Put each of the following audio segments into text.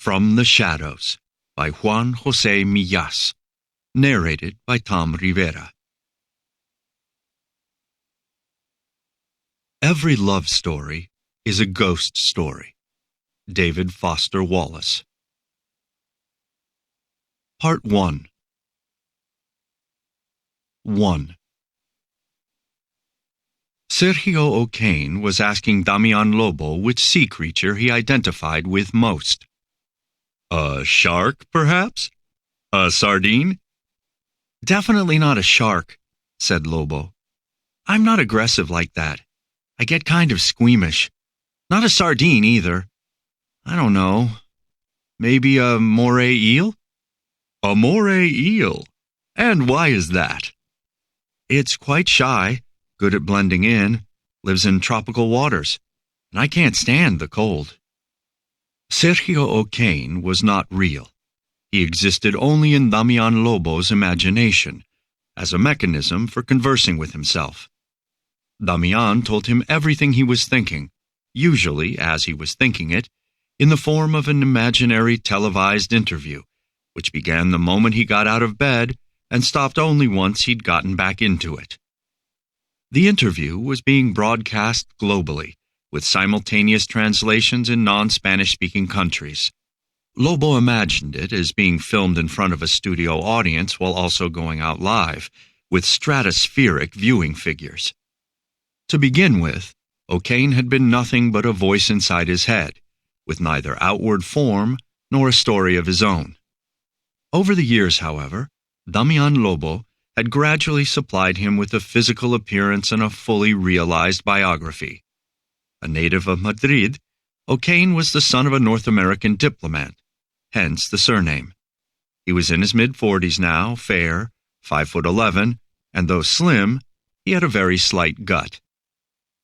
From the Shadows by Juan José Millás. Narrated by Thom Rivera. Every love story is a ghost story. David Foster Wallace. Part 1. 1. Sergio O'Kane was asking Damián Lobo which sea creature he identified with most. A shark, perhaps? A sardine? Definitely not a shark, said Lobo. I'm not aggressive like that. I get kind of squeamish. Not a sardine, either. I don't know. Maybe a moray eel? A moray eel? And why is that? It's quite shy, good at blending in, lives in tropical waters, and I can't stand the cold. Sergio O'Kane was not real. He existed only in Damián Lobo's imagination, as a mechanism for conversing with himself. Damián told him everything he was thinking, usually as he was thinking it, in the form of an imaginary televised interview, which began the moment he got out of bed and stopped only once he'd gotten back into it. The interview was being broadcast globally, with simultaneous translations in non-Spanish-speaking countries. Lobo imagined it as being filmed in front of a studio audience while also going out live, with stratospheric viewing figures. To begin with, O'Kane had been nothing but a voice inside his head, with neither outward form nor a story of his own. Over the years, however, Damián Lobo had gradually supplied him with a physical appearance and a fully realized biography. A native of Madrid, O'Kane was the son of a North American diplomat, hence the surname. He was in his mid-40s now, fair, 5'11", and though slim, he had a very slight gut.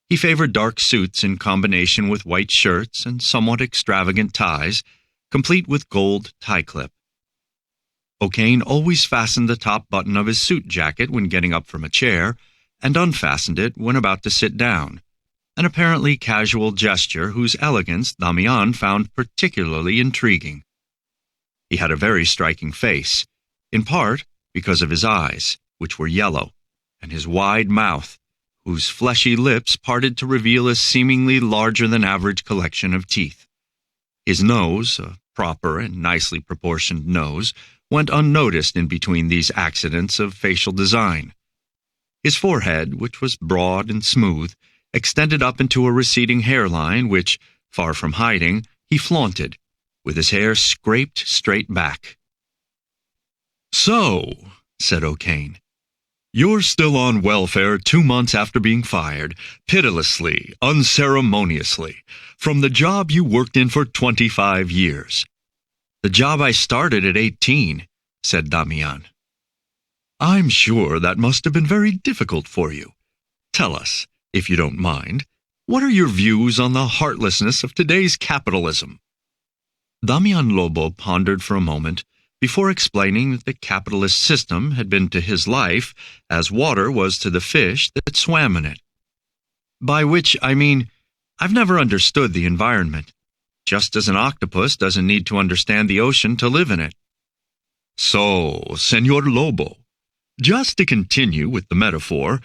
He favored dark suits in combination with white shirts and somewhat extravagant ties, complete with gold tie clip. O'Kane always fastened the top button of his suit jacket when getting up from a chair, and unfastened it when about to sit down, an apparently casual gesture whose elegance Damián found particularly intriguing. He had a very striking face, in part because of his eyes, which were yellow, and his wide mouth, whose fleshy lips parted to reveal a seemingly larger-than-average collection of teeth. His nose, a proper and nicely proportioned nose, went unnoticed in between these accidents of facial design. His forehead, which was broad and smooth, extended up into a receding hairline which, far from hiding, he flaunted, with his hair scraped straight back. "So," said O'Kane, "you're still on welfare 2 months after being fired, pitilessly, unceremoniously, from the job you worked in for 25 years. The job I started at 18, said Damián. I'm sure that must have been very difficult for you. Tell us, if you don't mind, what are your views on the heartlessness of today's capitalism? Damián Lobo pondered for a moment before explaining that the capitalist system had been to his life as water was to the fish that swam in it. By which I mean, I've never understood the environment, just as an octopus doesn't need to understand the ocean to live in it. So, Señor Lobo, just to continue with the metaphor,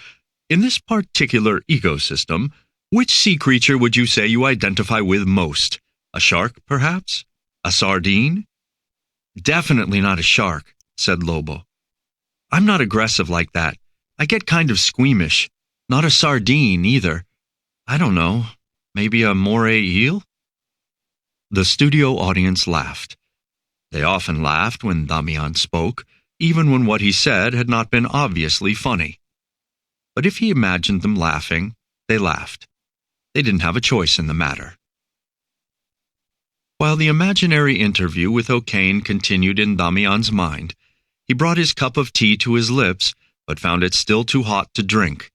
in this particular ecosystem, which sea creature would you say you identify with most? A shark, perhaps? A sardine? Definitely not a shark, said Lobo. I'm not aggressive like that. I get kind of squeamish. Not a sardine, either. I don't know. Maybe a moray eel? The studio audience laughed. They often laughed when Damián spoke, even when what he said had not been obviously funny. But if he imagined them laughing, they laughed. They didn't have a choice in the matter. While the imaginary interview with O'Kane continued in Damián's mind, he brought his cup of tea to his lips, but found it still too hot to drink.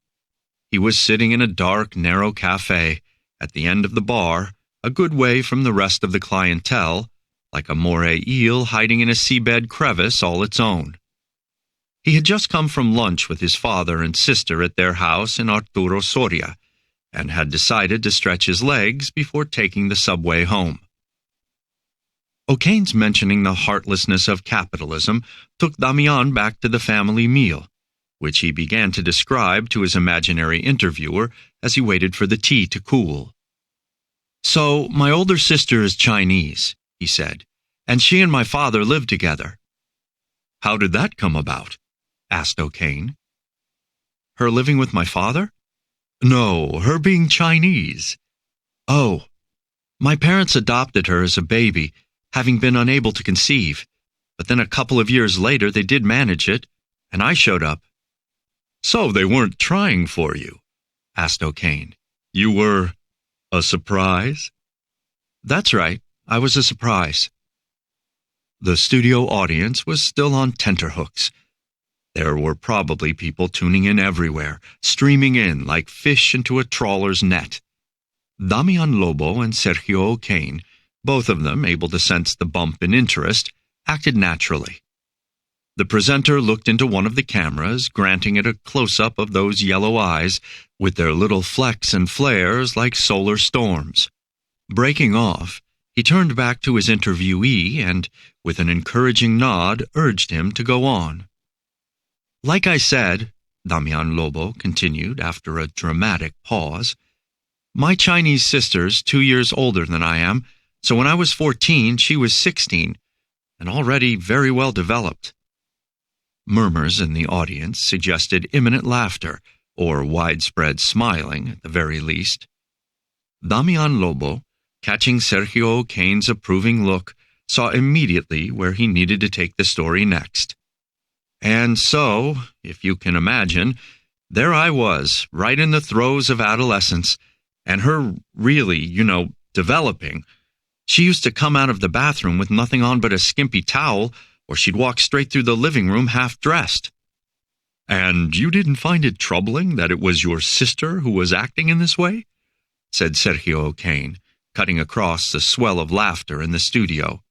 He was sitting in a dark, narrow cafe, at the end of the bar, a good way from the rest of the clientele, like a moray eel hiding in a seabed crevice all its own. He had just come from lunch with his father and sister at their house in Arturo Soria, and had decided to stretch his legs before taking the subway home. O'Kane's mentioning the heartlessness of capitalism took Damián back to the family meal, which he began to describe to his imaginary interviewer as he waited for the tea to cool. "So, my older sister is Chinese," he said, "and she and my father live together." "How did that come about?" asked O'Kane. "Her living with my father?" "No, her being Chinese." "Oh, my parents adopted her as a baby, having been unable to conceive, but then a couple of years later they did manage it, and I showed up." "So they weren't trying for you?" asked O'Kane. "You were a surprise?" "That's right, I was a surprise." The studio audience was still on tenterhooks. There were probably people tuning in everywhere, streaming in like fish into a trawler's net. Damián Lobo and Sergio O'Kane, both of them able to sense the bump in interest, acted naturally. The presenter looked into one of the cameras, granting it a close-up of those yellow eyes with their little flecks and flares like solar storms. Breaking off, he turned back to his interviewee and, with an encouraging nod, urged him to go on. "Like I said," Damián Lobo continued after a dramatic pause, "my Chinese sister's 2 years older than I am, so when I was 14, she was 16, and already very well developed." Murmurs in the audience suggested imminent laughter, or widespread smiling at the very least. Damián Lobo, catching Sergio O'Kane's approving look, saw immediately where he needed to take the story next. And so, if you can imagine, there I was, right in the throes of adolescence, and her really, developing. She used to come out of the bathroom with nothing on but a skimpy towel, or she'd walk straight through the living room half-dressed. "And you didn't find it troubling that it was your sister who was acting in this way?" said Sergio O'Kane, cutting across the swell of laughter in the studio.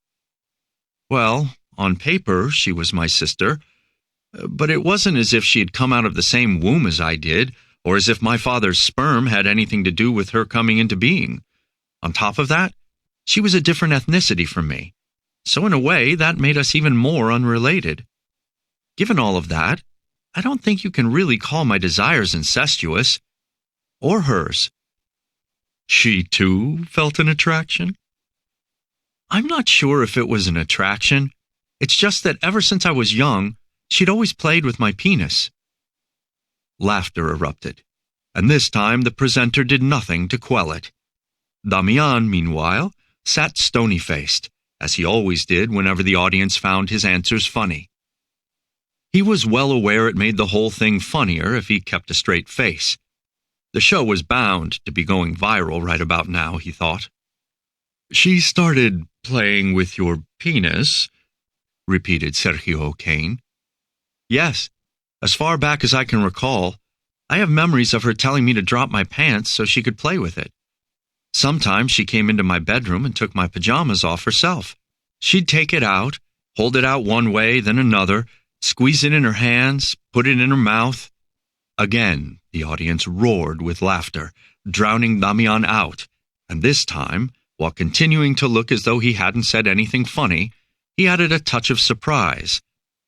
"Well, on paper she was my sister, but it wasn't as if she had come out of the same womb as I did, or as if my father's sperm had anything to do with her coming into being. On top of that, she was a different ethnicity from me, so in a way that made us even more unrelated. Given all of that, I don't think you can really call my desires incestuous, or hers." "She, too, felt an attraction?" "I'm not sure if it was an attraction. It's just that ever since I was young, she'd always played with my penis." Laughter erupted, and this time the presenter did nothing to quell it. Damián, meanwhile, sat stony-faced, as he always did whenever the audience found his answers funny. He was well aware it made the whole thing funnier if he kept a straight face. The show was bound to be going viral right about now, he thought. "She started playing with your penis," repeated Sergio O'Kane. "Yes, as far back as I can recall. I have memories of her telling me to drop my pants so she could play with it. Sometimes she came into my bedroom and took my pajamas off herself. She'd take it out, hold it out one way, then another, squeeze it in her hands, put it in her mouth." Again, the audience roared with laughter, drowning Damián out, and this time, while continuing to look as though he hadn't said anything funny, he added a touch of surprise,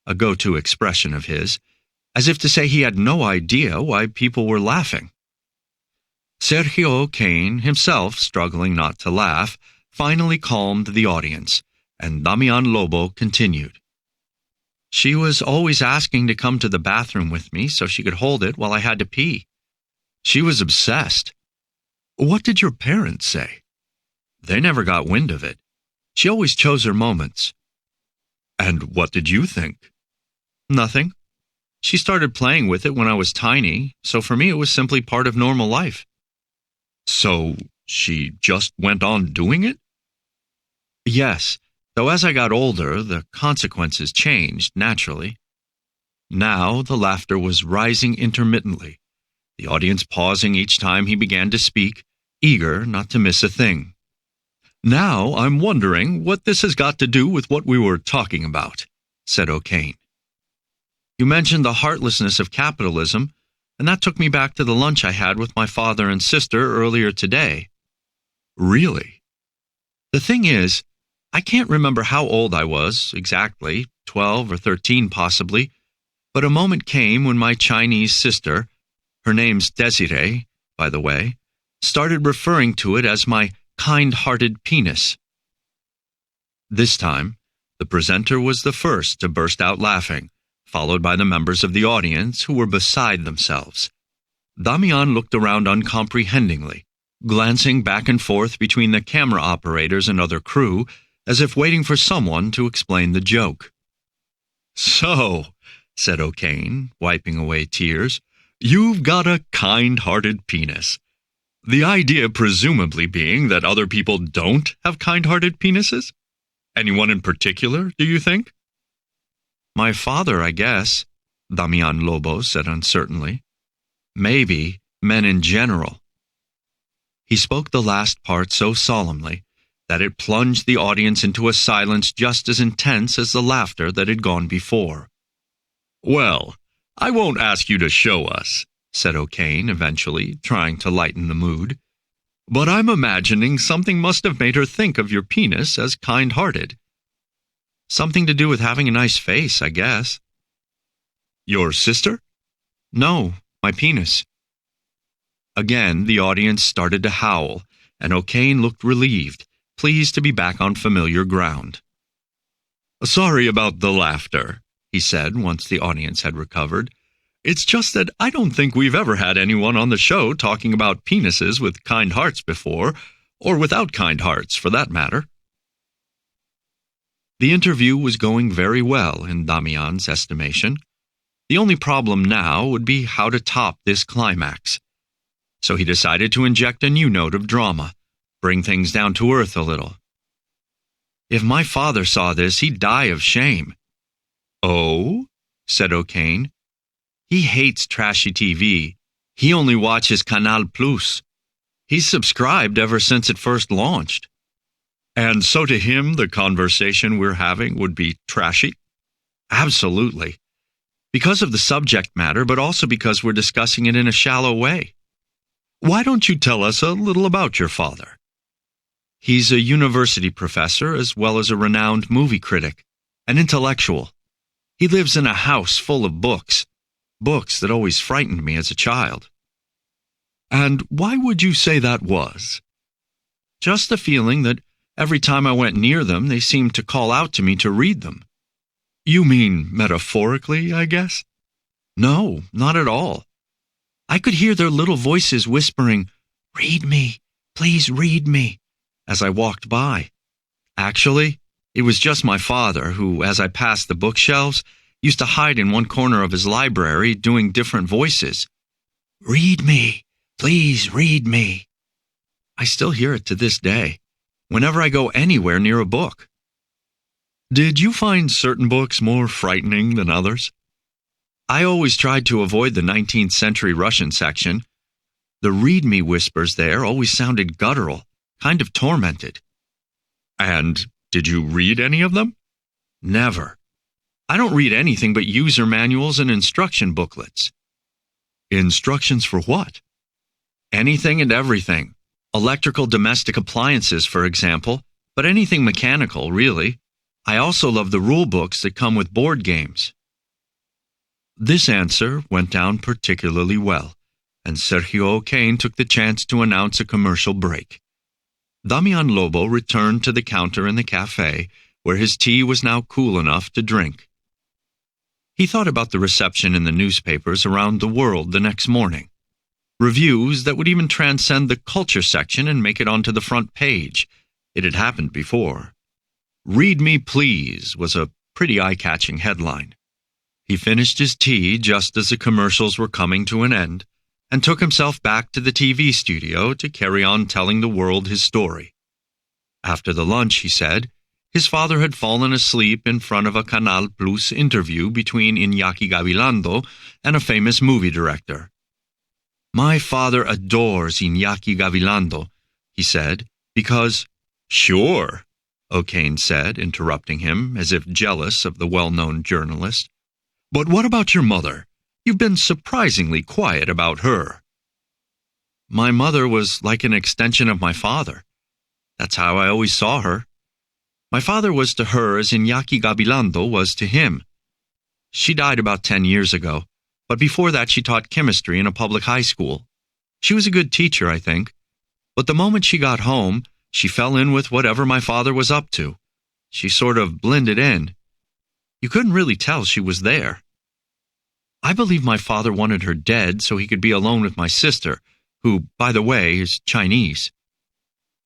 a go-to expression of his, as if to say he had no idea why people were laughing. Sergio O'Kane, himself struggling not to laugh, finally calmed the audience, and Damián Lobo continued. "She was always asking to come to the bathroom with me so she could hold it while I had to pee. She was obsessed." "What did your parents say?" "They never got wind of it. She always chose her moments." "And what did you think?" "Nothing. She started playing with it when I was tiny, so for me it was simply part of normal life." "So she just went on doing it?" "Yes, though as I got older, the consequences changed, naturally." Now the laughter was rising intermittently, the audience pausing each time he began to speak, eager not to miss a thing. "Now I'm wondering what this has got to do with what we were talking about," said O'Kane. "You mentioned the heartlessness of capitalism, and that took me back to the lunch I had with my father and sister earlier today." "Really?" "The thing is, I can't remember how old I was exactly, 12 or 13 possibly, but a moment came when my Chinese sister, her name's Desiree, by the way, started referring to it as my kind-hearted penis. This time, the presenter was the first to burst out laughing, followed by the members of the audience who were beside themselves. Damián looked around uncomprehendingly, glancing back and forth between the camera operators and other crew, as if waiting for someone to explain the joke. "So," said O'Kane, wiping away tears, "you've got a kind-hearted penis. The idea presumably being that other people don't have kind-hearted penises? Anyone in particular, do you think?" "My father, I guess," Damián Lobo said uncertainly. "Maybe men in general." He spoke the last part so solemnly that it plunged the audience into a silence just as intense as the laughter that had gone before. "Well, I won't ask you to show us," said O'Kane eventually, trying to lighten the mood. "But I'm imagining something must have made her think of your penis as kind-hearted." "Something to do with having a nice face, I guess." "Your sister?" "No, my penis." Again, the audience started to howl, and O'Kane looked relieved, pleased to be back on familiar ground. "Sorry about the laughter," he said once the audience had recovered. "It's just that I don't think we've ever had anyone on the show talking about penises with kind hearts before, or without kind hearts, for that matter." The interview was going very well in Damián's estimation. The only problem now would be how to top this climax. So he decided to inject a new note of drama, bring things down to earth a little. "If my father saw this, he'd die of shame." "Oh?" said O'Kane. "He hates trashy TV. He only watches Canal Plus. He's subscribed ever since it first launched." "And so to him, the conversation we're having would be trashy?" "Absolutely. Because of the subject matter, but also because we're discussing it in a shallow way." "Why don't you tell us a little about your father?" "He's a university professor as well as a renowned movie critic, an intellectual. He lives in a house full of books that always frightened me as a child." "And why would you say that was?" "Just the feeling that every time I went near them, they seemed to call out to me to read them." "You mean metaphorically, I guess?" "No, not at all. I could hear their little voices whispering, 'Read me, please read me,' as I walked by. Actually, it was just my father who, as I passed the bookshelves, used to hide in one corner of his library doing different voices. 'Read me, please read me.' I still hear it to this day, whenever I go anywhere near a book." "Did you find certain books more frightening than others?" "I always tried to avoid the 19th century Russian section. The read-me whispers there always sounded guttural, kind of tormented." "And did you read any of them?" "Never. I don't read anything but user manuals and instruction booklets." "Instructions for what?" "Anything and everything. Electrical domestic appliances, for example, but anything mechanical, really. I also love the rule books that come with board games." This answer went down particularly well, and Sergio O'Kane took the chance to announce a commercial break. Damián Lobo returned to the counter in the cafe, where his tea was now cool enough to drink. He thought about the reception in the newspapers around the world the next morning. Reviews that would even transcend the culture section and make it onto the front page. It had happened before. "Read me, please" was a pretty eye-catching headline. He finished his tea just as the commercials were coming to an end, and took himself back to the TV studio to carry on telling the world his story. After the lunch, he said, his father had fallen asleep in front of a Canal Plus interview between Iñaki Gabilondo and a famous movie director. "My father adores Iñaki Gabilondo," he said, "because—" "Sure," O'Kane said, interrupting him, as if jealous of the well-known journalist. "But what about your mother? You've been surprisingly quiet about her." "My mother was like an extension of my father. That's how I always saw her. My father was to her as Iñaki Gabilondo was to him. She died about 10 years ago, but before that she taught chemistry in a public high school. She was a good teacher, I think. But the moment she got home, she fell in with whatever my father was up to. She sort of blended in. You couldn't really tell she was there. I believe my father wanted her dead so he could be alone with my sister, who, by the way, is Chinese.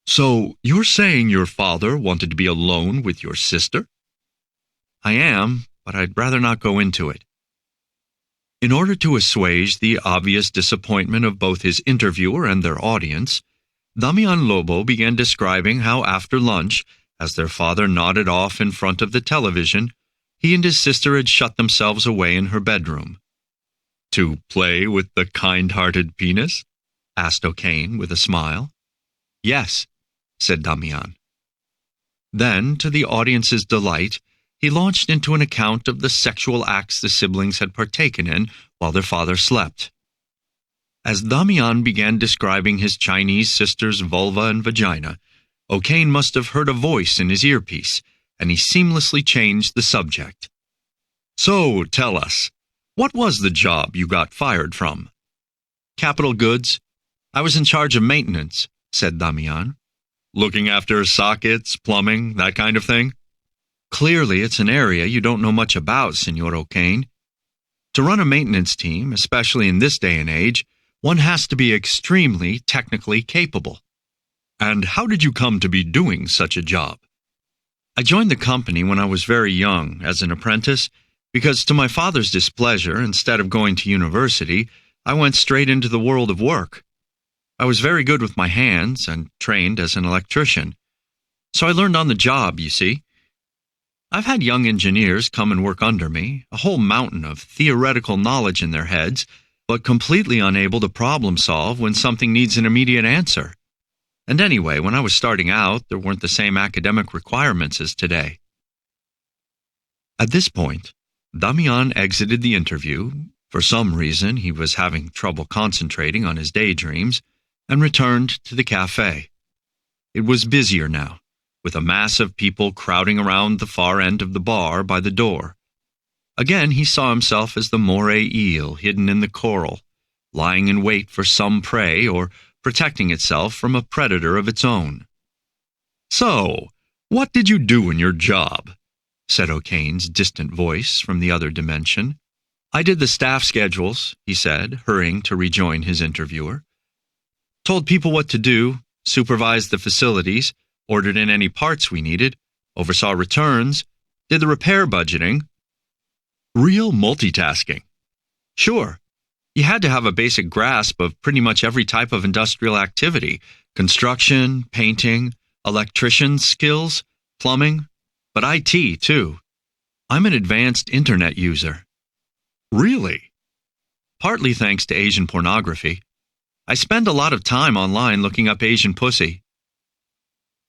So you're saying your father wanted to be alone with your sister? I am, but I'd rather not go into it. In order to assuage the obvious disappointment of both his interviewer and their audience, Damián Lobo began describing how after lunch, as their father nodded off in front of the television, he and his sister had shut themselves away in her bedroom. To play with the kind-hearted penis? Asked O'Kane with a smile. Yes, said Damián. Then, to the audience's delight, he launched into an account of the sexual acts the siblings had partaken in while their father slept. As Damián began describing his Chinese sister's vulva and vagina, O'Kane must have heard a voice in his earpiece, and he seamlessly changed the subject. So, tell us, what was the job you got fired from? Capital Goods. I was in charge of maintenance, said Damián. Looking after sockets, plumbing, that kind of thing? Clearly, it's an area you don't know much about, Señor O'Kane. To run a maintenance team, especially in this day and age, one has to be extremely technically capable. And how did you come to be doing such a job? I joined the company when I was very young, as an apprentice, because to my father's displeasure, instead of going to university, I went straight into the world of work. I was very good with my hands and trained as an electrician. So I learned on the job, you see. I've had young engineers come and work under me, a whole mountain of theoretical knowledge in their heads, but completely unable to problem solve when something needs an immediate answer. And anyway, when I was starting out, there weren't the same academic requirements as today. At this point, Damián exited the interview. For some reason, he was having trouble concentrating on his daydreams, and returned to the cafe. It was busier now, with a mass of people crowding around the far end of the bar by the door. Again he saw himself as the moray eel hidden in the coral, lying in wait for some prey or protecting itself from a predator of its own. So, what did you do in your job? Said O'Kane's distant voice from the other dimension. I did the staff schedules, he said, hurrying to rejoin his interviewer. Told people what to do, supervised the facilities, ordered in any parts we needed, oversaw returns, did the repair budgeting. Real multitasking. Sure. You had to have a basic grasp of pretty much every type of industrial activity, construction, painting, electrician skills, plumbing, but IT too. I'm an advanced internet user. Really? Partly thanks to Asian pornography. I spend a lot of time online looking up Asian pussy.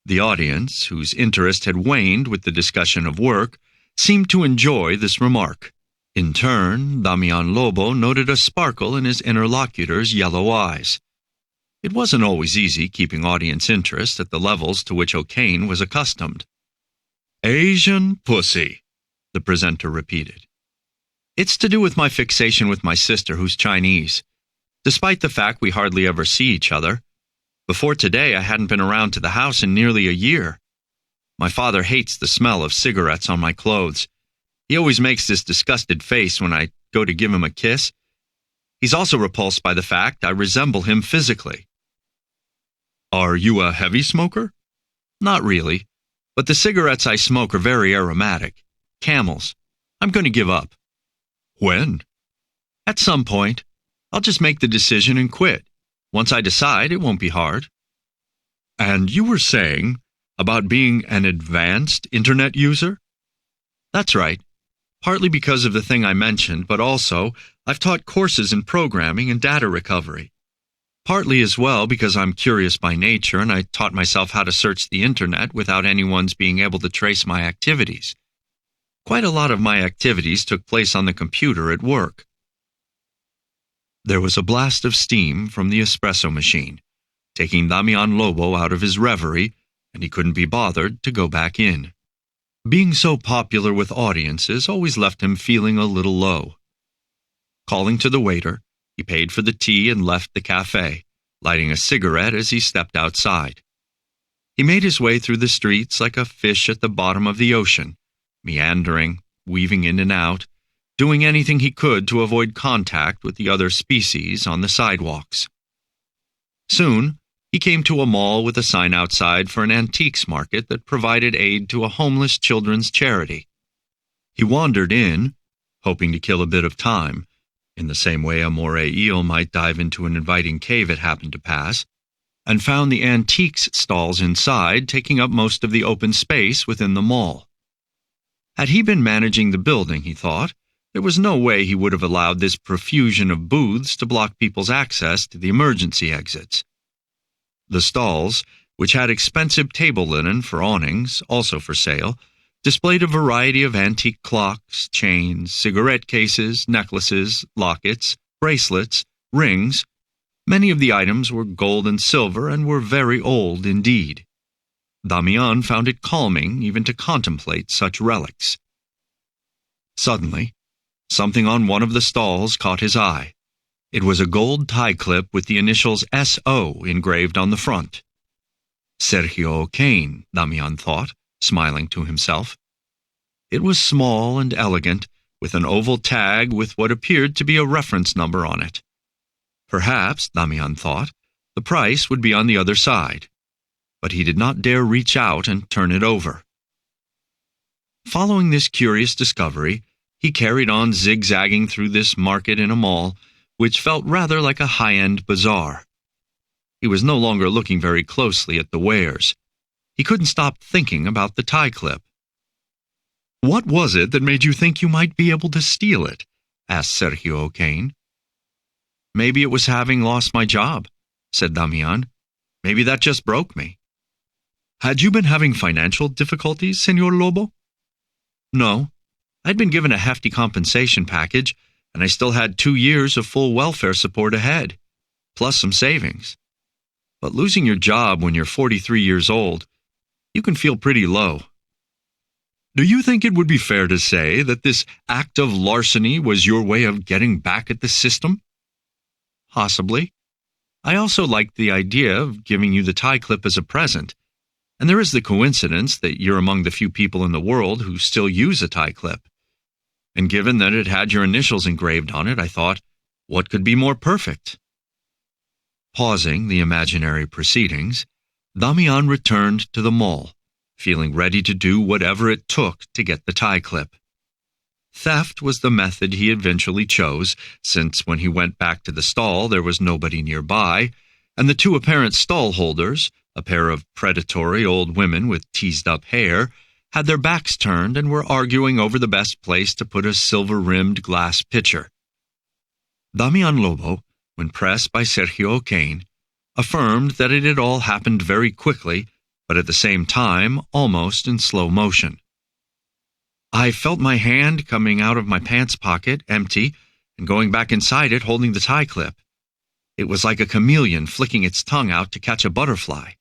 The audience, whose interest had waned with the discussion of work, seemed to enjoy this remark. In turn, Damián Lobo noted a sparkle in his interlocutor's yellow eyes. It wasn't always easy keeping audience interest at the levels to which O'Kane was accustomed. Asian pussy, the presenter repeated. It's to do with my fixation with my sister, who's Chinese. Despite the fact we hardly ever see each other. Before today, I hadn't been around to the house in nearly a year. My father hates the smell of cigarettes on my clothes. He always makes this disgusted face when I go to give him a kiss. He's also repulsed by the fact I resemble him physically. Are you a heavy smoker? Not really, but the cigarettes I smoke are very aromatic. Camels. I'm going to give up. When? At some point. I'll just make the decision and quit. Once I decide, it won't be hard. And you were saying about being an advanced internet user? That's right. Partly because of the thing I mentioned, but also I've taught courses in programming and data recovery. Partly as well because I'm curious by nature and I taught myself how to search the internet without anyone's being able to trace my activities. Quite a lot of my activities took place on the computer at work. There was a blast of steam from the espresso machine, taking Damián Lobo out of his reverie, and he couldn't be bothered to go back in. Being so popular with audiences always left him feeling a little low. Calling to the waiter, he paid for the tea and left the cafe, lighting a cigarette as he stepped outside. He made his way through the streets like a fish at the bottom of the ocean, meandering, weaving in and out, doing anything he could to avoid contact with the other species on the sidewalks. Soon, he came to a mall with a sign outside for an antiques market that provided aid to a homeless children's charity. He wandered in, hoping to kill a bit of time, in the same way a moray eel might dive into an inviting cave it happened to pass, and found the antiques stalls inside taking up most of the open space within the mall. Had he been managing the building, he thought, there was no way he would have allowed this profusion of booths to block people's access to the emergency exits. The stalls, which had expensive table linen for awnings, also for sale, displayed a variety of antique clocks, chains, cigarette cases, necklaces, lockets, bracelets, rings. Many of the items were gold and silver and were very old indeed. Damián found it calming even to contemplate such relics. Suddenly, something on one of the stalls caught his eye. It was a gold tie clip with the initials S.O. engraved on the front. Sergio O'Kane, Damián thought, smiling to himself. It was small and elegant, with an oval tag with what appeared to be a reference number on it. Perhaps, Damián thought, the price would be on the other side, but he did not dare reach out and turn it over. Following this curious discovery, he carried on zigzagging through this market in a mall, which felt rather like a high-end bazaar. He was no longer looking very closely at the wares. He couldn't stop thinking about the tie clip. "What was it that made you think you might be able to steal it?" asked Sergio O'Kane. "Maybe it was having lost my job," said Damián. "Maybe that just broke me." "Had you been having financial difficulties, Señor Lobo?" "No. I'd been given a hefty compensation package, and I still had 2 years of full welfare support ahead, plus some savings. But losing your job when you're 43 years old, you can feel pretty low." "Do you think it would be fair to say that this act of larceny was your way of getting back at the system?" "Possibly. I also liked the idea of giving you the tie clip as a present, and there is the coincidence that you're among the few people in the world who still use a tie clip. And given that it had your initials engraved on it, I thought, what could be more perfect?" Pausing the imaginary proceedings, Damián returned to the mall, feeling ready to do whatever it took to get the tie clip. Theft was the method he eventually chose, since when he went back to the stall there was nobody nearby, and the two apparent stall holders, a pair of predatory old women with teased-up hair, had their backs turned and were arguing over the best place to put a silver-rimmed glass pitcher. Damián Lobo, when pressed by Sergio O'Kane, affirmed that it had all happened very quickly, but at the same time almost in slow motion. "I felt my hand coming out of my pants pocket, empty, and going back inside it holding the tie clip. It was like a chameleon flicking its tongue out to catch a butterfly."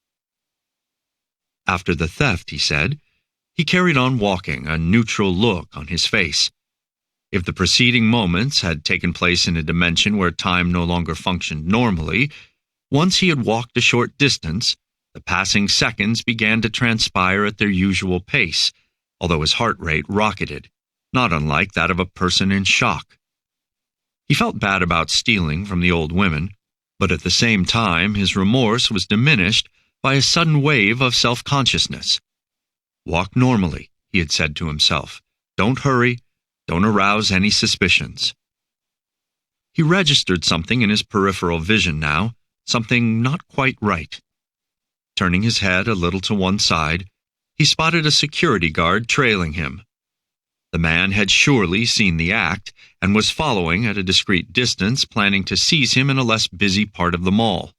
After the theft, he said, he carried on walking, a neutral look on his face. If the preceding moments had taken place in a dimension where time no longer functioned normally, once he had walked a short distance, the passing seconds began to transpire at their usual pace, although his heart rate rocketed, not unlike that of a person in shock. He felt bad about stealing from the old women, but at the same time his remorse was diminished by a sudden wave of self-consciousness. "Walk normally," he had said to himself. "Don't hurry. Don't arouse any suspicions." He registered something in his peripheral vision now, something not quite right. Turning his head a little to one side, he spotted a security guard trailing him. The man had surely seen the act and was following at a discreet distance, planning to seize him in a less busy part of the mall.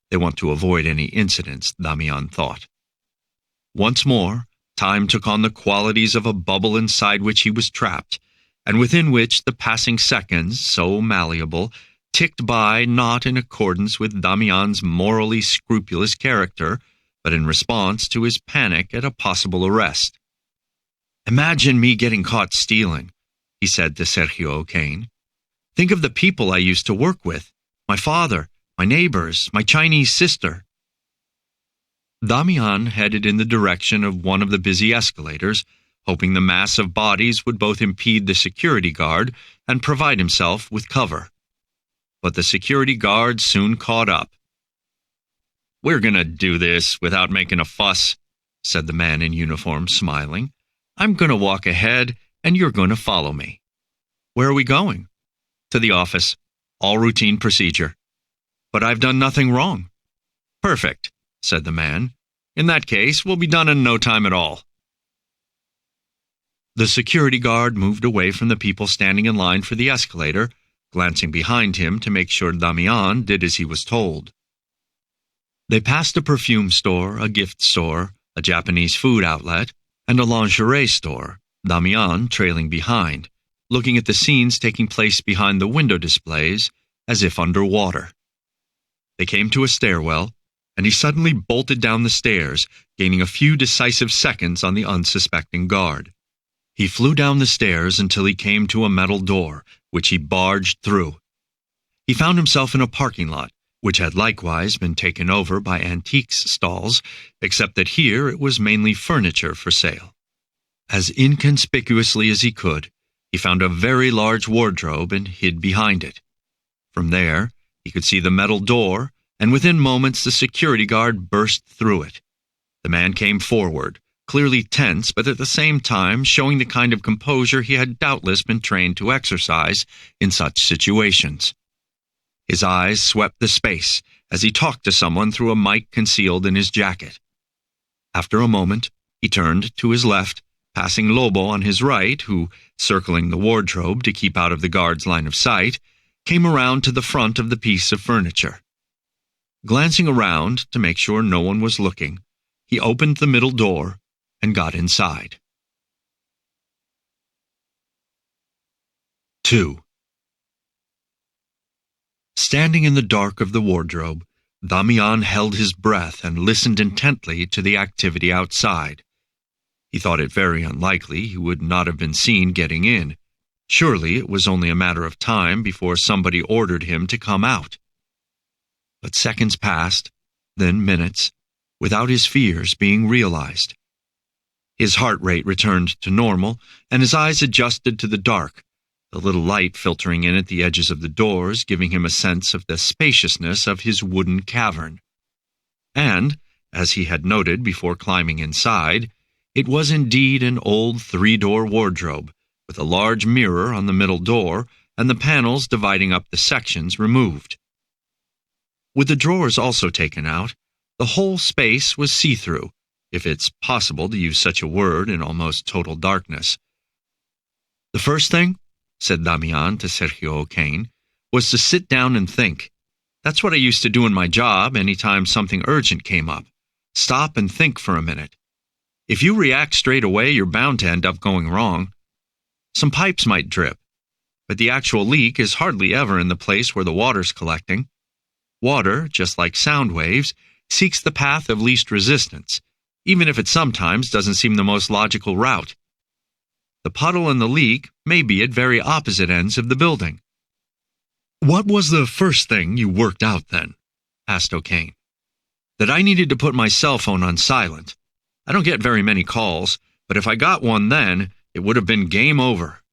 They want to avoid any incidents, Damián thought. Once more, time took on the qualities of a bubble inside which he was trapped, and within which the passing seconds, so malleable, ticked by not in accordance with Damián's morally scrupulous character, but in response to his panic at a possible arrest. Imagine me getting caught stealing, he said to Sergio O'Kane. Think of the people I used to work with, my father, my neighbors, my Chinese sister. Damián headed in the direction of one of the busy escalators, hoping the mass of bodies would both impede the security guard and provide himself with cover. But the security guard soon caught up. "We're going to do this without making a fuss," said the man in uniform, smiling. "I'm going to walk ahead, and you're going to follow me." "Where are we going?" "To the office. All routine procedure." "But I've done nothing wrong." "Perfect," said the man. "In that case, we'll be done in no time at all." The security guard moved away from the people standing in line for the escalator, glancing behind him to make sure Damián did as he was told. They passed a perfume store, a gift store, a Japanese food outlet, and a lingerie store, Damián trailing behind, looking at the scenes taking place behind the window displays as if underwater. They came to a stairwell, and he suddenly bolted down the stairs, gaining a few decisive seconds on the unsuspecting guard. He flew down the stairs until he came to a metal door, which he barged through. He found himself in a parking lot, which had likewise been taken over by antiques stalls, except that here it was mainly furniture for sale. As inconspicuously as he could, he found a very large wardrobe and hid behind it. From there, he could see the metal door, and within moments the security guard burst through it. The man came forward, clearly tense, but at the same time showing the kind of composure he had doubtless been trained to exercise in such situations. His eyes swept the space as he talked to someone through a mic concealed in his jacket. After a moment, he turned to his left, passing Lobo on his right, who, circling the wardrobe to keep out of the guard's line of sight, came around to the front of the piece of furniture. Glancing around to make sure no one was looking, he opened the middle door and got inside. 2. Standing in the dark of the wardrobe, Damián held his breath and listened intently to the activity outside. He thought it very unlikely he would not have been seen getting in. Surely it was only a matter of time before somebody ordered him to come out. But seconds passed, then minutes, without his fears being realized. His heart rate returned to normal, and his eyes adjusted to the dark, the little light filtering in at the edges of the doors, giving him a sense of the spaciousness of his wooden cavern. And, as he had noted before climbing inside, it was indeed an old 3-door wardrobe, with a large mirror on the middle door and the panels dividing up the sections removed. With the drawers also taken out, the whole space was see-through, if it's possible to use such a word in almost total darkness. "The first thing," said Damián to Sergio O'Kane, "was to sit down and think. That's what I used to do in my job any time something urgent came up. Stop and think for a minute. If you react straight away, you're bound to end up going wrong. Some pipes might drip, but the actual leak is hardly ever in the place where the water's collecting. Water, just like sound waves, seeks the path of least resistance, even if it sometimes doesn't seem the most logical route. The puddle and the leak may be at very opposite ends of the building." "What was the first thing you worked out then?" asked O'Kane. "That I needed to put my cell phone on silent. I don't get very many calls, but if I got one then, it would have been game over."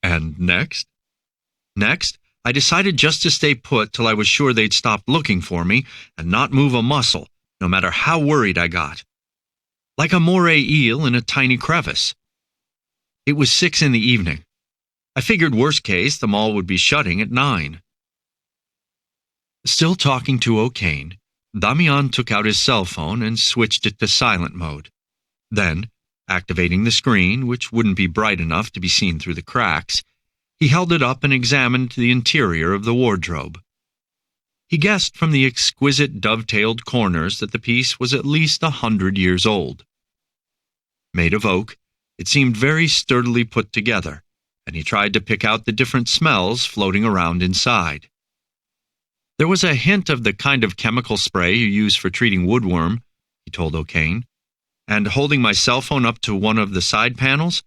"And next?" "Next, I decided just to stay put till I was sure they'd stop looking for me and not move a muscle, no matter how worried I got. Like a moray eel in a tiny crevice. It was 6 in the evening. I figured worst case the mall would be shutting at 9. Still talking to O'Kane, Damián took out his cell phone and switched it to silent mode. Then, activating the screen, which wouldn't be bright enough to be seen through the cracks, he held it up and examined the interior of the wardrobe. He guessed from the exquisite dovetailed corners that the piece was at least 100 years old. Made of oak, it seemed very sturdily put together, and he tried to pick out the different smells floating around inside. There was a hint of the kind of chemical spray you use for treating woodworm, he told O'Kane, and holding my cell phone up to one of the side panels,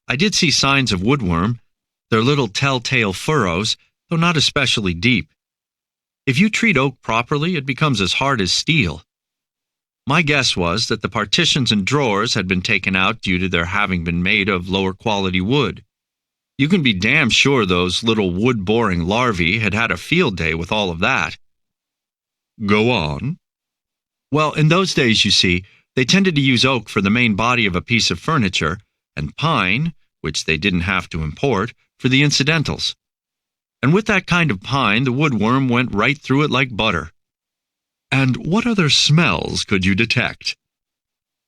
I did see signs of woodworm, their little telltale furrows, though not especially deep. If you treat oak properly, it becomes as hard as steel. My guess was that the partitions and drawers had been taken out due to their having been made of lower quality wood. You can be damn sure those little wood-boring larvae had had a field day with all of that. Go on. Well, in those days, you see, they tended to use oak for the main body of a piece of furniture, and pine, which they didn't have to import, for the incidentals. And with that kind of pine, the woodworm went right through it like butter. And what other smells could you detect?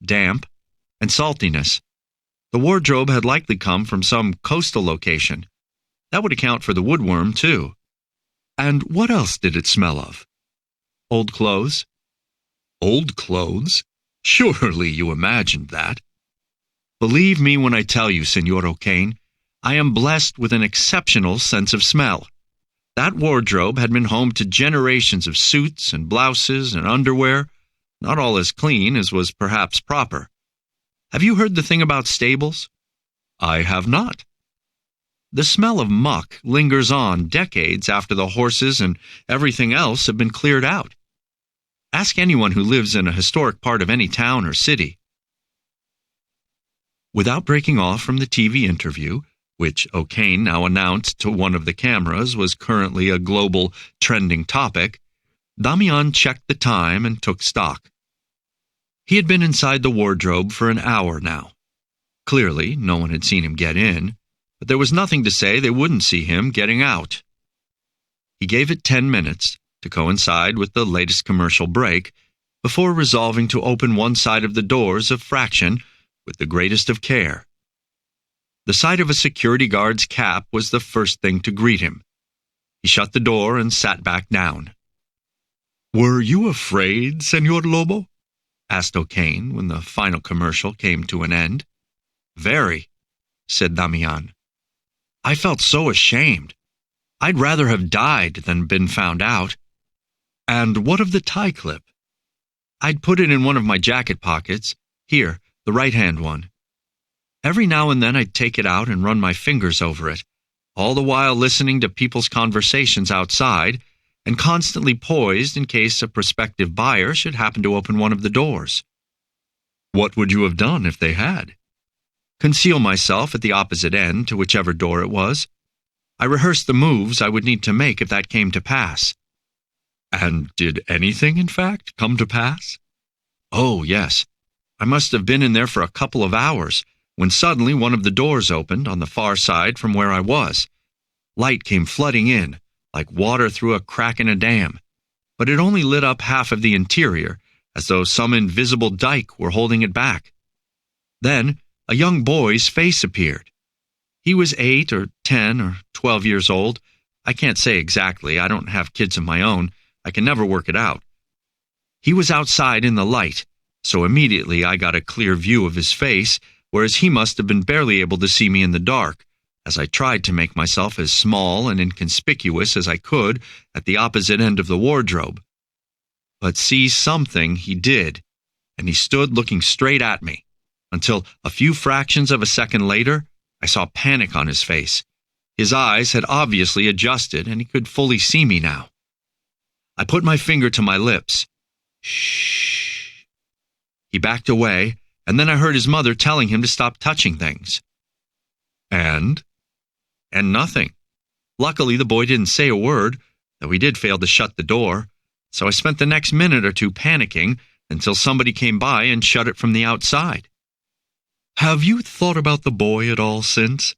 Damp and saltiness. The wardrobe had likely come from some coastal location. That would account for the woodworm, too. And what else did it smell of? Old clothes. Old clothes? Surely you imagined that. Believe me when I tell you, Senor O'Kane, I am blessed with an exceptional sense of smell. That wardrobe had been home to generations of suits and blouses and underwear, not all as clean as was perhaps proper. Have you heard the thing about stables? I have not. The smell of muck lingers on decades after the horses and everything else have been cleared out. Ask anyone who lives in a historic part of any town or city. Without breaking off from the TV interview, which O'Kane now announced to one of the cameras was currently a global trending topic, Damián checked the time and took stock. He had been inside the wardrobe for an hour now. Clearly, no one had seen him get in, but there was nothing to say they wouldn't see him getting out. He gave it 10 minutes, to coincide with the latest commercial break, before resolving to open one side of the doors a fraction with the greatest of care. The sight of a security guard's cap was the first thing to greet him. He shut the door and sat back down. "Were you afraid, Senor Lobo?" asked O'Kane when the final commercial came to an end. "Very," said Damián. "I felt so ashamed. I'd rather have died than been found out." "And what of the tie clip?" "I'd put it in one of my jacket pockets. Here, the right-hand one. Every now and then I'd take it out and run my fingers over it, all the while listening to people's conversations outside and constantly poised in case a prospective buyer should happen to open one of the doors." "What would you have done if they had?" "Conceal myself at the opposite end to whichever door it was. I rehearsed the moves I would need to make if that came to pass." "And did anything, in fact, come to pass?" "Oh, yes. I must have been in there for a couple of hours, when suddenly one of the doors opened on the far side from where I was. Light came flooding in, like water through a crack in a dam, but it only lit up half of the interior, as though some invisible dike were holding it back. Then a young boy's face appeared. He was 8 or 10 or 12 years old. I can't say exactly. I don't have kids of my own. I can never work it out. He was outside in the light, so immediately I got a clear view of his face, whereas he must have been barely able to see me in the dark, as I tried to make myself as small and inconspicuous as I could at the opposite end of the wardrobe. But see something he did, and he stood looking straight at me, until a few fractions of a second later, I saw panic on his face. His eyes had obviously adjusted, and he could fully see me now. I put my finger to my lips. Shh. He backed away, and then I heard his mother telling him to stop touching things. And nothing. Luckily, the boy didn't say a word, though he did fail to shut the door, so I spent the next minute or two panicking until somebody came by and shut it from the outside. "Have you thought about the boy at all since?"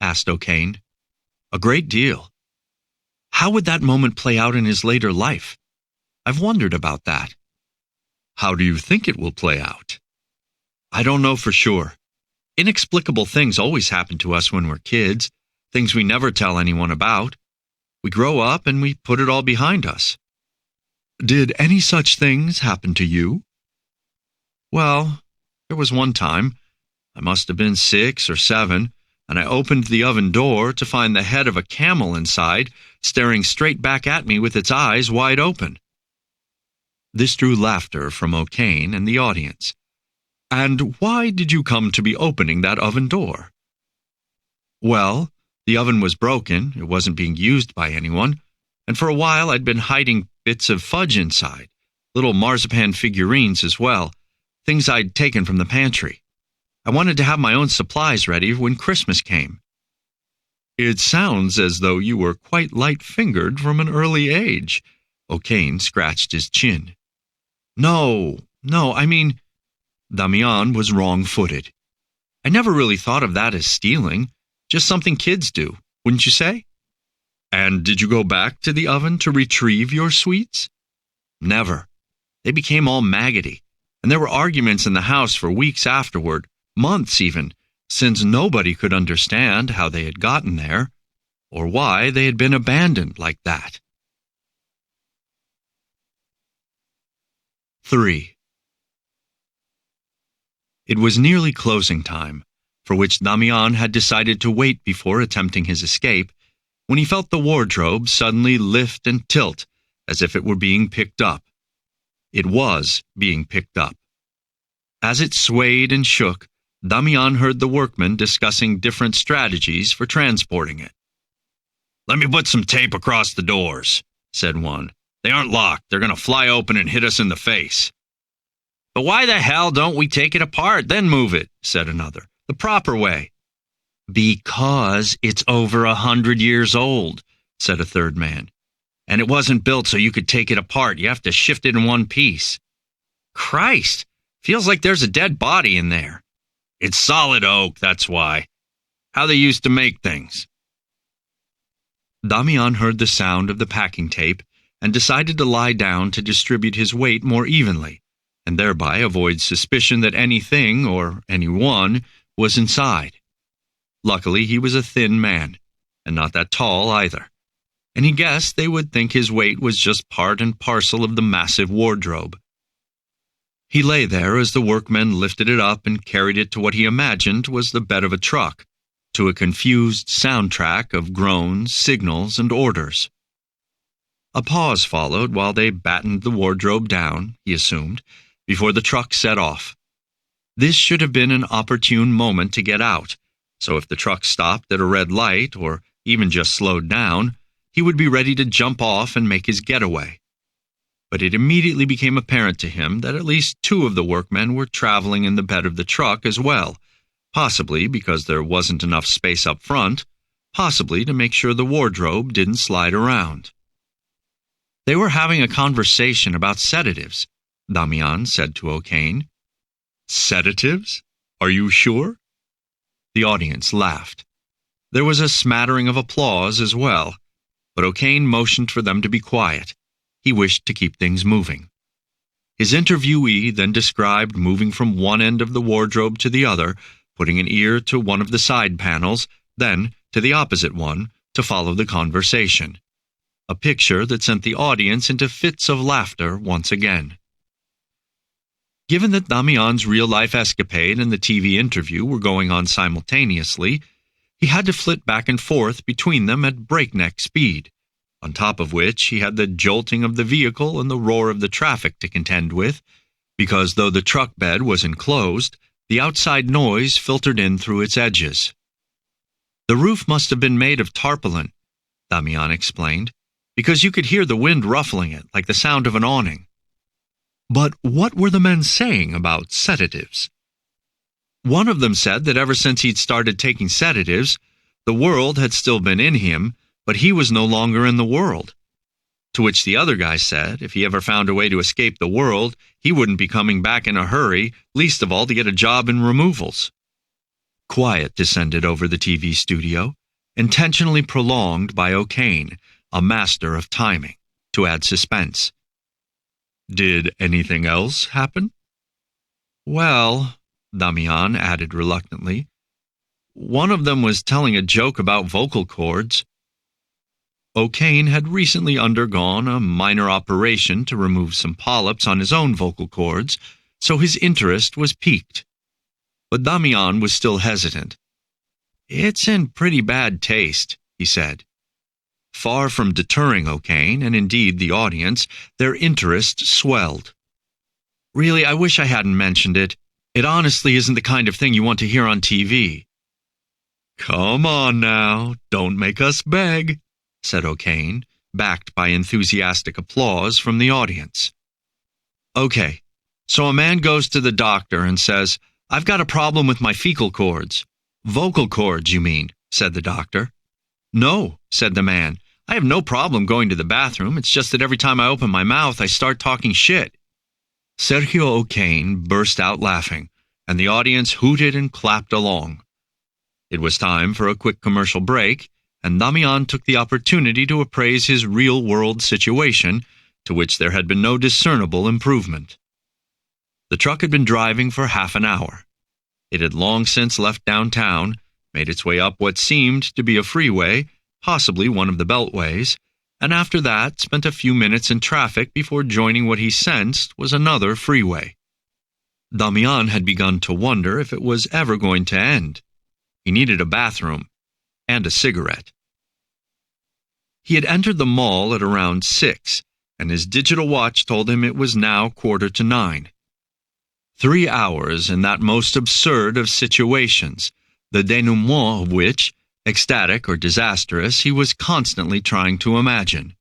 asked O'Kane. "A great deal." "How would that moment play out in his later life? I've wondered about that." "How do you think it will play out?" "I don't know for sure. Inexplicable things always happen to us when we're kids, things we never tell anyone about. We grow up and we put it all behind us." "Did any such things happen to you?" "Well, there was one time. I must have been 6 or 7, and I opened the oven door to find the head of a camel inside, staring straight back at me with its eyes wide open." This drew laughter from O'Kane and the audience. And why did you come to be opening that oven door? Well, the oven was broken, it wasn't being used by anyone, and for a while I'd been hiding bits of fudge inside, little marzipan figurines as well, things I'd taken from the pantry. I wanted to have my own supplies ready when Christmas came. It sounds as though you were quite light-fingered from an early age. O'Kane scratched his chin. No, I mean, Damián was wrong-footed. I never really thought of that as stealing, just something kids do, wouldn't you say? And did you go back to the oven to retrieve your sweets? Never. They became all maggoty, and there were arguments in the house for weeks afterward, months even, since nobody could understand how they had gotten there, or why they had been abandoned like that. 3. It was nearly closing time, for which Damián had decided to wait before attempting his escape, when he felt the wardrobe suddenly lift and tilt as if it were being picked up. It was being picked up. As it swayed and shook, Damián heard the workmen discussing different strategies for transporting it. "Let me put some tape across the doors," said one. "They aren't locked. They're going to fly open and hit us in the face." "But why the hell don't we take it apart, then move it?" said another. "The proper way." "Because it's over 100 years old," said a third man. "And it wasn't built so you could take it apart. You have to shift it in one piece." "Christ, feels like there's a dead body in there." "It's solid oak, that's why. How they used to make things." Damián heard the sound of the packing tape and decided to lie down to distribute his weight more evenly, and thereby avoid suspicion that anything or anyone was inside. Luckily, he was a thin man, and not that tall either, and he guessed they would think his weight was just part and parcel of the massive wardrobe. He lay there as the workmen lifted it up and carried it to what he imagined was the bed of a truck, to a confused soundtrack of groans, signals, and orders. A pause followed while they battened the wardrobe down, he assumed, before the truck set off. This should have been an opportune moment to get out, so if the truck stopped at a red light or even just slowed down, he would be ready to jump off and make his getaway. But it immediately became apparent to him that at least 2 of the workmen were traveling in the bed of the truck as well, possibly because there wasn't enough space up front, possibly to make sure the wardrobe didn't slide around. They were having a conversation about sedatives, Damián said to O'Kane. "Sedatives? Are you sure?" The audience laughed. There was a smattering of applause as well, but O'Kane motioned for them to be quiet. He wished to keep things moving. His interviewee then described moving from one end of the wardrobe to the other, putting an ear to one of the side panels, then to the opposite one, to follow the conversation. A picture that sent the audience into fits of laughter once again. Given that Damián's real-life escapade and the TV interview were going on simultaneously, he had to flit back and forth between them at breakneck speed, on top of which he had the jolting of the vehicle and the roar of the traffic to contend with, because though the truck bed was enclosed, the outside noise filtered in through its edges. "The roof must have been made of tarpaulin," Damián explained, "because you could hear the wind ruffling it like the sound of an awning." "But what were the men saying about sedatives?" "One of them said that ever since he'd started taking sedatives, the world had still been in him, but he was no longer in the world. To which the other guy said if he ever found a way to escape the world, he wouldn't be coming back in a hurry, least of all to get a job in removals." Quiet descended over the TV studio, intentionally prolonged by O'Kane, a master of timing, to add suspense. "Did anything else happen?" "Well," Damián added reluctantly, "one of them was telling a joke about vocal cords." O'Kane had recently undergone a minor operation to remove some polyps on his own vocal cords, so his interest was piqued. But Damián was still hesitant. "It's in pretty bad taste," he said. Far from deterring O'Kane, and indeed the audience, their interest swelled. "Really, I wish I hadn't mentioned it. It honestly isn't the kind of thing you want to hear on TV. Come on now, don't make us beg, said O'Kane, backed by enthusiastic applause from the audience. Okay, so a man goes to the doctor and says, I've got a problem with my fecal cords. Vocal cords, you mean, said the doctor. No, said the man. I have no problem going to the bathroom. It's just that every time I open my mouth, I start talking shit. Sergio O'Kane burst out laughing, and the audience hooted and clapped along. It was time for a quick commercial break, and Damián took the opportunity to appraise his real-world situation, to which there had been no discernible improvement. The truck had been driving for half an hour. It had long since left downtown, made its way up what seemed to be a freeway, possibly one of the beltways, and after that spent a few minutes in traffic before joining what he sensed was another freeway. Damián had begun to wonder if it was ever going to end. He needed a bathroom and a cigarette. He had entered the mall at around 6, and his digital watch told him it was now 8:45. 3 hours in that most absurd of situations, the denouement of which, ecstatic or disastrous, he was constantly trying to imagine.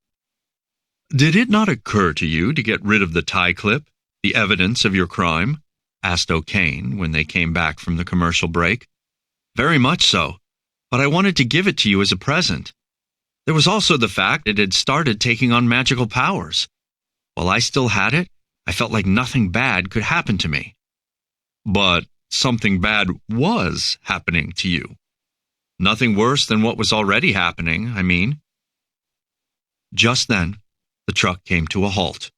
Did it not occur to you to get rid of the tie clip, the evidence of your crime? Asked O'Kane when they came back from the commercial break. Very much so, but I wanted to give it to you as a present. There was also the fact it had started taking on magical powers. While I still had it, I felt like nothing bad could happen to me. But something bad was happening to you. Nothing worse than what was already happening, I mean. Just then, the truck came to a halt.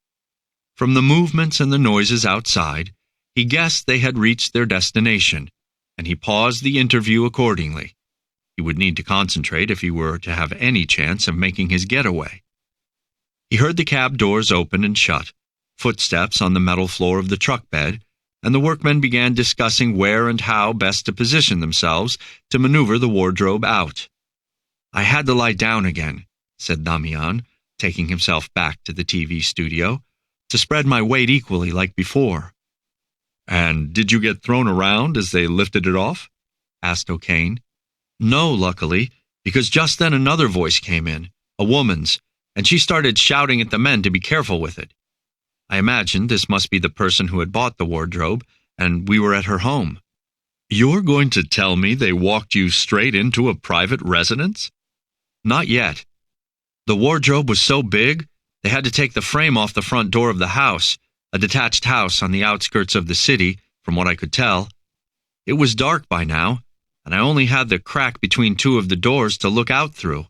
From the movements and the noises outside, he guessed they had reached their destination, and he paused the interview accordingly. He would need to concentrate if he were to have any chance of making his getaway. He heard the cab doors open and shut, footsteps on the metal floor of the truck bed, and the workmen began discussing where and how best to position themselves to maneuver the wardrobe out. I had to lie down again, said Damián, taking himself back to the TV studio, to spread my weight equally like before. And did you get thrown around as they lifted it off? Asked O'Kane. No, luckily, because just then another voice came in, a woman's, and she started shouting at the men to be careful with it. I imagined this must be the person who had bought the wardrobe, and we were at her home. You're going to tell me they walked you straight into a private residence? Not yet. The wardrobe was so big, they had to take the frame off the front door of the house, a detached house on the outskirts of the city, from what I could tell. It was dark by now, and I only had the crack between two of the doors to look out through.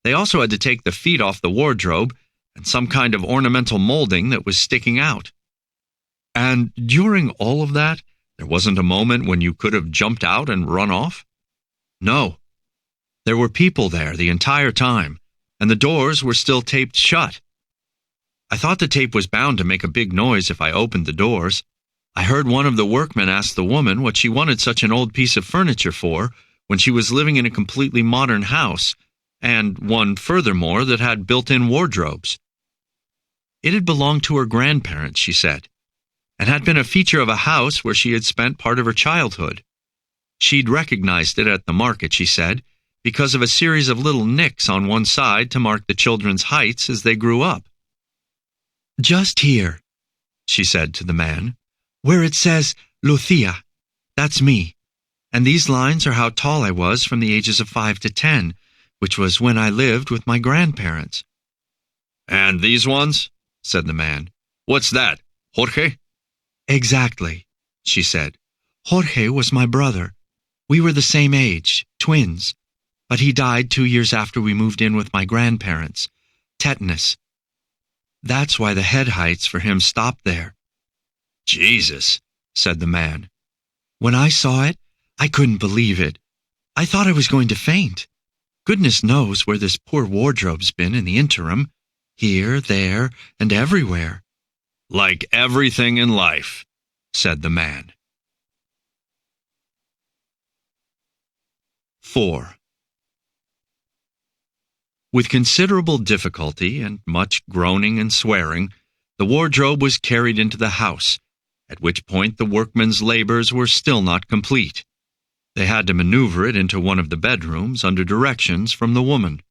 They also had to take the feet off the wardrobe and some kind of ornamental molding that was sticking out. And during all of that, there wasn't a moment when you could have jumped out and run off? No. There were people there the entire time, and the doors were still taped shut. I thought the tape was bound to make a big noise if I opened the doors. I heard one of the workmen ask the woman what she wanted such an old piece of furniture for when she was living in a completely modern house, and one furthermore that had built-in wardrobes. It had belonged to her grandparents, she said, and had been a feature of a house where she had spent part of her childhood. She'd recognized it at the market, she said, because of a series of little nicks on one side to mark the children's heights as they grew up. Just here, she said to the man, where it says Lucia. That's me. And these lines are how tall I was from the ages of 5 to 10, which was when I lived with my grandparents. And these ones? Said the man. What's that, Jorge? Exactly, she said. Jorge was my brother. We were the same age, twins, but he died 2 years after we moved in with my grandparents. Tetanus. That's why the head heights for him stopped there. Jesus, said the man. When I saw it, I couldn't believe it. I thought I was going to faint. Goodness knows where this poor wardrobe's been in the interim. Here, there, and everywhere. Like everything in life, said the man. 4. With considerable difficulty and much groaning and swearing, the wardrobe was carried into the house, at which point the workmen's labors were still not complete. They had to maneuver it into one of the bedrooms under directions from the woman.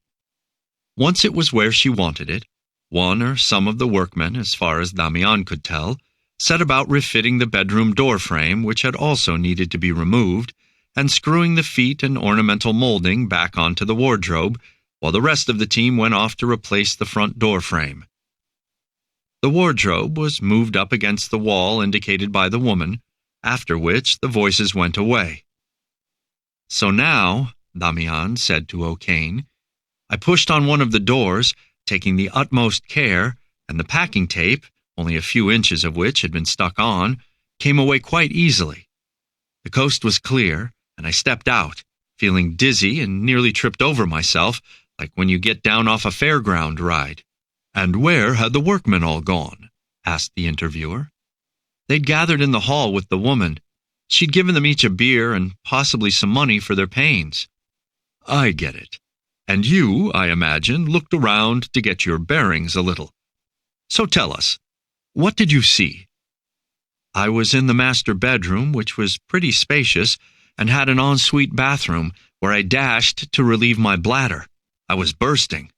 Once it was where she wanted it, one or some of the workmen, as far as Damián could tell, set about refitting the bedroom door frame, which had also needed to be removed, and screwing the feet and ornamental molding back onto the wardrobe, while the rest of the team went off to replace the front door frame. The wardrobe was moved up against the wall indicated by the woman, after which the voices went away. "So now," Damián said to O'Kane, "I pushed on one of the doors, taking the utmost care, and the packing tape, only a few inches of which had been stuck on, came away quite easily. The coast was clear, and I stepped out, feeling dizzy and nearly tripped over myself, like when you get down off a fairground ride." "And where had the workmen all gone?" asked the interviewer. "They'd gathered in the hall with the woman. She'd given them each a beer and possibly some money for their pains." "I get it. And you, I imagine, looked around to get your bearings a little. So tell us, what did you see?" "I was in the master bedroom, which was pretty spacious, and had an ensuite bathroom, where I dashed to relieve my bladder. I was bursting.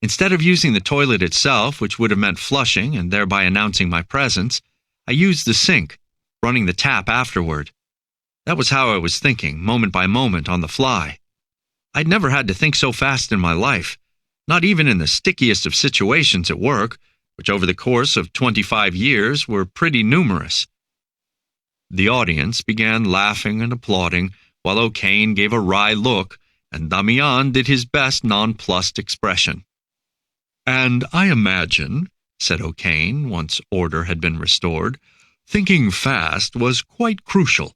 Instead of using the toilet itself, which would have meant flushing and thereby announcing my presence, I used the sink, running the tap afterward. That was how I was thinking, moment by moment, on the fly. I'd never had to think so fast in my life, not even in the stickiest of situations at work, which over the course of 25 years were pretty numerous." The audience began laughing and applauding, while O'Kane gave a wry look, and Damián did his best nonplussed expression. "And I imagine," said O'Kane, once order had been restored, "thinking fast was quite crucial,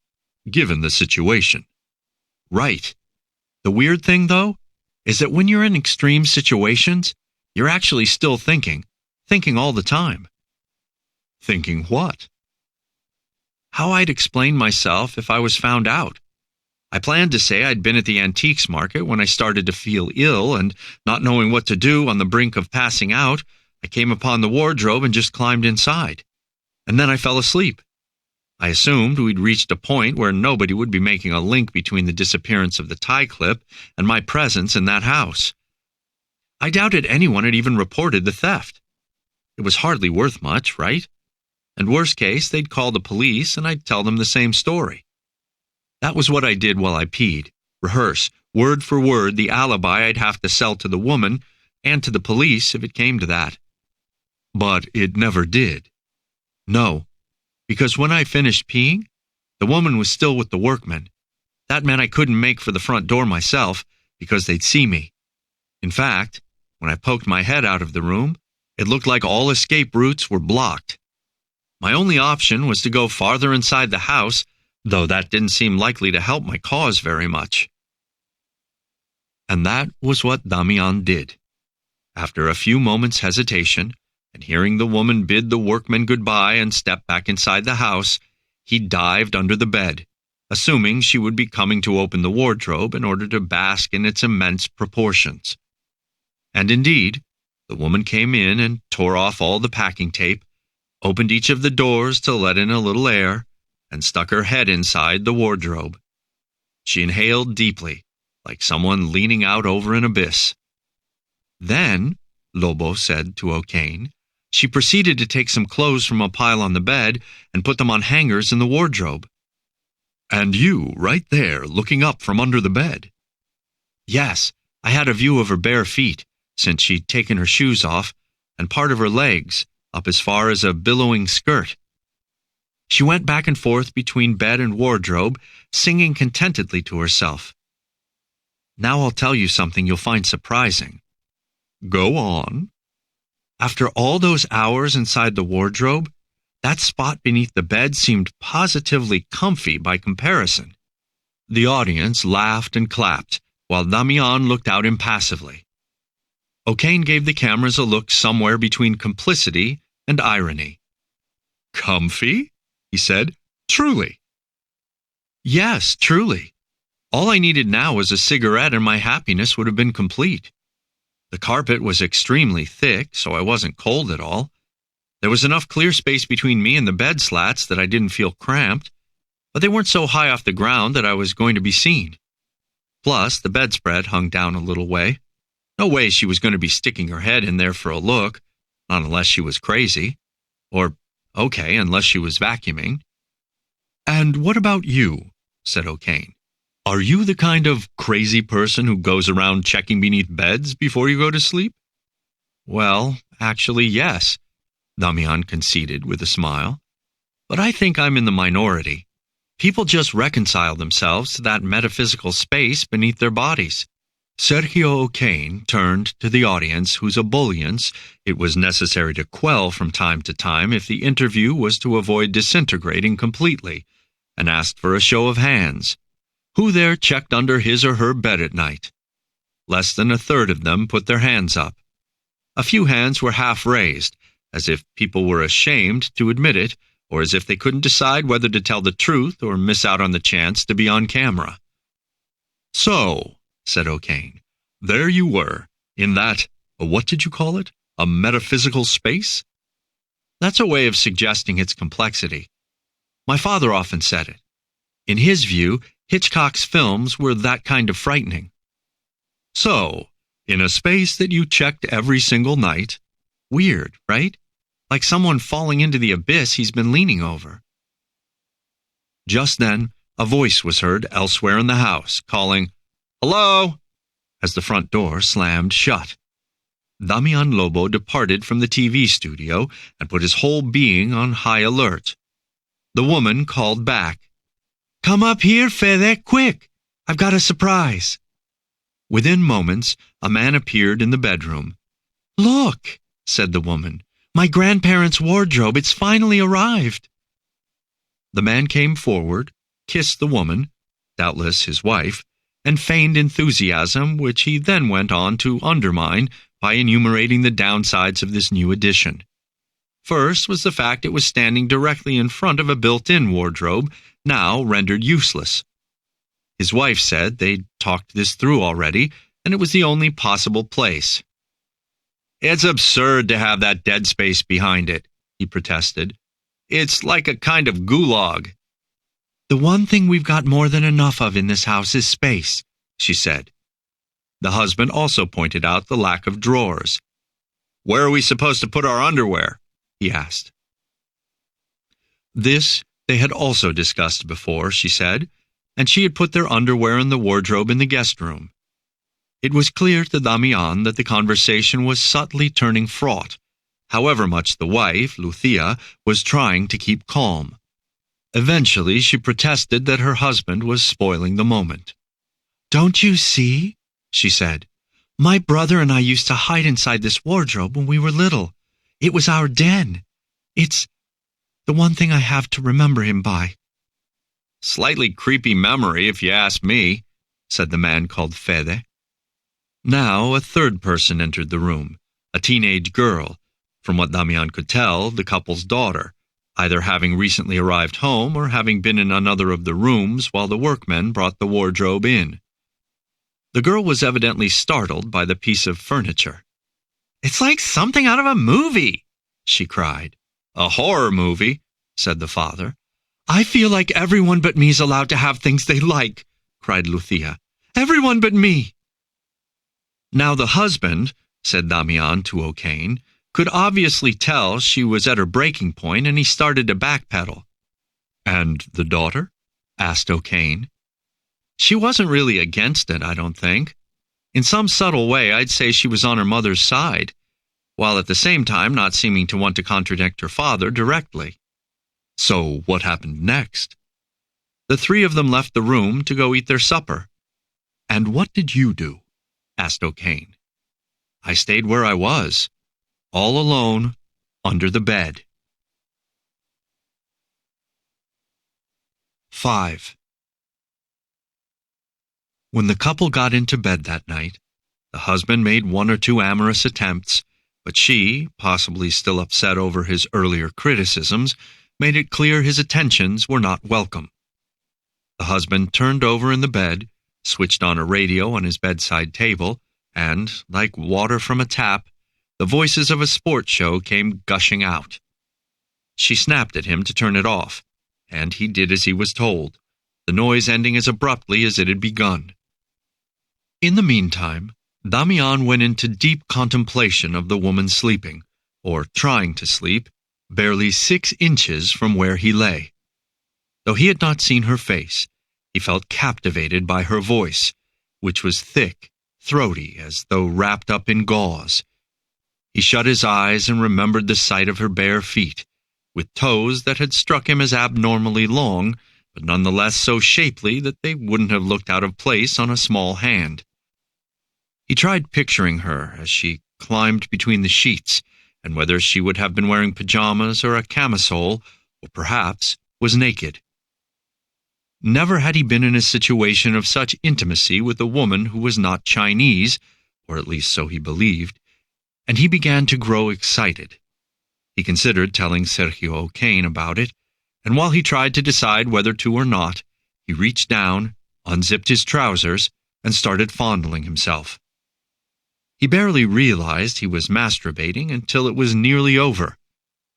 given the situation." "Right. The weird thing, though, is that when you're in extreme situations, you're actually still thinking all the time." "Thinking what?" "How I'd explain myself if I was found out. I planned to say I'd been at the antiques market when I started to feel ill, and not knowing what to do on the brink of passing out, I came upon the wardrobe and just climbed inside. And then I fell asleep. I assumed we'd reached a point where nobody would be making a link between the disappearance of the tie clip and my presence in that house. I doubted anyone had even reported the theft. It was hardly worth much, right? And worst case, they'd call the police and I'd tell them the same story. That was what I did while I peed, rehearse, word for word, the alibi I'd have to sell to the woman and to the police if it came to that." "But it never did." "No, because when I finished peeing, the woman was still with the workmen. That meant I couldn't make for the front door myself, because they'd see me. In fact, when I poked my head out of the room, it looked like all escape routes were blocked. My only option was to go farther inside the house, though that didn't seem likely to help my cause very much." And that was what Damián did. After a few moments' hesitation, and hearing the woman bid the workmen goodbye and step back inside the house, he dived under the bed, assuming she would be coming to open the wardrobe in order to bask in its immense proportions. And indeed, the woman came in and tore off all the packing tape, opened each of the doors to let in a little air, and stuck her head inside the wardrobe. She inhaled deeply, like someone leaning out over an abyss. Then, Lobo said to O'Kane, she proceeded to take some clothes from a pile on the bed and put them on hangers in the wardrobe. "And you, right there, looking up from under the bed?" "Yes, I had a view of her bare feet, since she'd taken her shoes off, and part of her legs, up as far as a billowing skirt. She went back and forth between bed and wardrobe, singing contentedly to herself. Now I'll tell you something you'll find surprising." "Go on." "After all those hours inside the wardrobe, that spot beneath the bed seemed positively comfy by comparison." The audience laughed and clapped, while Damián looked out impassively. O'Kane gave the cameras a look somewhere between complicity and irony. "Comfy?" he said. "Truly?" "Yes, truly. All I needed now was a cigarette and my happiness would have been complete. The carpet was extremely thick, so I wasn't cold at all. There was enough clear space between me and the bed slats that I didn't feel cramped, but they weren't so high off the ground that I was going to be seen. Plus, the bedspread hung down a little way. No way she was going to be sticking her head in there for a look, not unless she was crazy. Or, okay, unless she was vacuuming. "And what about you?" said O'Kane. "Are you the kind of crazy person who goes around checking beneath beds before you go to sleep?" "Well, actually, yes," Damián conceded with a smile. "But I think I'm in the minority. People just reconcile themselves to that metaphysical space beneath their bodies." Sergio O'Kane turned to the audience, whose ebullience it was necessary to quell from time to time if the interview was to avoid disintegrating completely, and asked for a show of hands. Who there checked under his or her bed at night? Less than a third of them put their hands up. A few hands were half raised, as if people were ashamed to admit it, or as if they couldn't decide whether to tell the truth or miss out on the chance to be on camera. "So," said O'Kane, "there you were, in that, what did you call it, a metaphysical space?" That's a way of suggesting its complexity. My father often said it. In his view, Hitchcock's films were that kind of frightening. "So, in a space that you checked every single night, weird, right? Like someone falling into the abyss he's been leaning over." Just then, a voice was heard elsewhere in the house, calling, "Hello," as the front door slammed shut. Damián Lobo departed from the TV studio and put his whole being on high alert. The woman called back, "Come up here, Fede, quick! I've got a surprise." Within moments, a man appeared in the bedroom. "Look," said the woman, "my grandparents' wardrobe, it's finally arrived." The man came forward, kissed the woman, doubtless his wife, and feigned enthusiasm, which he then went on to undermine by enumerating the downsides of this new addition. First was the fact it was standing directly in front of a built-in wardrobe, now rendered useless. His wife said they'd talked this through already, and it was the only possible place. "It's absurd to have that dead space behind it," he protested. "It's like a kind of gulag." "The one thing we've got more than enough of in this house is space," she said. The husband also pointed out the lack of drawers. "Where are we supposed to put our underwear?" he asked. This they had also discussed before, she said, and she had put their underwear in the wardrobe in the guest room. It was clear to Damián that the conversation was subtly turning fraught, however much the wife, Lucia, was trying to keep calm. Eventually, she protested that her husband was spoiling the moment. "Don't you see?" she said. "My brother and I used to hide inside this wardrobe when we were little. It was our den. It's the one thing I have to remember him by." "Slightly creepy memory, if you ask me," said the man called Fede. Now a third person entered the room, a teenage girl, from what Damián could tell, the couple's daughter, either having recently arrived home or having been in another of the rooms while the workmen brought the wardrobe in. The girl was evidently startled by the piece of furniture. "It's like something out of a movie," she cried. "A horror movie," said the father. "I feel like everyone but me is allowed to have things they like," cried Lucia. "Everyone but me." Now the husband, said Damián to O'Kane, could obviously tell she was at her breaking point, and he started to backpedal. "And the daughter?" asked O'Kane. "She wasn't really against it, I don't think. In some subtle way, I'd say she was on her mother's side, while at the same time not seeming to want to contradict her father directly." "So what happened next?" "The three of them left the room to go eat their supper." "And what did you do?" asked O'Kane. "I stayed where I was, all alone, under the bed." 5. When the couple got into bed that night, the husband made one or two amorous attempts, but she, possibly still upset over his earlier criticisms, made it clear his attentions were not welcome. The husband turned over in the bed, switched on a radio on his bedside table, and, like water from a tap, the voices of a sports show came gushing out. She snapped at him to turn it off, and he did as he was told, the noise ending as abruptly as it had begun. In the meantime, Damián went into deep contemplation of the woman sleeping, or trying to sleep, barely 6 inches from where he lay. Though he had not seen her face, he felt captivated by her voice, which was thick, throaty, as though wrapped up in gauze. He shut his eyes and remembered the sight of her bare feet, with toes that had struck him as abnormally long, but nonetheless so shapely that they wouldn't have looked out of place on a small hand. He tried picturing her as she climbed between the sheets, and whether she would have been wearing pajamas or a camisole, or perhaps was naked. Never had he been in a situation of such intimacy with a woman who was not Chinese, or at least so he believed, and he began to grow excited. He considered telling Sergio O'Kane about it, and while he tried to decide whether to or not, he reached down, unzipped his trousers, and started fondling himself. He barely realized he was masturbating until it was nearly over.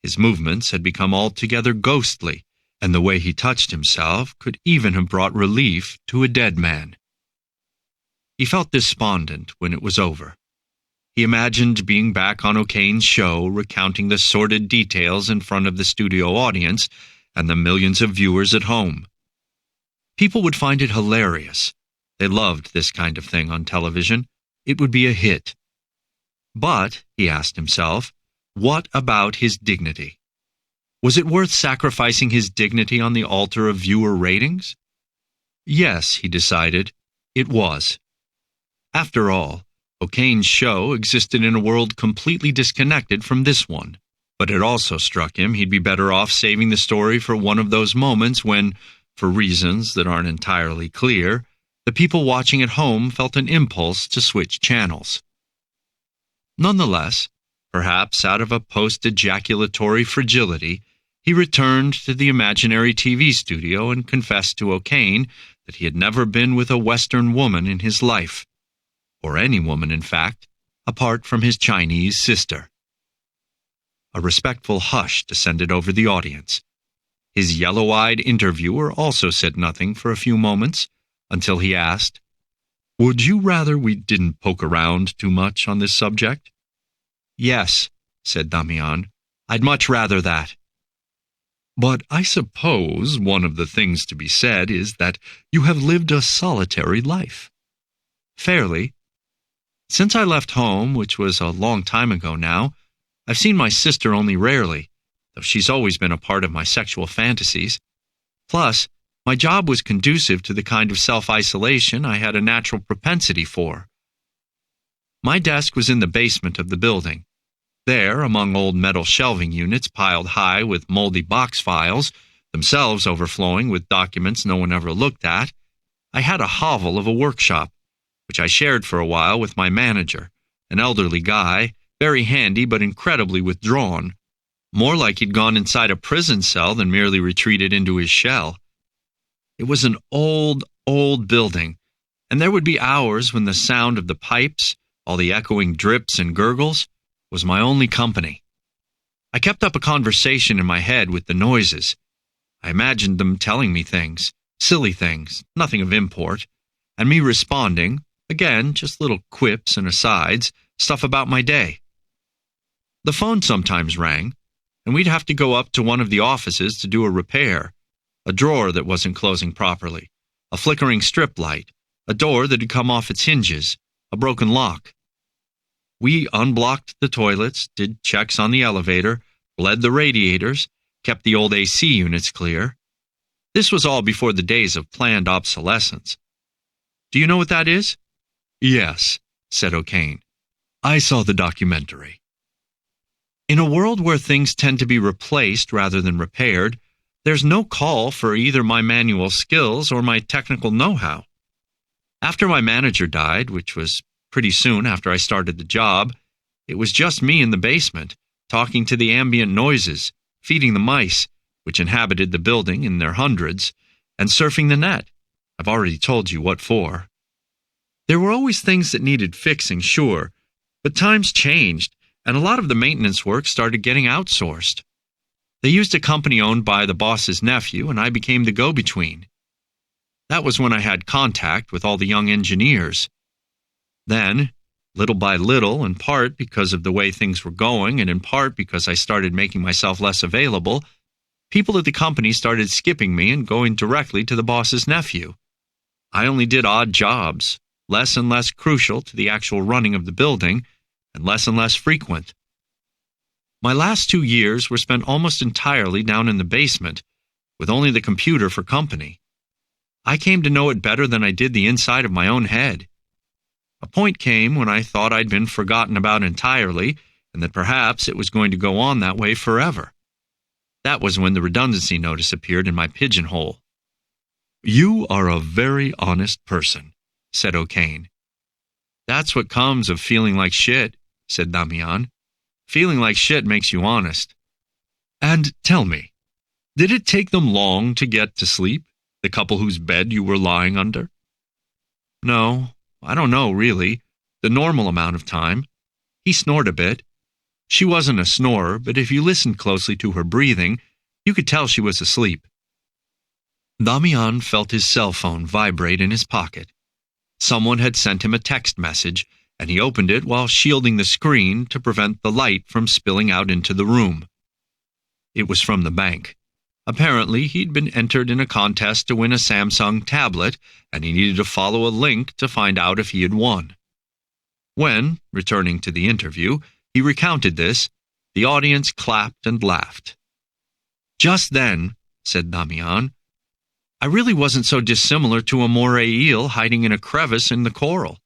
His movements had become altogether ghostly, and the way he touched himself could even have brought relief to a dead man. He felt despondent when it was over. He imagined being back on O'Kane's show, recounting the sordid details in front of the studio audience and the millions of viewers at home. People would find it hilarious. They loved this kind of thing on television. It would be a hit. But, he asked himself, what about his dignity? Was it worth sacrificing his dignity on the altar of viewer ratings? Yes, he decided, it was. After all, O'Kane's show existed in a world completely disconnected from this one, but it also struck him he'd be better off saving the story for one of those moments when, for reasons that aren't entirely clear, the people watching at home felt an impulse to switch channels. Nonetheless, perhaps out of a post-ejaculatory fragility, he returned to the imaginary TV studio and confessed to O'Kane that he had never been with a Western woman in his life, or any woman, in fact, apart from his Chinese sister. A respectful hush descended over the audience. His yellow-eyed interviewer also said nothing for a few moments, until he asked, "Would you rather we didn't poke around too much on this subject?" "Yes," said Damián, "I'd much rather that." "But I suppose one of the things to be said is that you have lived a solitary life." "Fairly. Since I left home, which was a long time ago now, I've seen my sister only rarely, though she's always been a part of my sexual fantasies. Plus, my job was conducive to the kind of self-isolation I had a natural propensity for. My desk was in the basement of the building. There, among old metal shelving units piled high with moldy box files, themselves overflowing with documents no one ever looked at, I had a hovel of a workshop, which I shared for a while with my manager, an elderly guy, very handy but incredibly withdrawn, more like he'd gone inside a prison cell than merely retreated into his shell. It was an old, old building, and there would be hours when the sound of the pipes, all the echoing drips and gurgles, was my only company. I kept up a conversation in my head with the noises. I imagined them telling me things, silly things, nothing of import, and me responding, again, just little quips and asides, stuff about my day. The phone sometimes rang, and we'd have to go up to one of the offices to do a repair, a drawer that wasn't closing properly, a flickering strip light, a door that had come off its hinges, a broken lock. We unblocked the toilets, did checks on the elevator, bled the radiators, kept the old AC units clear. This was all before the days of planned obsolescence. Do you know what that is? Yes, said O'Kane. I saw the documentary. In a world where things tend to be replaced rather than repaired, there's no call for either my manual skills or my technical know-how. After my manager died, which was pretty soon after I started the job, it was just me in the basement, talking to the ambient noises, feeding the mice, which inhabited the building in their hundreds, and surfing the net. I've already told you what for. There were always things that needed fixing, sure, but times changed, and a lot of the maintenance work started getting outsourced. They used a company owned by the boss's nephew, and I became the go-between. That was when I had contact with all the young engineers. Then, little by little, in part because of the way things were going, and in part because I started making myself less available, people at the company started skipping me and going directly to the boss's nephew. I only did odd jobs, less and less crucial to the actual running of the building, and less frequent. My last 2 years were spent almost entirely down in the basement, with only the computer for company. I came to know it better than I did the inside of my own head. A point came when I thought I'd been forgotten about entirely, and that perhaps it was going to go on that way forever. That was when the redundancy notice appeared in my pigeonhole. "You are a very honest person," said O'Kane. "That's what comes of feeling like shit," said Damián. "Feeling like shit makes you honest." "And tell me, did it take them long to get to sleep, the couple whose bed you were lying under?" "No, I don't know, really. The normal amount of time. He snored a bit. She wasn't a snorer, but if you listened closely to her breathing, you could tell she was asleep." Damián felt his cell phone vibrate in his pocket. Someone had sent him a text message, and he opened it while shielding the screen to prevent the light from spilling out into the room. It was from the bank. Apparently, he'd been entered in a contest to win a Samsung tablet, and he needed to follow a link to find out if he had won. When, returning to the interview, he recounted this, the audience clapped and laughed. "Just then," said Damián, "I really wasn't so dissimilar to a moray eel hiding in a crevice in the coral."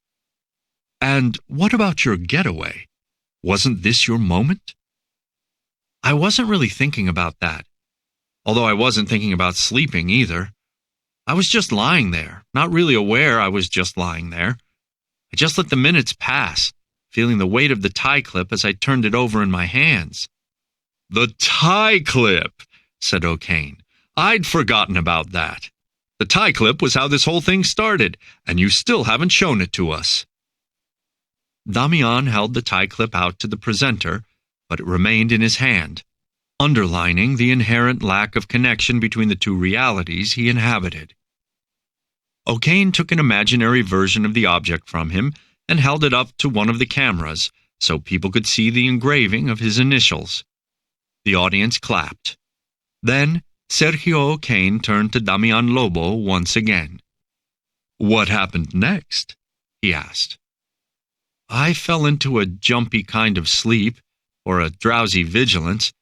"And what about your getaway? Wasn't this your moment?" "I wasn't really thinking about that. Although I wasn't thinking about sleeping either. I was just lying there, not really aware I was just lying there. I just let the minutes pass, feeling the weight of the tie clip as I turned it over in my hands." "The tie clip," said O'Kane. "I'd forgotten about that. The tie clip was how this whole thing started, and you still haven't shown it to us." Damián held the tie clip out to the presenter, but it remained in his hand, underlining the inherent lack of connection between the two realities he inhabited. O'Kane took an imaginary version of the object from him and held it up to one of the cameras so people could see the engraving of his initials. The audience clapped. Then Sergio O'Kane turned to Damián Lobo once again. "What happened next?" he asked. "I fell into a jumpy kind of sleep, or a drowsy vigilance.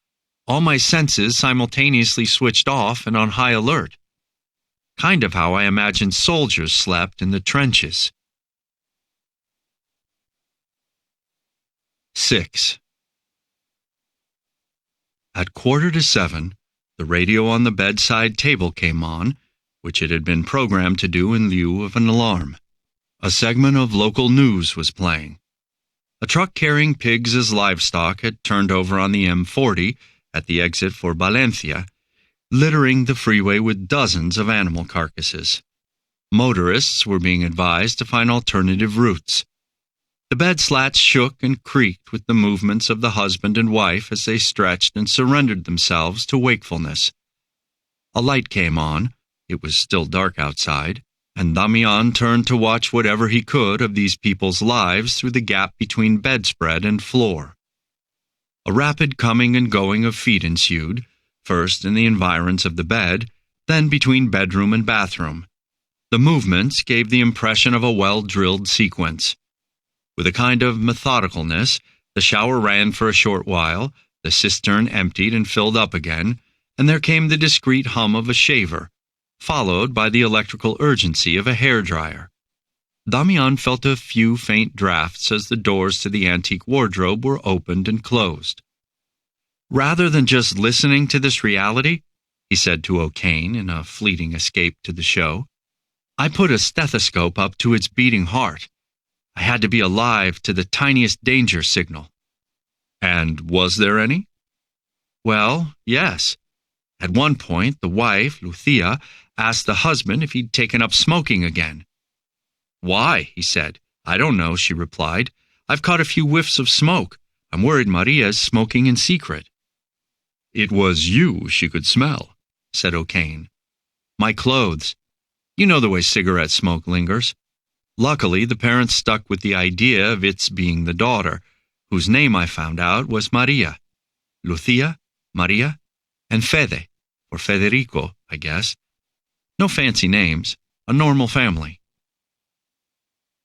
All my senses simultaneously switched off and on high alert. Kind of how I imagined soldiers slept in the trenches." 6. At 6:45, the radio on the bedside table came on, which it had been programmed to do in lieu of an alarm. A segment of local news was playing. A truck carrying pigs as livestock had turned over on the M40 at the exit for Valencia, littering the freeway with dozens of animal carcasses. Motorists were being advised to find alternative routes. The bed slats shook and creaked with the movements of the husband and wife as they stretched and surrendered themselves to wakefulness. A light came on. It was still dark outside, and Damián turned to watch whatever he could of these people's lives through the gap between bedspread and floor. A rapid coming and going of feet ensued, first in the environs of the bed, then between bedroom and bathroom. The movements gave the impression of a well-drilled sequence. With a kind of methodicalness, the shower ran for a short while, the cistern emptied and filled up again, and there came the discreet hum of a shaver, followed by the electrical urgency of a hairdryer. Damián felt a few faint drafts as the doors to the antique wardrobe were opened and closed. "Rather than just listening to this reality," he said to O'Kane in a fleeting escape to the show, "I put a stethoscope up to its beating heart. I had to be alive to the tiniest danger signal." "And was there any?" "Well, yes. At one point, the wife, Lucia, asked the husband if he'd taken up smoking again. "Why?" he said. "I don't know," she replied. "I've caught a few whiffs of smoke. I'm worried Maria's smoking in secret." It was you she could smell, said O'Kane. My clothes. You know the way cigarette smoke lingers. Luckily, the parents stuck with the idea of its being the daughter, whose name I found out was Maria. Lucia, Maria, and Fede, or Federico, I guess. No fancy names, a normal family.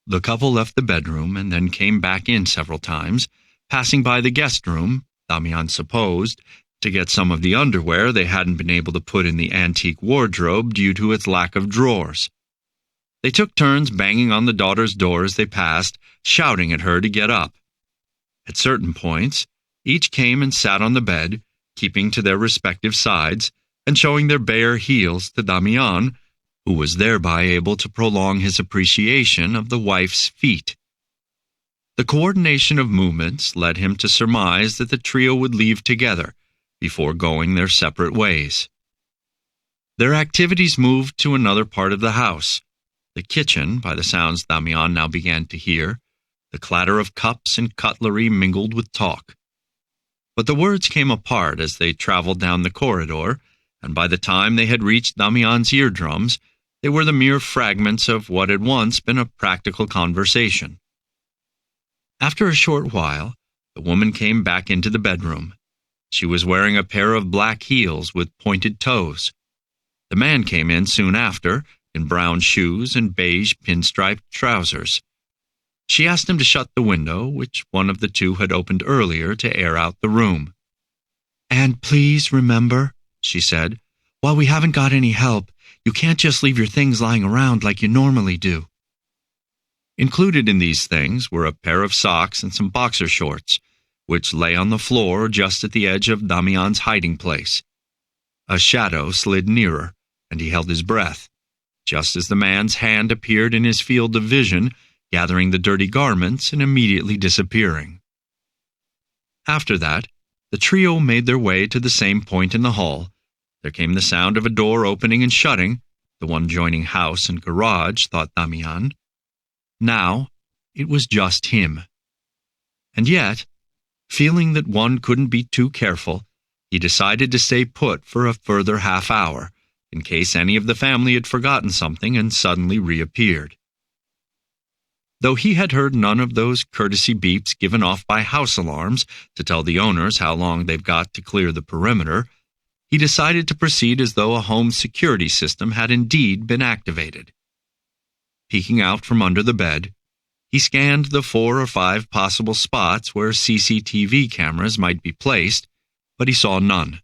The couple left the bedroom and then came back in several times, passing by the guest room, Damián supposed, to get some of the underwear they hadn't been able to put in the antique wardrobe due to its lack of drawers. They took turns banging on the daughter's door as they passed, shouting at her to get up. At certain points, each came and sat on the bed, keeping to their respective sides and showing their bare heels to Damián, who was thereby able to prolong his appreciation of the wife's feet. The coordination of movements led him to surmise that the trio would leave together before going their separate ways. Their activities moved to another part of the house, the kitchen, by the sounds Damián now began to hear. The clatter of cups and cutlery mingled with talk. But the words came apart as they traveled down the corridor, and by the time they had reached Damián's eardrums, they were the mere fragments of what had once been a practical conversation. After a short while, the woman came back into the bedroom. She was wearing a pair of black heels with pointed toes. The man came in soon after, in brown shoes and beige pinstriped trousers. She asked him to shut the window, which one of the two had opened earlier to air out the room. "And please remember," she said, "while we haven't got any help, you can't just leave your things lying around like you normally do." Included in these things were a pair of socks and some boxer shorts, which lay on the floor just at the edge of Damián's hiding place. A shadow slid nearer, and he held his breath, just as the man's hand appeared in his field of vision, gathering the dirty garments and immediately disappearing. After that, the trio made their way to the same point in the hall. There came the sound of a door opening and shutting, the one joining house and garage, thought Damián. Now, it was just him. And yet, feeling that one couldn't be too careful, he decided to stay put for a further half hour, in case any of the family had forgotten something and suddenly reappeared. Though he had heard none of those courtesy beeps given off by house alarms to tell the owners how long they've got to clear the perimeter, he decided to proceed as though a home security system had indeed been activated. Peeking out from under the bed, he scanned the 4 or 5 possible spots where CCTV cameras might be placed, but he saw none.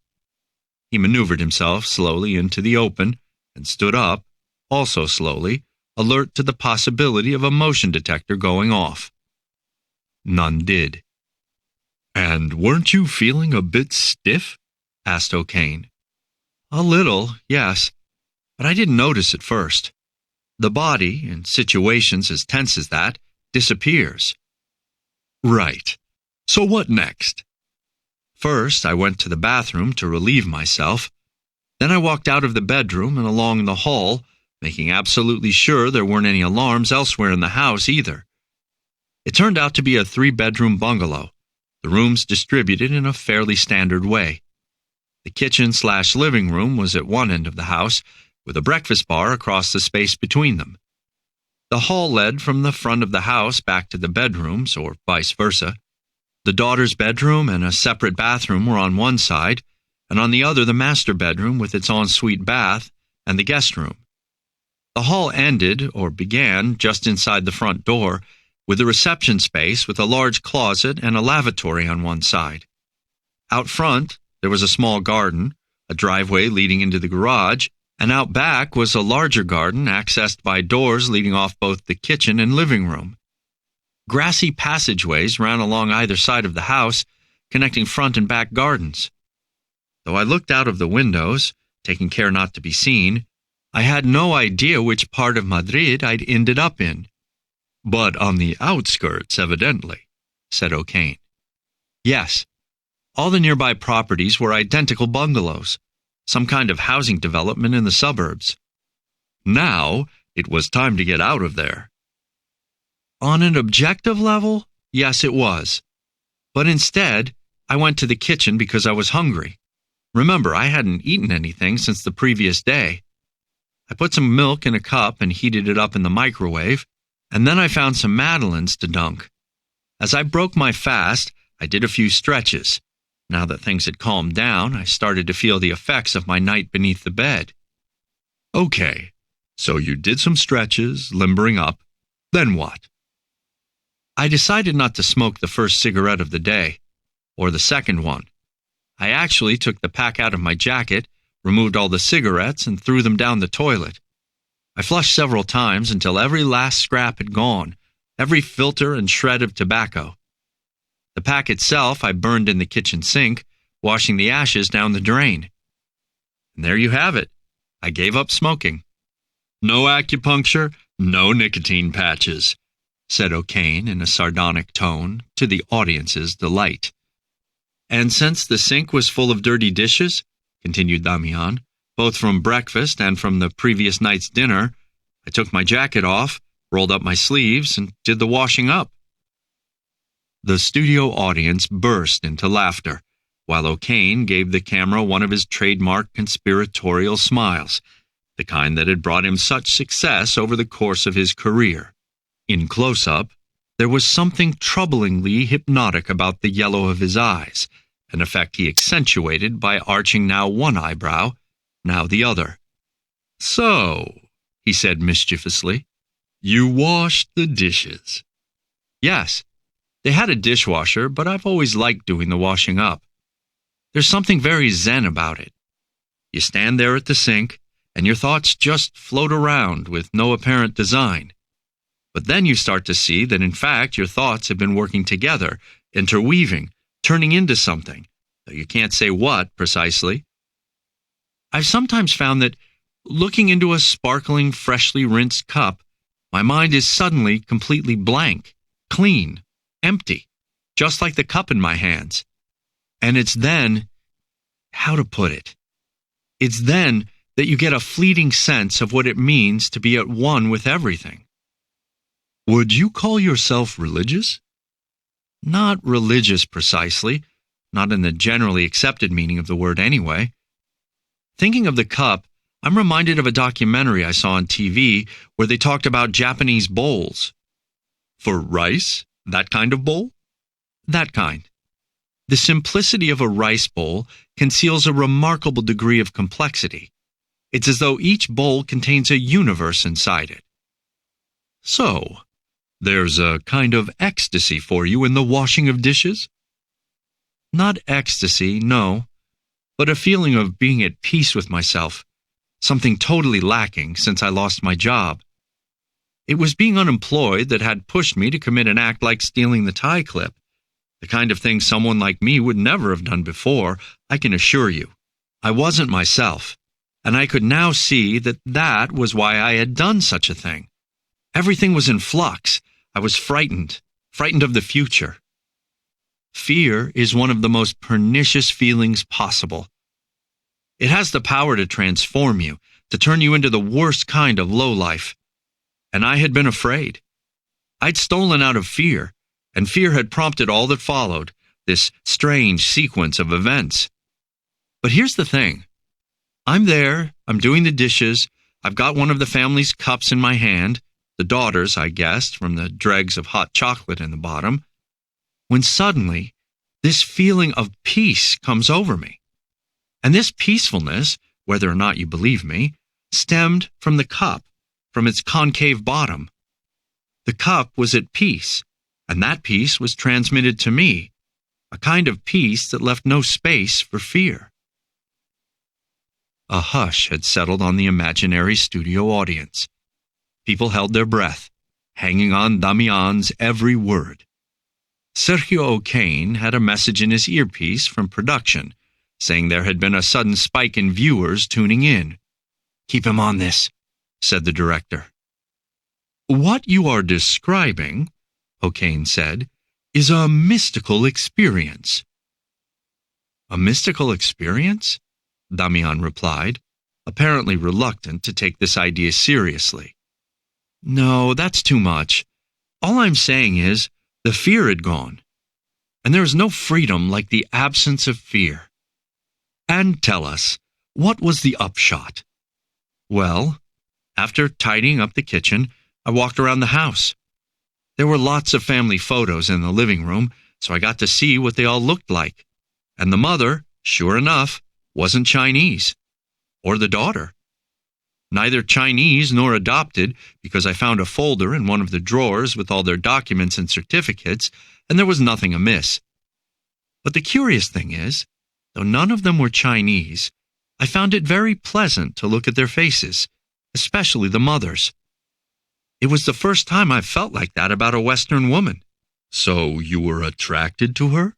He maneuvered himself slowly into the open and stood up, also slowly, alert to the possibility of a motion detector going off. None did. "And weren't you feeling a bit stiff?" asked O'Kane. "A little, yes, but I didn't notice at first. The body, in situations as tense as that, disappears." "Right. So what next?" "First, I went to the bathroom to relieve myself. Then I walked out of the bedroom and along the hall, making absolutely sure there weren't any alarms elsewhere in the house either. It turned out to be a 3-bedroom bungalow, the rooms distributed in a fairly standard way. The kitchen/living room was at one end of the house, with a breakfast bar across the space between them. The hall led from the front of the house back to the bedrooms, or vice versa. The daughter's bedroom and a separate bathroom were on one side, and on the other the master bedroom with its ensuite bath and the guest room. The hall ended, or began, just inside the front door, with a reception space with a large closet and a lavatory on one side. Out front, there was a small garden, a driveway leading into the garage, and out back was a larger garden accessed by doors leading off both the kitchen and living room. Grassy passageways ran along either side of the house, connecting front and back gardens. Though I looked out of the windows, taking care not to be seen, I had no idea which part of Madrid I'd ended up in. "But on the outskirts, evidently," said O'Kane. "Yes. All the nearby properties were identical bungalows, some kind of housing development in the suburbs. Now, it was time to get out of there." On an objective level, yes, it was. But instead, I went to the kitchen because I was hungry. Remember, I hadn't eaten anything since the previous day. I put some milk in a cup and heated it up in the microwave, and then I found some madeleines to dunk. As I broke my fast, I did a few stretches. Now that things had calmed down, I started to feel the effects of my night beneath the bed. Okay, so you did some stretches, limbering up. Then what? I decided not to smoke the first cigarette of the day, or the second one. I actually took the pack out of my jacket, removed all the cigarettes, and threw them down the toilet. I flushed several times until every last scrap had gone, every filter and shred of tobacco. The pack itself I burned in the kitchen sink, washing the ashes down the drain. And there you have it. I gave up smoking. No acupuncture, no nicotine patches, said O'Kane in a sardonic tone, to the audience's delight. And since the sink was full of dirty dishes, continued Damián, both from breakfast and from the previous night's dinner, I took my jacket off, rolled up my sleeves, and did the washing up. The studio audience burst into laughter, while O'Kane gave the camera one of his trademark conspiratorial smiles, the kind that had brought him such success over the course of his career. In close-up, there was something troublingly hypnotic about the yellow of his eyes, an effect he accentuated by arching now one eyebrow, now the other. So, he said mischievously, you washed the dishes. Yes, they had a dishwasher, but I've always liked doing the washing up. There's something very zen about it. You stand there at the sink, and your thoughts just float around with no apparent design. But then you start to see that in fact your thoughts have been working together, interweaving, turning into something, though you can't say what precisely. I've sometimes found that, looking into a sparkling, freshly rinsed cup, my mind is suddenly completely blank, clean, empty, just like the cup in my hands. And it's then, how to put it? It's then that you get a fleeting sense of what it means to be at one with everything. Would you call yourself religious? Not religious precisely, not in the generally accepted meaning of the word anyway. Thinking of the cup, I'm reminded of a documentary I saw on TV where they talked about Japanese bowls. For rice? That kind of bowl? That kind. The simplicity of a rice bowl conceals a remarkable degree of complexity. It's as though each bowl contains a universe inside it. So, there's a kind of ecstasy for you in the washing of dishes? Not ecstasy, no, but a feeling of being at peace with myself, something totally lacking since I lost my job. It was being unemployed that had pushed me to commit an act like stealing the tie clip, the kind of thing someone like me would never have done before, I can assure you. I wasn't myself, and I could now see that that was why I had done such a thing. Everything was in flux. I was frightened of the future. Fear is one of the most pernicious feelings possible. It has the power to transform you, to turn you into the worst kind of lowlife. And I had been afraid. I'd stolen out of fear, and fear had prompted all that followed, this strange sequence of events. But here's the thing. I'm there, I'm doing the dishes, I've got one of the family's cups in my hand, the daughter's, I guessed, from the dregs of hot chocolate in the bottom, when suddenly this feeling of peace comes over me. And this peacefulness, whether or not you believe me, stemmed from the cup, from its concave bottom. The cup was at peace, and that peace was transmitted to me, a kind of peace that left no space for fear. A hush had settled on the imaginary studio audience. People held their breath, hanging on Damián's every word. Sergio O'Kane had a message in his earpiece from production, saying there had been a sudden spike in viewers tuning in. "Keep him on this," said the director. "What you are describing," O'Kane said, "is a mystical experience." "A mystical experience?" Damián replied, apparently reluctant to take this idea seriously. "No, that's too much. All I'm saying is, the fear had gone. And there is no freedom like the absence of fear. And tell us, what was the upshot? Well, after tidying up the kitchen, I walked around the house. There were lots of family photos in the living room, so I got to see what they all looked like. And the mother, sure enough, wasn't Chinese. Or the daughter. Neither Chinese nor adopted, because I found a folder in one of the drawers with all their documents and certificates, and there was nothing amiss. But the curious thing is, though none of them were Chinese, I found it very pleasant to look at their faces, especially the mother's. It was the first time I felt like that about a Western woman. So you were attracted to her?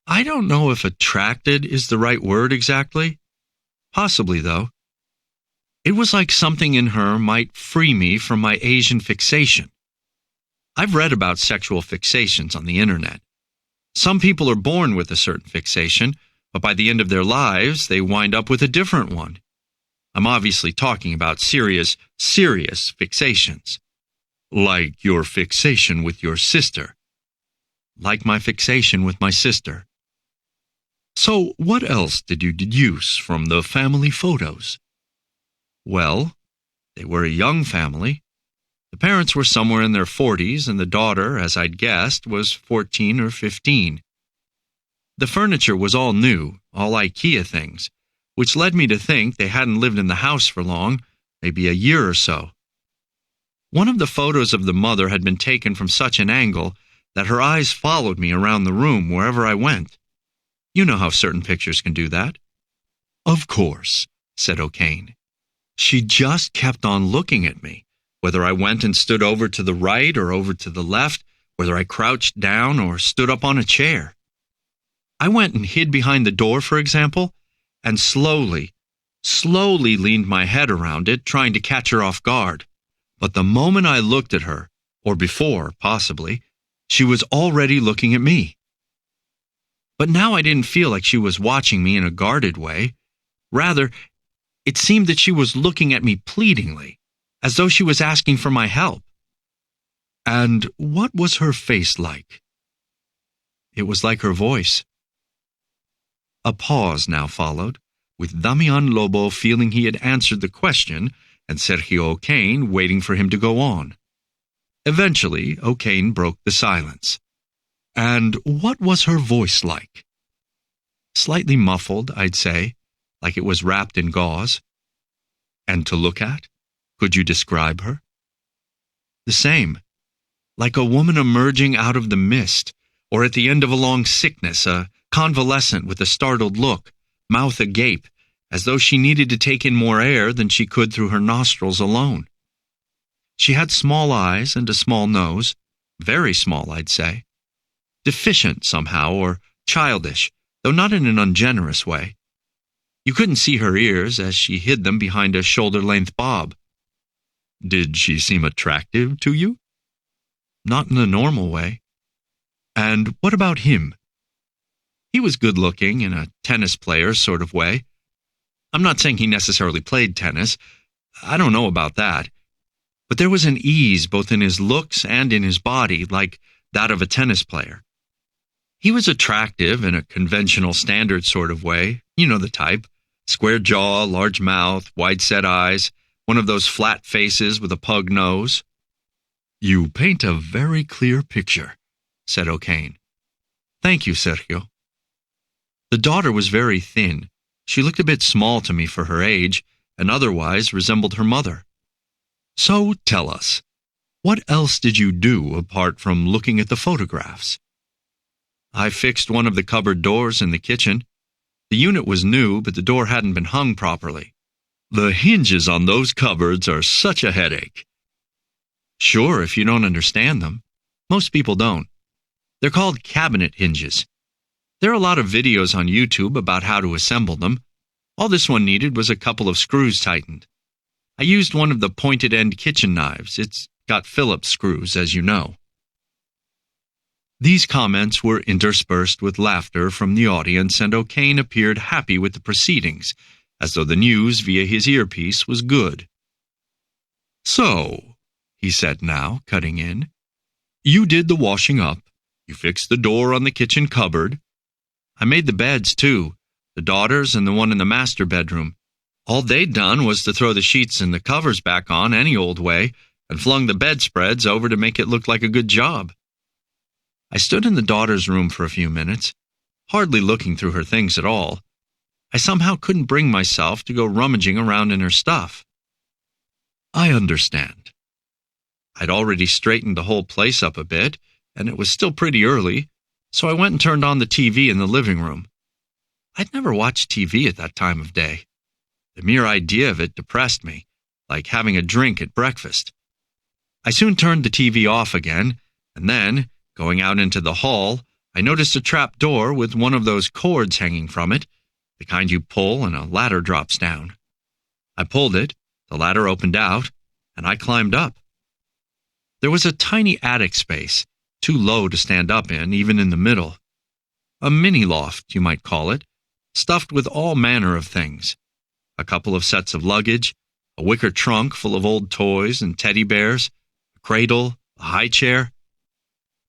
I don't know if attracted is the right word exactly. Possibly, though. It was like something in her might free me from my Asian fixation. I've read about sexual fixations on the internet. Some people are born with a certain fixation, but by the end of their lives, they wind up with a different one. I'm obviously talking about serious fixations. Like your fixation with your sister. Like my fixation with my sister. So what else did you deduce from the family photos? Well, they were a young family. The parents were somewhere in their 40s, and the daughter, as I'd guessed, was 14 or 15. The furniture was all new, all IKEA things, which led me to think they hadn't lived in the house for long, maybe a year or so. One of the photos of the mother had been taken from such an angle that her eyes followed me around the room wherever I went. You know how certain pictures can do that. Of course, said O'Kane. She just kept on looking at me, whether I went and stood over to the right or over to the left, whether I crouched down or stood up on a chair. I went and hid behind the door, for example, and slowly leaned my head around it, trying to catch her off guard. But the moment I looked at her, or before, possibly, she was already looking at me. But now I didn't feel like she was watching me in a guarded way. Rather, it seemed that she was looking at me pleadingly, as though she was asking for my help. And what was her face like? It was like her voice. A pause now followed, with Damián Lobo feeling he had answered the question, and Sergio O'Kane waiting for him to go on. Eventually, O'Kane broke the silence. And what was her voice like? Slightly muffled, I'd say, like it was wrapped in gauze. And to look at? Could you describe her? The same, like a woman emerging out of the mist, or at the end of a long sickness, a convalescent with a startled look, mouth agape, as though she needed to take in more air than she could through her nostrils alone. She had small eyes and a small nose, very small, I'd say. Deficient somehow, or childish, though not in an ungenerous way. You couldn't see her ears, as she hid them behind a shoulder-length bob. Did she seem attractive to you? Not in the normal way. And what about him? He was good-looking in a tennis player sort of way. I'm not saying he necessarily played tennis. I don't know about that. But there was an ease both in his looks and in his body, like that of a tennis player. He was attractive in a conventional standard sort of way, you know the type. Square jaw, large mouth, wide-set eyes, one of those flat faces with a pug nose. You paint a very clear picture, said O'Kane. Thank you, Sergio. The daughter was very thin. She looked a bit small to me for her age, and otherwise resembled her mother. So tell us, what else did you do apart from looking at the photographs? I fixed one of the cupboard doors in the kitchen. The unit was new, but the door hadn't been hung properly. The hinges on those cupboards are such a headache. Sure, if you don't understand them. Most people don't. They're called cabinet hinges. There are a lot of videos on YouTube about how to assemble them. All this one needed was a couple of screws tightened. I used one of the pointed-end kitchen knives. It's got Phillips screws, as you know. These comments were interspersed with laughter from the audience, and O'Kane appeared happy with the proceedings, as though the news via his earpiece was good. So, he said now, cutting in, you did the washing up, you fixed the door on the kitchen cupboard. I made the beds, too, the daughters, and the one in the master bedroom. All they'd done was to throw the sheets and the covers back on any old way and flung the bedspreads over to make it look like a good job. I stood in the daughter's room for a few minutes, hardly looking through her things at all. I somehow couldn't bring myself to go rummaging around in her stuff. I understand. I'd already straightened the whole place up a bit, and it was still pretty early, so I went and turned on the TV in the living room. I'd never watched TV at that time of day. The mere idea of it depressed me, like having a drink at breakfast. I soon turned the TV off again, and then, going out into the hall, I noticed a trap door with one of those cords hanging from it, the kind you pull and a ladder drops down. I pulled it, the ladder opened out, and I climbed up. There was a tiny attic space, too low to stand up in, even in the middle. A mini-loft, you might call it, stuffed with all manner of things. A couple of sets of luggage, a wicker trunk full of old toys and teddy bears, a cradle, a high chair.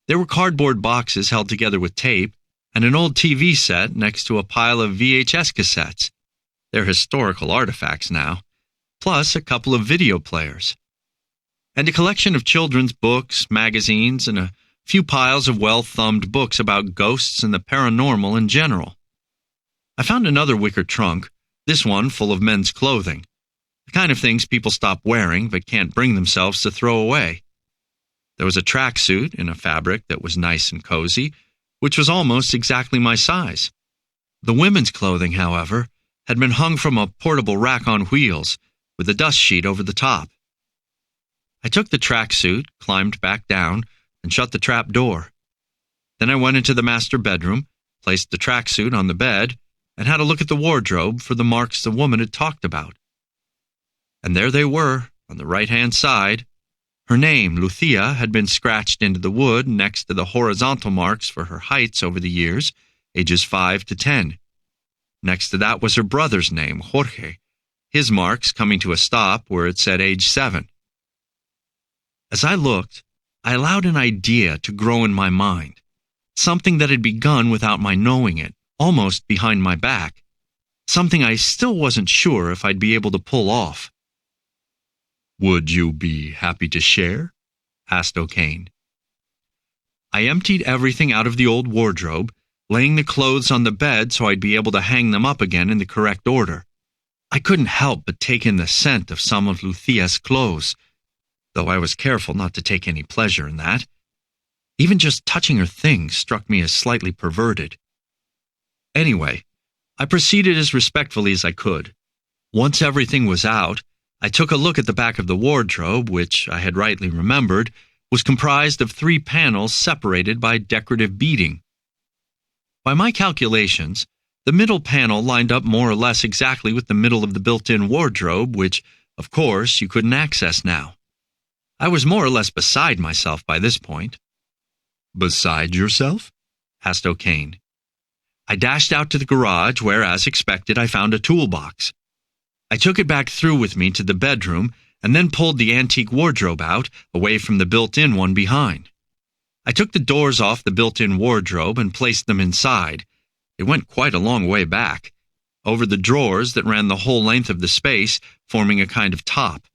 There were cardboard boxes held together with tape, and an old TV set next to a pile of VHS cassettes. They're historical artifacts now, plus a couple of video players. And a collection of children's books, magazines, and a few piles of well-thumbed books about ghosts and the paranormal in general. I found another wicker trunk, this one full of men's clothing, the kind of things people stop wearing but can't bring themselves to throw away. There was a tracksuit in a fabric that was nice and cozy, which was almost exactly my size. The women's clothing, however, had been hung from a portable rack on wheels, with a dust sheet over the top. I took the tracksuit, climbed back down, and shut the trap door. Then I went into the master bedroom, placed the tracksuit on the bed, and had a look at the wardrobe for the marks the woman had talked about. And there they were, on the right-hand side. Her name, Lucia, had been scratched into the wood next to the horizontal marks for her heights over the years, ages 5 to 10. Next to that was her brother's name, Jorge, his marks coming to a stop where it said age 7. As I looked, I allowed an idea to grow in my mind, something that had begun without my knowing it, almost behind my back, something I still wasn't sure if I'd be able to pull off. "Would you be happy to share?" asked O'Kane. I emptied everything out of the old wardrobe, laying the clothes on the bed so I'd be able to hang them up again in the correct order. I couldn't help but take in the scent of some of Lucia's clothes, though I was careful not to take any pleasure in that. Even just touching her things struck me as slightly perverted. Anyway, I proceeded as respectfully as I could. Once everything was out, I took a look at the back of the wardrobe, which, I had rightly remembered, was comprised of 3 panels separated by decorative beading. By my calculations, the middle panel lined up more or less exactly with the middle of the built-in wardrobe, which, of course, you couldn't access now. I was more or less beside myself by this point. "Beside yourself?" asked O'Kane. I dashed out to the garage where, as expected, I found a toolbox. I took it back through with me to the bedroom and then pulled the antique wardrobe out, away from the built-in one behind. I took the doors off the built-in wardrobe and placed them inside. It went quite a long way back, over the drawers that ran the whole length of the space, forming a kind of top.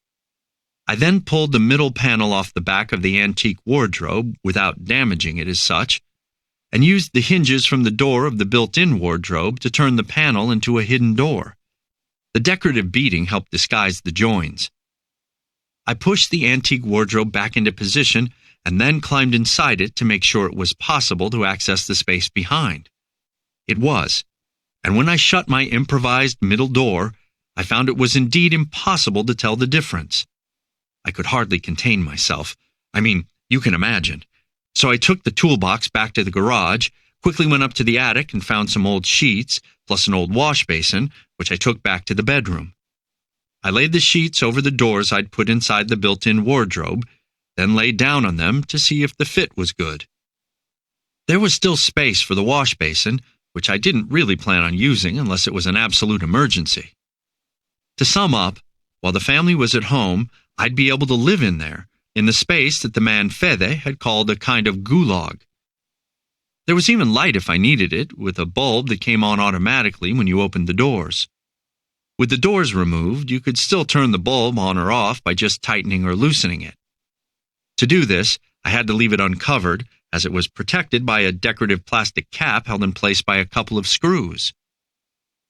I then pulled the middle panel off the back of the antique wardrobe without damaging it as such, and used the hinges from the door of the built-in wardrobe to turn the panel into a hidden door. The decorative beading helped disguise the joins. I pushed the antique wardrobe back into position and then climbed inside it to make sure it was possible to access the space behind. It was, and when I shut my improvised middle door, I found it was indeed impossible to tell the difference. I could hardly contain myself. I mean, you can imagine. So I took the toolbox back to the garage, quickly went up to the attic and found some old sheets, plus an old wash basin, which I took back to the bedroom. I laid the sheets over the doors I'd put inside the built-in wardrobe, then laid down on them to see if the fit was good. There was still space for the wash basin, which I didn't really plan on using unless it was an absolute emergency. To sum up, while the family was at home, I'd be able to live in there, in the space that the man Fede had called a kind of gulag. There was even light if I needed it, with a bulb that came on automatically when you opened the doors. With the doors removed, you could still turn the bulb on or off by just tightening or loosening it. To do this, I had to leave it uncovered, as it was protected by a decorative plastic cap held in place by a couple of screws.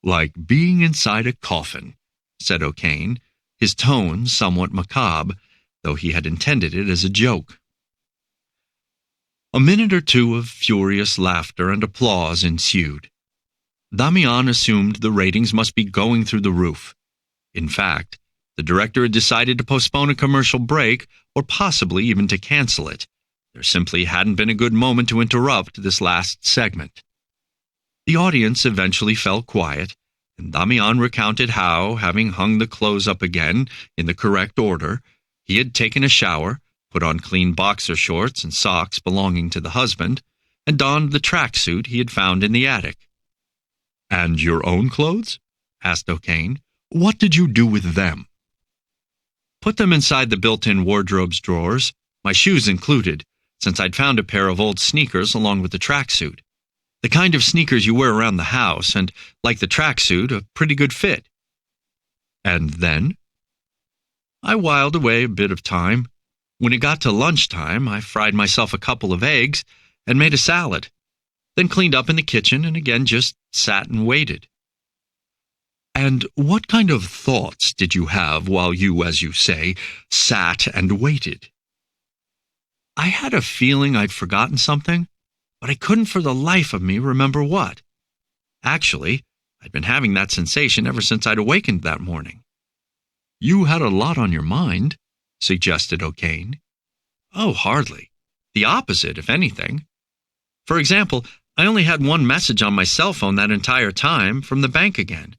"Like being inside a coffin," said O'Kane, his tone somewhat macabre, though he had intended it as a joke. A minute or two of furious laughter and applause ensued. Damián assumed the ratings must be going through the roof. In fact, the director had decided to postpone a commercial break, or possibly even to cancel it. There simply hadn't been a good moment to interrupt this last segment. The audience eventually fell quiet, and Damián recounted how, having hung the clothes up again in the correct order, he had taken a shower, put on clean boxer shorts and socks belonging to the husband, and donned the tracksuit he had found in the attic. "And your own clothes?" asked O'Kane. "What did you do with them?" "Put them inside the built-in wardrobe's drawers, my shoes included, since I'd found a pair of old sneakers along with the tracksuit. The kind of sneakers you wear around the house, and, like the tracksuit, a pretty good fit." "And then?" "I whiled away a bit of time. When it got to lunchtime, I fried myself a couple of eggs and made a salad, then cleaned up in the kitchen and again just sat and waited." "And what kind of thoughts did you have while you, as you say, sat and waited?" "I had a feeling I'd forgotten something, but I couldn't for the life of me remember what. Actually, I'd been having that sensation ever since I'd awakened that morning." "You had a lot on your mind," suggested O'Kane. "Oh, hardly. The opposite, if anything. For example, I only had one message on my cell phone that entire time, from the bank again.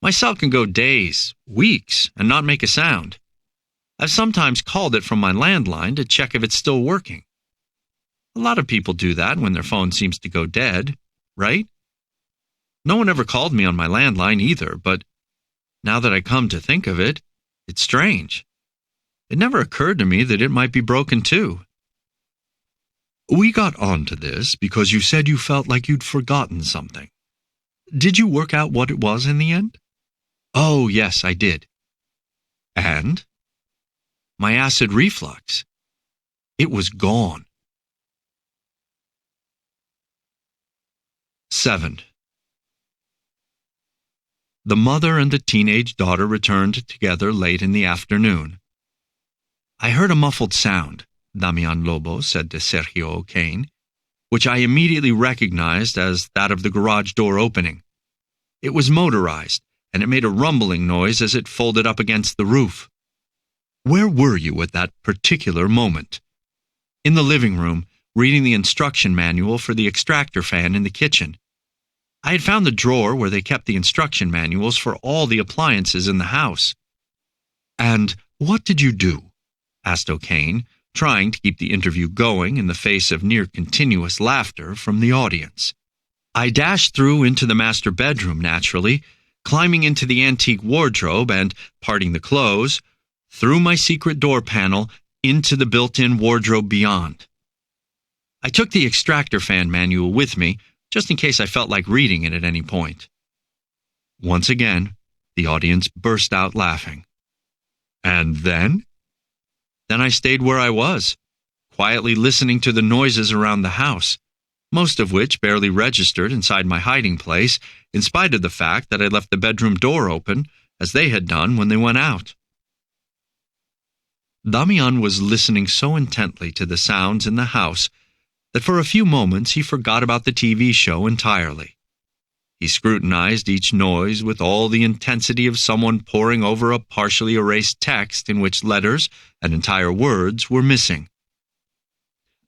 My cell can go days, weeks, and not make a sound. I've sometimes called it from my landline to check if it's still working. A lot of people do that when their phone seems to go dead, right? No one ever called me on my landline either, but now that I come to think of it, it's strange. It never occurred to me that it might be broken too." "We got onto this because you said you felt like you'd forgotten something. Did you work out what it was in the end?" "Oh, yes, I did." "And?" "My acid reflux. It was gone." 7. The mother and the teenage daughter returned together late in the afternoon. "I heard a muffled sound," Damián Lobo said to Sergio O'Kane, "which I immediately recognized as that of the garage door opening. It was motorized, and it made a rumbling noise as it folded up against the roof." "Where were you at that particular moment?" "In the living room, reading the instruction manual for the extractor fan in the kitchen. I had found the drawer where they kept the instruction manuals for all the appliances in the house." "And what did you do?" asked O'Kane, trying to keep the interview going in the face of near-continuous laughter from the audience. "I dashed through into the master bedroom, naturally, climbing into the antique wardrobe and, parting the clothes, through my secret door panel into the built-in wardrobe beyond. I took the extractor fan manual with me, just in case I felt like reading it at any point." Once again, the audience burst out laughing. "And then?" "Then I stayed where I was, quietly listening to the noises around the house, most of which barely registered inside my hiding place, in spite of the fact that I left the bedroom door open, as they had done when they went out." Damián was listening so intently to the sounds in the house that for a few moments he forgot about the TV show entirely. He scrutinized each noise with all the intensity of someone poring over a partially erased text in which letters and entire words were missing.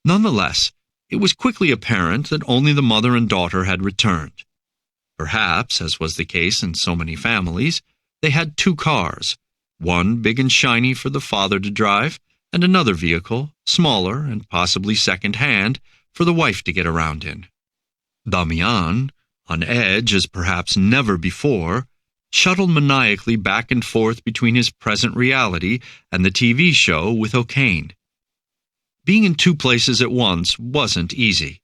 Nonetheless, it was quickly apparent that only the mother and daughter had returned. Perhaps, as was the case in so many families, they had two cars, one big and shiny for the father to drive, and another vehicle, smaller and possibly second-hand, for the wife to get around in. Damián, on edge as perhaps never before, shuttled maniacally back and forth between his present reality and the TV show with O'Kane. Being in two places at once wasn't easy.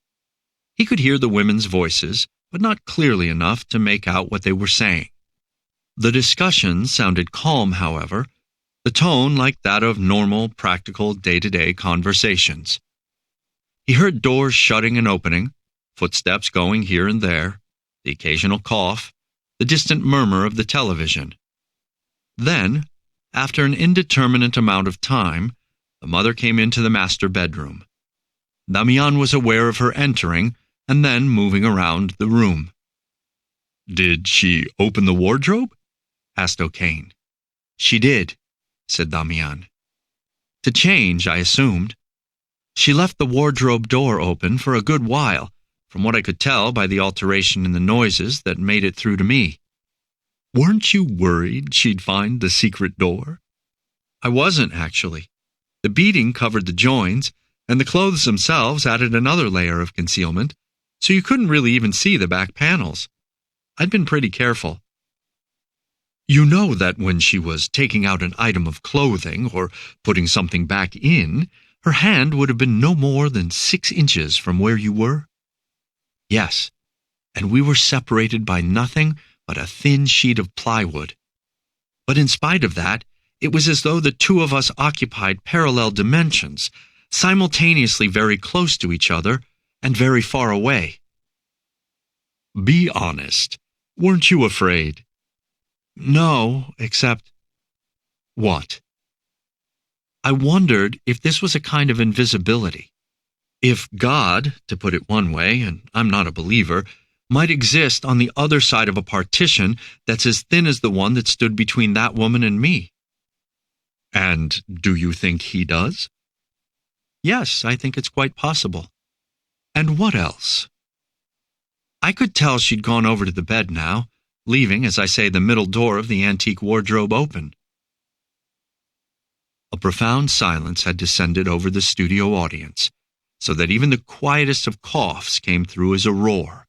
He could hear the women's voices, but not clearly enough to make out what they were saying. The discussion sounded calm, however, the tone like that of normal, practical, day-to-day conversations. He heard doors shutting and opening, footsteps going here and there, the occasional cough, the distant murmur of the television. Then, after an indeterminate amount of time, the mother came into the master bedroom. Damián was aware of her entering and then moving around the room. "Did she open the wardrobe?" asked O'Kane. "She did," said Damián. "To change, I assumed. She left the wardrobe door open for a good while, from what I could tell by the alteration in the noises that made it through to me." "Weren't you worried she'd find the secret door?" "I wasn't, actually. The beading covered the joins, and the clothes themselves added another layer of concealment, so you couldn't really even see the back panels. I'd been pretty careful." "You know that when she was taking out an item of clothing or putting something back in, her hand would have been no more than 6 inches from where you were?" "Yes, and we were separated by nothing but a thin sheet of plywood. But in spite of that, it was as though the two of us occupied parallel dimensions, simultaneously very close to each other and very far away." "Be honest. Weren't you afraid?" "No, except—" "What?" "I wondered if this was a kind of invisibility. If God, to put it one way, and I'm not a believer, might exist on the other side of a partition that's as thin as the one that stood between that woman and me." "And do you think he does?" "Yes, I think it's quite possible." "And what else?" I could tell she'd gone over to the bed now, leaving, as I say, the middle door of the antique wardrobe open. A profound silence had descended over the studio audience, so that even the quietest of coughs came through as a roar.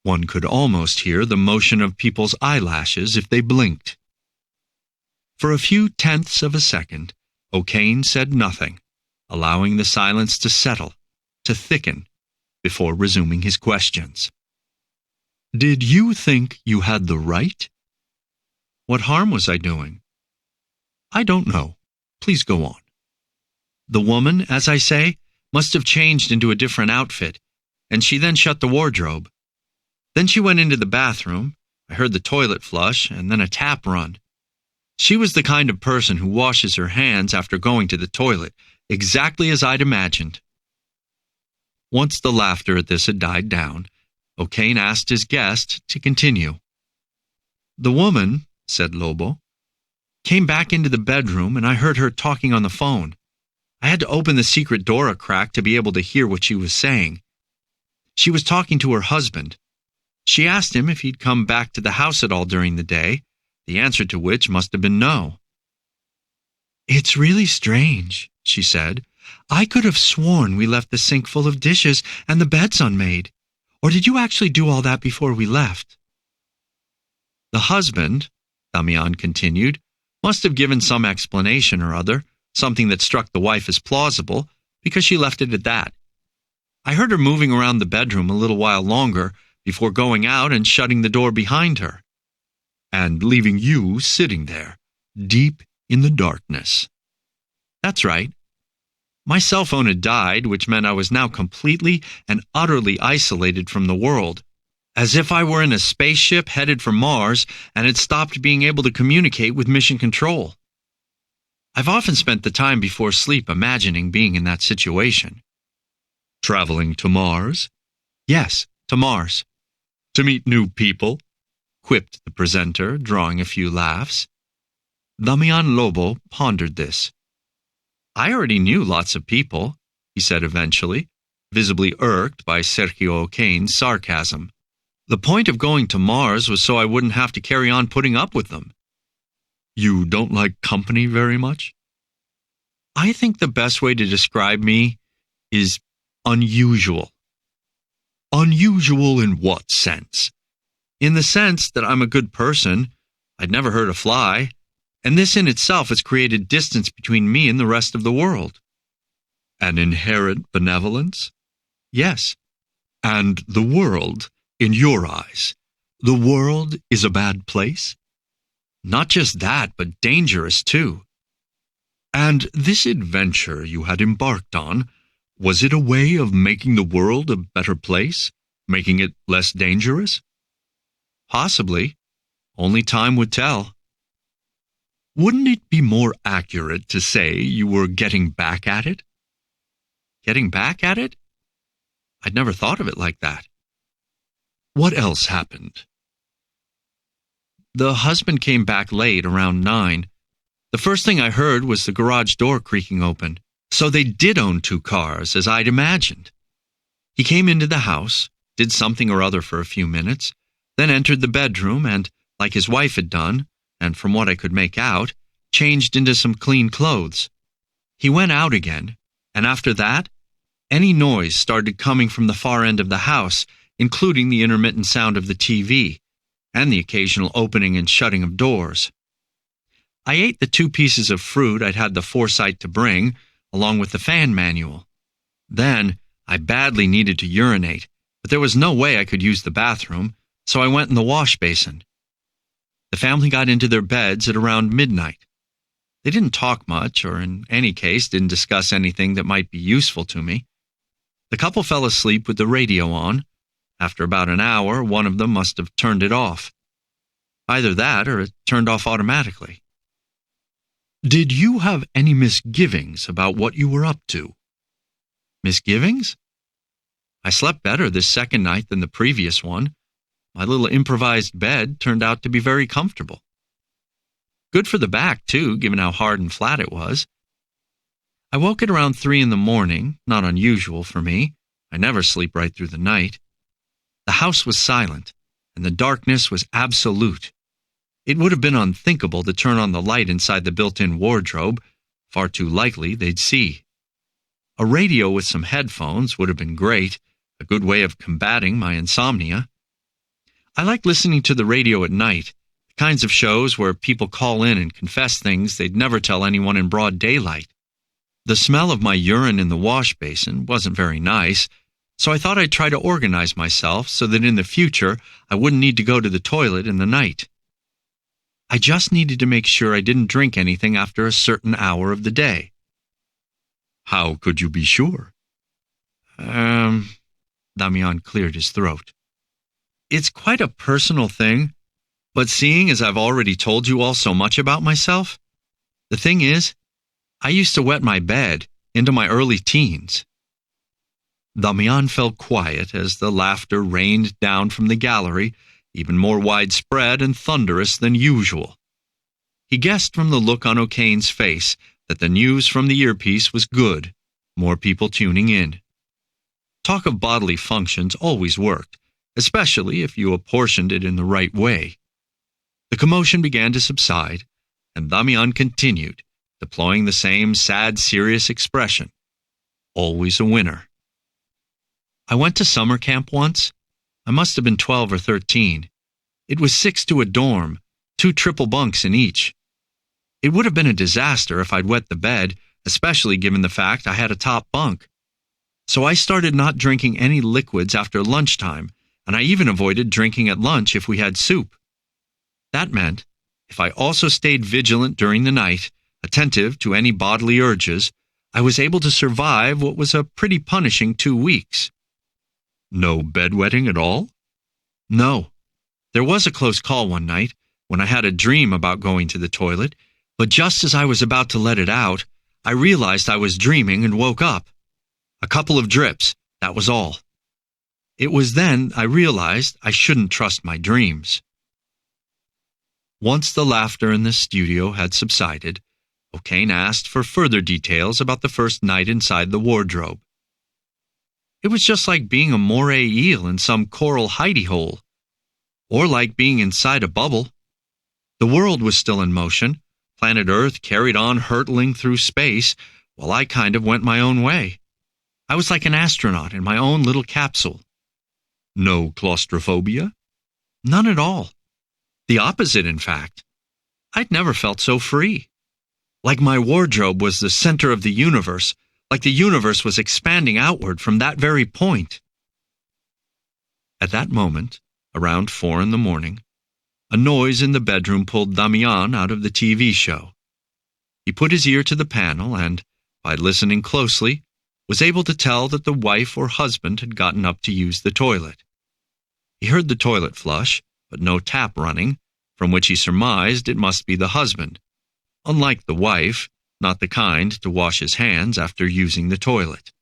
One could almost hear the motion of people's eyelashes if they blinked. For a few tenths of a second, O'Kane said nothing, allowing the silence to settle, to thicken, before resuming his questions. "Did you think you had the right?" "What harm was I doing?" "I don't know. Please go on." "The woman, as I say, must have changed into a different outfit, and she then shut the wardrobe. Then she went into the bathroom. I heard the toilet flush and then a tap run. She was the kind of person who washes her hands after going to the toilet, exactly as I'd imagined." Once the laughter at this had died down, O'Kane asked his guest to continue. "The woman," said Lobo, "came back into the bedroom and I heard her talking on the phone. I had to open the secret door a crack to be able to hear what she was saying. She was talking to her husband. She asked him if he'd come back to the house at all during the day, the answer to which must have been no. "It's really strange," she said. "I could have sworn we left the sink full of dishes and the beds unmade. Or did you actually do all that before we left?" "The husband," Damián continued, "must have given some explanation or other, something that struck the wife as plausible, because she left it at that. I heard her moving around the bedroom a little while longer before going out and shutting the door behind her." "And leaving you sitting there, deep in the darkness." "That's right. My cell phone had died, which meant I was now completely and utterly isolated from the world, as if I were in a spaceship headed for Mars and had stopped being able to communicate with Mission Control. I've often spent the time before sleep imagining being in that situation." "Traveling to Mars?" "Yes, to Mars." "To meet new people?" quipped the presenter, drawing a few laughs. Damián Lobo pondered this. "I already knew lots of people," he said eventually, visibly irked by Sergio O'Kane's sarcasm. "The point of going to Mars was so I wouldn't have to carry on putting up with them." "You don't like company very much?" "I think the best way to describe me is unusual." "Unusual in what sense?" "In the sense that I'm a good person. I'd never hurt a fly. And this in itself has created distance between me and the rest of the world." "An inherent benevolence?" "Yes." And the world, in your eyes, the world is a bad place? Not just that, but dangerous too. And this adventure you had embarked on, was it a way of making the world a better place? Making it less dangerous? Possibly. Only time would tell. Wouldn't it be more accurate to say you were getting back at it? Getting back at it? I'd never thought of it like that. What else happened? The husband came back late, around 9. The first thing I heard was the garage door creaking open. So they did own 2 cars, as I'd imagined. He came into the house, did something or other for a few minutes, then entered the bedroom and, like his wife had done, and from what I could make out, changed into some clean clothes. He went out again, and after that, any noise started coming from the far end of the house, including the intermittent sound of the TV, and the occasional opening and shutting of doors. I ate the 2 pieces of fruit I'd had the foresight to bring, along with the fan manual. Then, I badly needed to urinate, but there was no way I could use the bathroom, so I went in the wash basin. The family got into their beds at around midnight. They didn't talk much, or in any case didn't discuss anything that might be useful to me. The couple fell asleep with the radio on. After about an hour, one of them must have turned it off. Either that, or it turned off automatically. Did you have any misgivings about what you were up to? Misgivings? I slept better this second night than the previous one. My little improvised bed turned out to be very comfortable. Good for the back, too, given how hard and flat it was. I woke at around 3 in the morning, not unusual for me. I never sleep right through the night. The house was silent, and the darkness was absolute. It would have been unthinkable to turn on the light inside the built-in wardrobe. Far too likely they'd see. A radio with some headphones would have been great, a good way of combating my insomnia. I like listening to the radio at night, the kinds of shows where people call in and confess things they'd never tell anyone in broad daylight. The smell of my urine in the wash basin wasn't very nice, so I thought I'd try to organize myself so that in the future I wouldn't need to go to the toilet in the night. I just needed to make sure I didn't drink anything after a certain hour of the day. How could you be sure? Damián cleared his throat. It's quite a personal thing, but seeing as I've already told you all so much about myself, the thing is, I used to wet my bed into my early teens. Damián fell quiet as the laughter rained down from the gallery, even more widespread and thunderous than usual. He guessed from the look on O'Kane's face that the news from the earpiece was good, more people tuning in. Talk of bodily functions always worked, especially if you apportioned it in the right way. The commotion began to subside, and Damián continued, deploying the same sad, serious expression. Always a winner. I went to summer camp once. I must have been 12 or 13. It was 6 to a dorm, 2 triple bunks in each. It would have been a disaster if I'd wet the bed, especially given the fact I had a top bunk. So I started not drinking any liquids after lunchtime, and I even avoided drinking at lunch if we had soup. That meant, if I also stayed vigilant during the night, attentive to any bodily urges, I was able to survive what was a pretty punishing 2 weeks. No bedwetting at all? No. There was a close call one night when I had a dream about going to the toilet, but just as I was about to let it out, I realized I was dreaming and woke up. A couple of drips, that was all. It was then I realized I shouldn't trust my dreams. Once the laughter in the studio had subsided, O'Kane asked for further details about the first night inside the wardrobe. It was just like being a moray eel in some coral hidey hole, or like being inside a bubble. The world was still in motion. Planet Earth carried on hurtling through space, while I kind of went my own way. I was like an astronaut in my own little capsule. No claustrophobia? None at all. The opposite, in fact. I'd never felt so free. Like my wardrobe was the center of the universe, like the universe was expanding outward from that very point. At that moment, around 4 in the morning, a noise in the bedroom pulled Damián out of the TV show. He put his ear to the panel and, by listening closely, was able to tell that the wife or husband had gotten up to use the toilet. He heard the toilet flush, but no tap running, from which he surmised it must be the husband, unlike the wife, not the kind to wash his hands after using the toilet.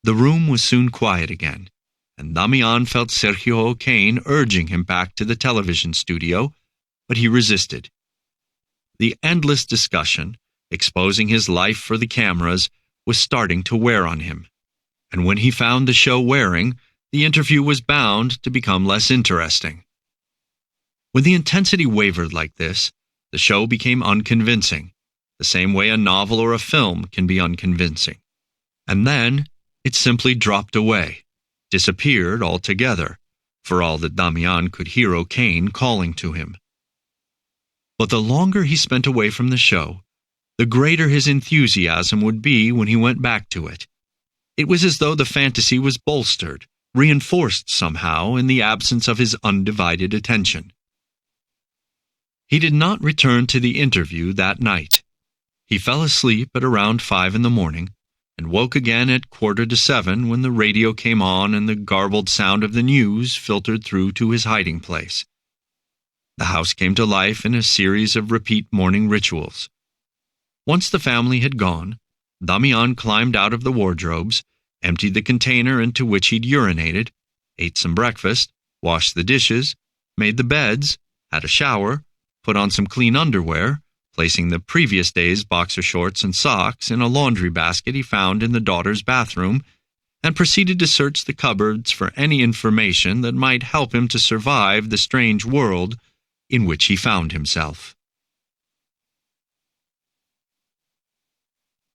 The room was soon quiet again, and Damián felt Sergio O'Kane urging him back to the television studio, but he resisted. The endless discussion, exposing his life for the cameras, was starting to wear on him, and when he found the show wearing, the interview was bound to become less interesting. When the intensity wavered like this, the show became unconvincing, the same way a novel or a film can be unconvincing. And then it simply dropped away, disappeared altogether, for all that Damián could hear O'Kane calling to him. But the longer he spent away from the show, the greater his enthusiasm would be when he went back to it. It was as though the fantasy was bolstered, reinforced somehow in the absence of his undivided attention. He did not return to the interview that night. He fell asleep at around 5 in the morning, and woke again at 6:45 when the radio came on and the garbled sound of the news filtered through to his hiding place. The house came to life in a series of repeat morning rituals. Once the family had gone, Damián climbed out of the wardrobes, emptied the container into which he'd urinated, ate some breakfast, washed the dishes, made the beds, had a shower, put on some clean underwear, placing the previous day's boxer shorts and socks in a laundry basket he found in the daughter's bathroom, and proceeded to search the cupboards for any information that might help him to survive the strange world in which he found himself.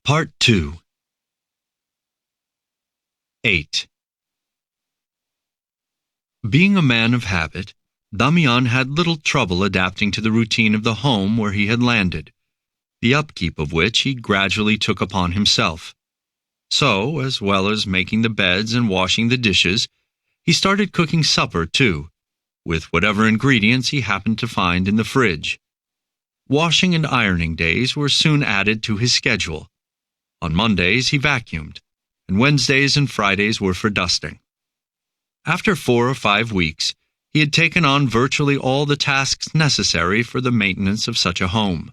Part 2. 8. Being a man of habit, Damián had little trouble adapting to the routine of the home where he had landed, the upkeep of which he gradually took upon himself. So, as well as making the beds and washing the dishes, he started cooking supper too, with whatever ingredients he happened to find in the fridge. Washing and ironing days were soon added to his schedule. On Mondays he vacuumed, and Wednesdays and Fridays were for dusting. After 4 or 5 weeks, he had taken on virtually all the tasks necessary for the maintenance of such a home.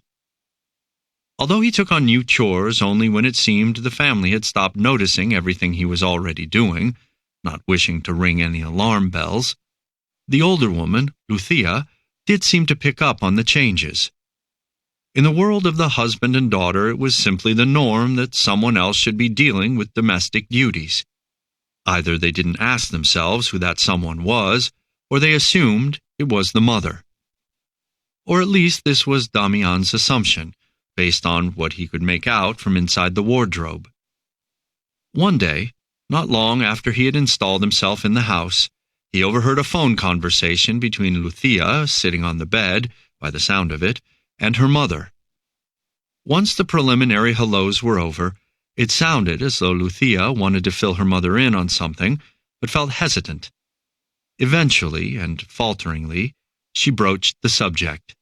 Although he took on new chores only when it seemed the family had stopped noticing everything he was already doing, not wishing to ring any alarm bells, the older woman, Lucia, did seem to pick up on the changes. In the world of the husband and daughter, it was simply the norm that someone else should be dealing with domestic duties. Either they didn't ask themselves who that someone was, or they assumed it was the mother. Or at least this was Damián's assumption, based on what he could make out from inside the wardrobe. One day, not long after he had installed himself in the house, he overheard a phone conversation between Lucia, sitting on the bed, by the sound of it, and her mother. Once the preliminary hellos were over, it sounded as though Lucia wanted to fill her mother in on something, but felt hesitant. Eventually, and falteringly, she broached the subject.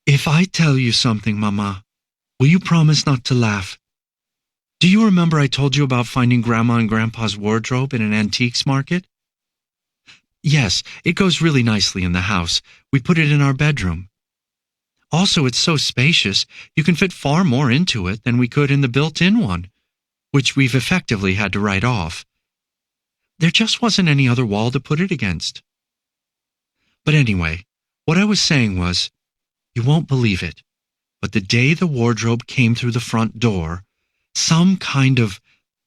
"If I tell you something, Mama, will you promise not to laugh? Do you remember I told you about finding Grandma and Grandpa's wardrobe in an antiques market? Yes, it goes really nicely in the house. We put it in our bedroom. Also, it's so spacious, you can fit far more into it than we could in the built-in one, which we've effectively had to write off. There just wasn't any other wall to put it against. But anyway, what I was saying was, you won't believe it, but the day the wardrobe came through the front door, some kind of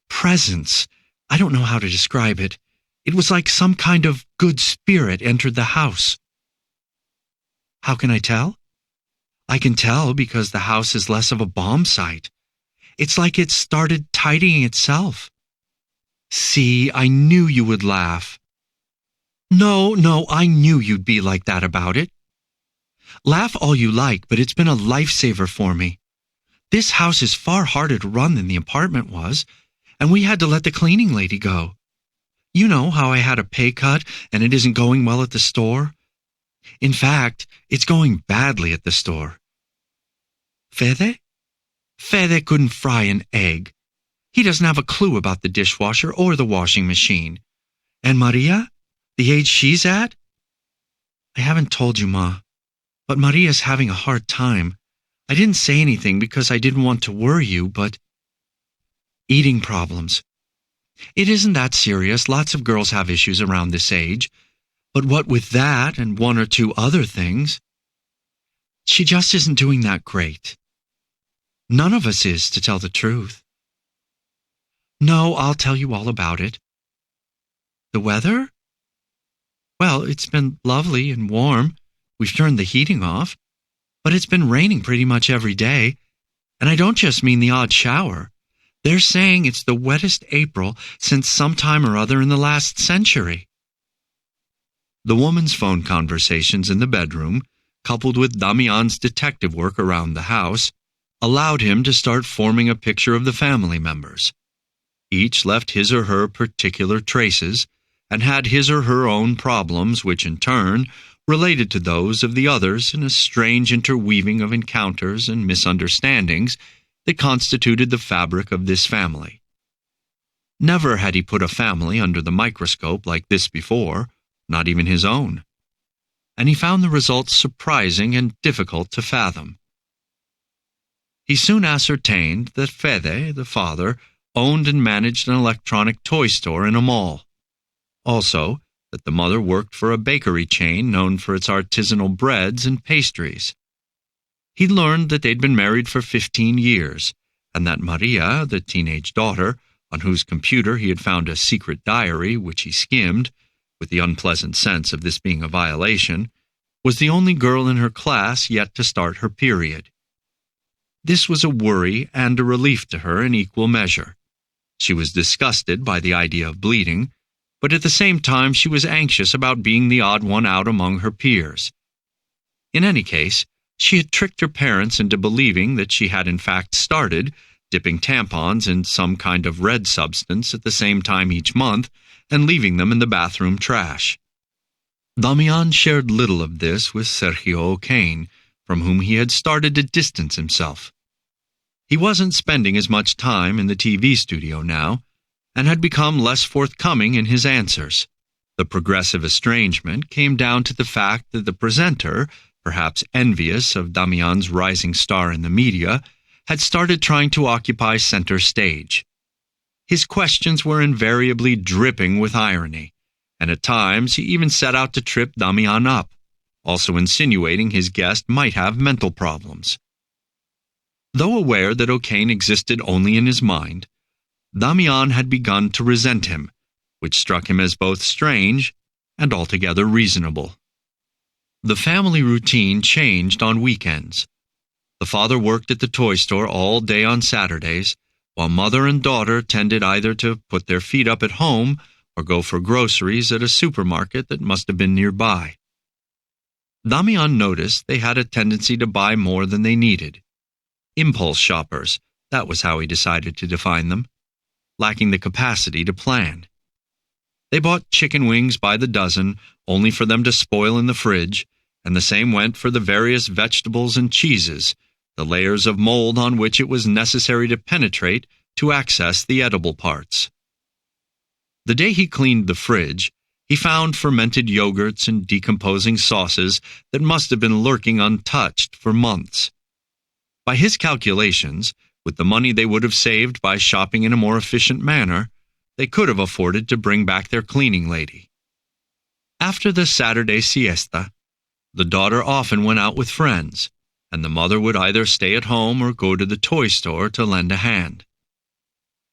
presence, I don't know how to describe it, it was like some kind of good spirit entered the house. How can I tell? I can tell because the house is less of a bomb site. It's like it started tidying itself. See, I knew you would laugh. No, I knew you'd be like that about it. Laugh all you like, but it's been a lifesaver for me. This house is far harder to run than the apartment was, and we had to let the cleaning lady go. You know how I had a pay cut and it isn't going well at the store? In fact, it's going badly at the store. Fede? Fede couldn't fry an egg. He doesn't have a clue about the dishwasher or the washing machine. And Maria? The age she's at? I haven't told you, Ma, but Maria's having a hard time. I didn't say anything because I didn't want to worry you, but... Eating problems. It isn't that serious. Lots of girls have issues around this age. But what with that and one or two other things, she just isn't doing that great. None of us is, to tell the truth. No, I'll tell you all about it. The weather? Well, it's been lovely and warm. We've turned the heating off. But it's been raining pretty much every day. And I don't just mean the odd shower. They're saying it's the wettest April since some time or other in the last century. The woman's phone conversations in the bedroom, coupled with Damián's detective work around the house, allowed him to start forming a picture of the family members. Each left his or her particular traces and had his or her own problems, which in turn related to those of the others in a strange interweaving of encounters and misunderstandings that constituted the fabric of this family. Never had he put a family under the microscope like this before, not even his own. And he found the results surprising and difficult to fathom. He soon ascertained that Fede, the father, owned and managed an electronic toy store in a mall. Also, that the mother worked for a bakery chain known for its artisanal breads and pastries. He learned that they'd been married for 15 years, and that Maria, the teenage daughter, on whose computer he had found a secret diary which he skimmed, with the unpleasant sense of this being a violation, was the only girl in her class yet to start her period. This was a worry and a relief to her in equal measure. She was disgusted by the idea of bleeding, but at the same time she was anxious about being the odd one out among her peers. In any case, she had tricked her parents into believing that she had in fact started dipping tampons in some kind of red substance at the same time each month and leaving them in the bathroom trash. Damián shared little of this with Sergio O'Kane, from whom he had started to distance himself. He wasn't spending as much time in the TV studio now, and had become less forthcoming in his answers. The progressive estrangement came down to the fact that the presenter, perhaps envious of Damián's rising star in the media, had started trying to occupy center stage. His questions were invariably dripping with irony, and at times he even set out to trip Damián up, also insinuating his guest might have mental problems. Though aware that O'Kane existed only in his mind, Damián had begun to resent him, which struck him as both strange and altogether reasonable. The family routine changed on weekends. The father worked at the toy store all day on Saturdays, while mother and daughter tended either to put their feet up at home or go for groceries at a supermarket that must have been nearby. Damián noticed they had a tendency to buy more than they needed. Impulse shoppers, that was how he decided to define them, lacking the capacity to plan. They bought chicken wings by the dozen, only for them to spoil in the fridge, and the same went for the various vegetables and cheeses, the layers of mold on which it was necessary to penetrate to access the edible parts. The day he cleaned the fridge, he found fermented yogurts and decomposing sauces that must have been lurking untouched for months. By his calculations, with the money they would have saved by shopping in a more efficient manner, they could have afforded to bring back their cleaning lady. After the Saturday siesta, the daughter often went out with friends, and the mother would either stay at home or go to the toy store to lend a hand.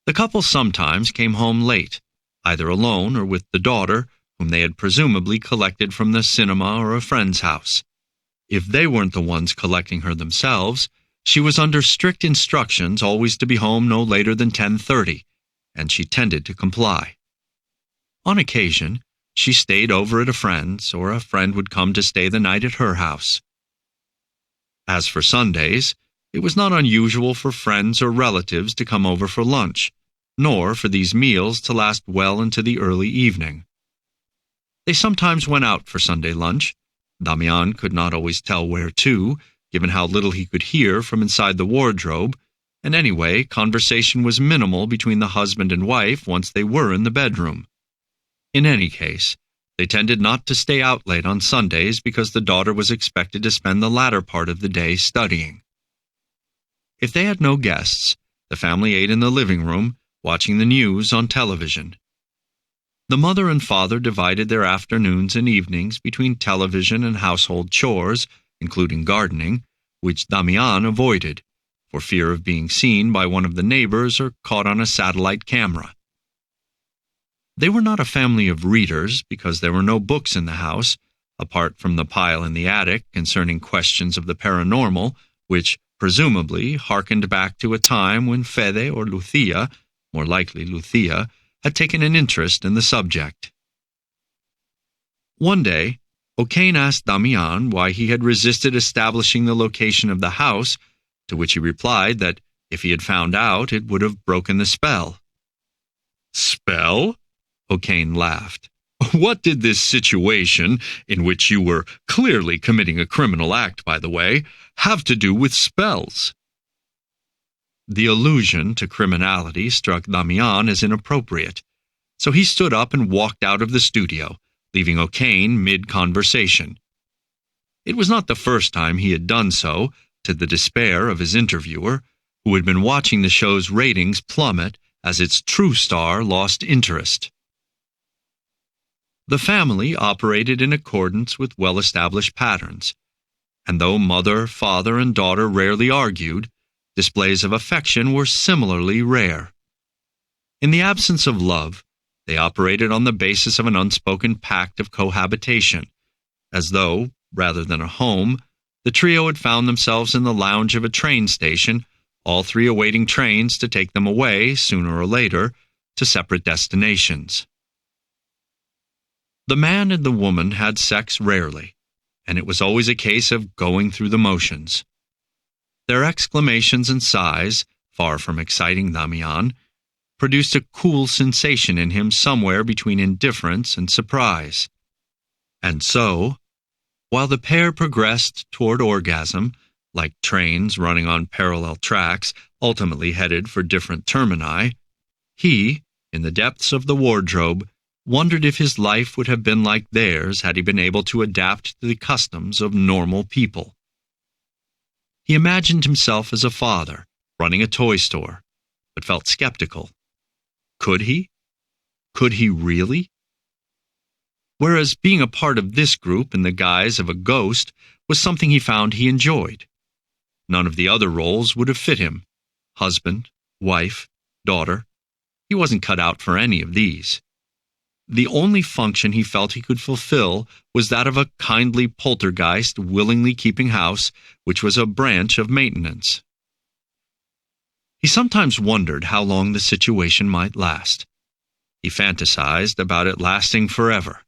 The couple sometimes came home late, either alone or with the daughter, whom they had presumably collected from the cinema or a friend's house. If they weren't the ones collecting her themselves, she was under strict instructions always to be home no later than 10:30, and she tended to comply. On occasion, she stayed over at a friend's, or a friend would come to stay the night at her house. As for Sundays, it was not unusual for friends or relatives to come over for lunch, nor for these meals to last well into the early evening. They sometimes went out for Sunday lunch. Damián could not always tell where to, given how little he could hear from inside the wardrobe, and anyway, conversation was minimal between the husband and wife once they were in the bedroom. In any case, they tended not to stay out late on Sundays because the daughter was expected to spend the latter part of the day studying. If they had no guests, the family ate in the living room, watching the news on television. The mother and father divided their afternoons and evenings between television and household chores, including gardening, which Damián avoided, for fear of being seen by one of the neighbors or caught on a satellite camera. They were not a family of readers because there were no books in the house, apart from the pile in the attic concerning questions of the paranormal, which presumably harkened back to a time when Fede or Lucia, more likely Lucia, had taken an interest in the subject. One day, O'Kane asked Damián why he had resisted establishing the location of the house, to which he replied that if he had found out, it would have broken the spell. "Spell?" O'Kane laughed. "What did this situation, in which you were clearly committing a criminal act, by the way, have to do with spells?" The allusion to criminality struck Damián as inappropriate, so he stood up and walked out of the studio, leaving O'Kane mid-conversation. It was not the first time he had done so, to the despair of his interviewer, who had been watching the show's ratings plummet as its true star lost interest. The family operated in accordance with well-established patterns, and though mother, father, and daughter rarely argued, displays of affection were similarly rare. In the absence of love, they operated on the basis of an unspoken pact of cohabitation, as though, rather than a home, the trio had found themselves in the lounge of a train station, all three awaiting trains to take them away, sooner or later, to separate destinations. The man and the woman had sex rarely, and it was always a case of going through the motions. Their exclamations and sighs, far from exciting Damián, produced a cool sensation in him somewhere between indifference and surprise. And so, while the pair progressed toward orgasm, like trains running on parallel tracks, ultimately headed for different termini, he, in the depths of the wardrobe, wondered if his life would have been like theirs had he been able to adapt to the customs of normal people. He imagined himself as a father, running a toy store, but felt skeptical. Could he? Could he really? Whereas being a part of this group in the guise of a ghost was something he found he enjoyed. None of the other roles would have fit him. Husband, wife, daughter. He wasn't cut out for any of these. The only function he felt he could fulfill was that of a kindly poltergeist willingly keeping house, which was a branch of maintenance. He sometimes wondered how long the situation might last. He fantasized about it lasting forever.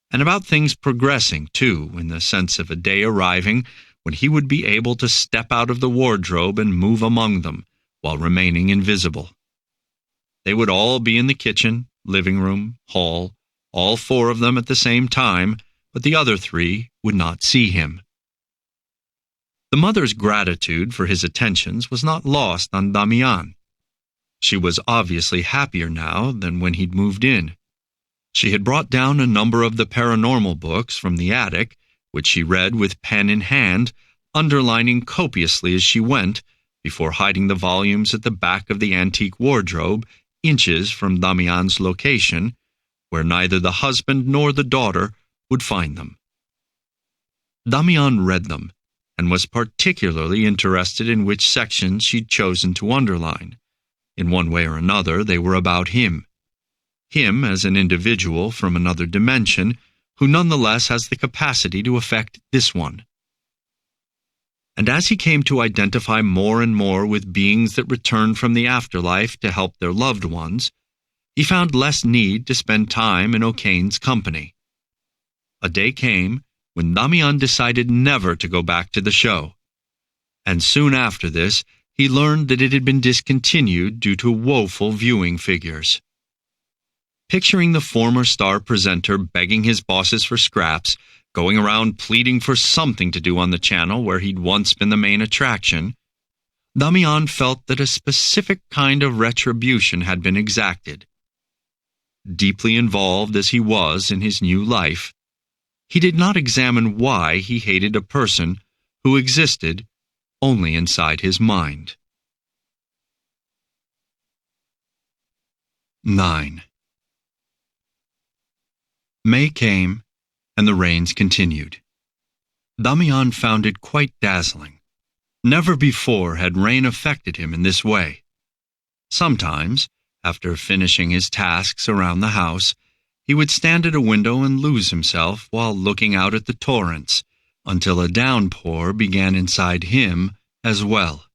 And about things progressing, too, in the sense of a day arriving when he would be able to step out of the wardrobe and move among them, while remaining invisible. They would all be in the kitchen, living room, hall, all four of them at the same time, but the other three would not see him. The mother's gratitude for his attentions was not lost on Damián. She was obviously happier now than when he'd moved in. She had brought down a number of the paranormal books from the attic, which she read with pen in hand, underlining copiously as she went, before hiding the volumes at the back of the antique wardrobe, inches from Damián's location, where neither the husband nor the daughter would find them. Damián read them, and was particularly interested in which sections she'd chosen to underline. In one way or another, they were about him. Him as an individual from another dimension, who nonetheless has the capacity to affect this one. And as he came to identify more and more with beings that returned from the afterlife to help their loved ones, he found less need to spend time in O'Kane's company. A day came when Damián decided never to go back to the show, and soon after this he learned that it had been discontinued due to woeful viewing figures. Picturing the former star presenter begging his bosses for scraps, going around pleading for something to do on the channel where he'd once been the main attraction, Damián felt that a specific kind of retribution had been exacted. Deeply involved as he was in his new life, he did not examine why he hated a person who existed only inside his mind. 9. May came, and the rains continued. Damián found it quite dazzling. Never before had rain affected him in this way. Sometimes, after finishing his tasks around the house, he would stand at a window and lose himself while looking out at the torrents, until a downpour began inside him as well.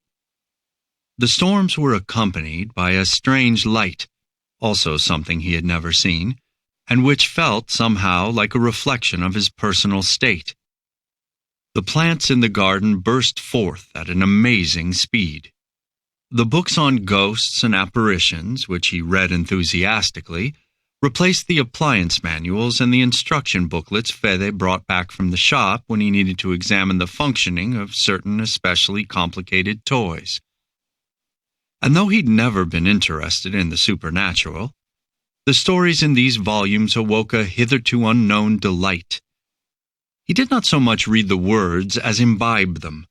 The storms were accompanied by a strange light, also something he had never seen, and which felt somehow like a reflection of his personal state. The plants in the garden burst forth at an amazing speed. The books on ghosts and apparitions, which he read enthusiastically, replaced the appliance manuals and the instruction booklets Fede brought back from the shop when he needed to examine the functioning of certain especially complicated toys. And though he'd never been interested in the supernatural, the stories in these volumes awoke a hitherto unknown delight. He did not so much read the words as imbibe them,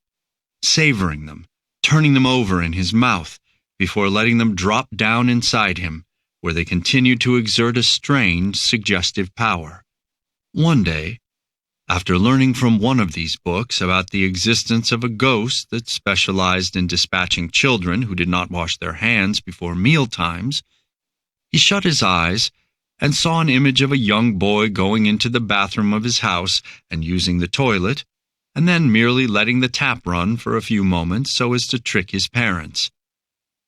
savoring them, turning them over in his mouth before letting them drop down inside him, where they continued to exert a strange, suggestive power. One day, after learning from one of these books about the existence of a ghost that specialized in dispatching children who did not wash their hands before meal times, he shut his eyes and saw an image of a young boy going into the bathroom of his house and using the toilet, and then merely letting the tap run for a few moments so as to trick his parents.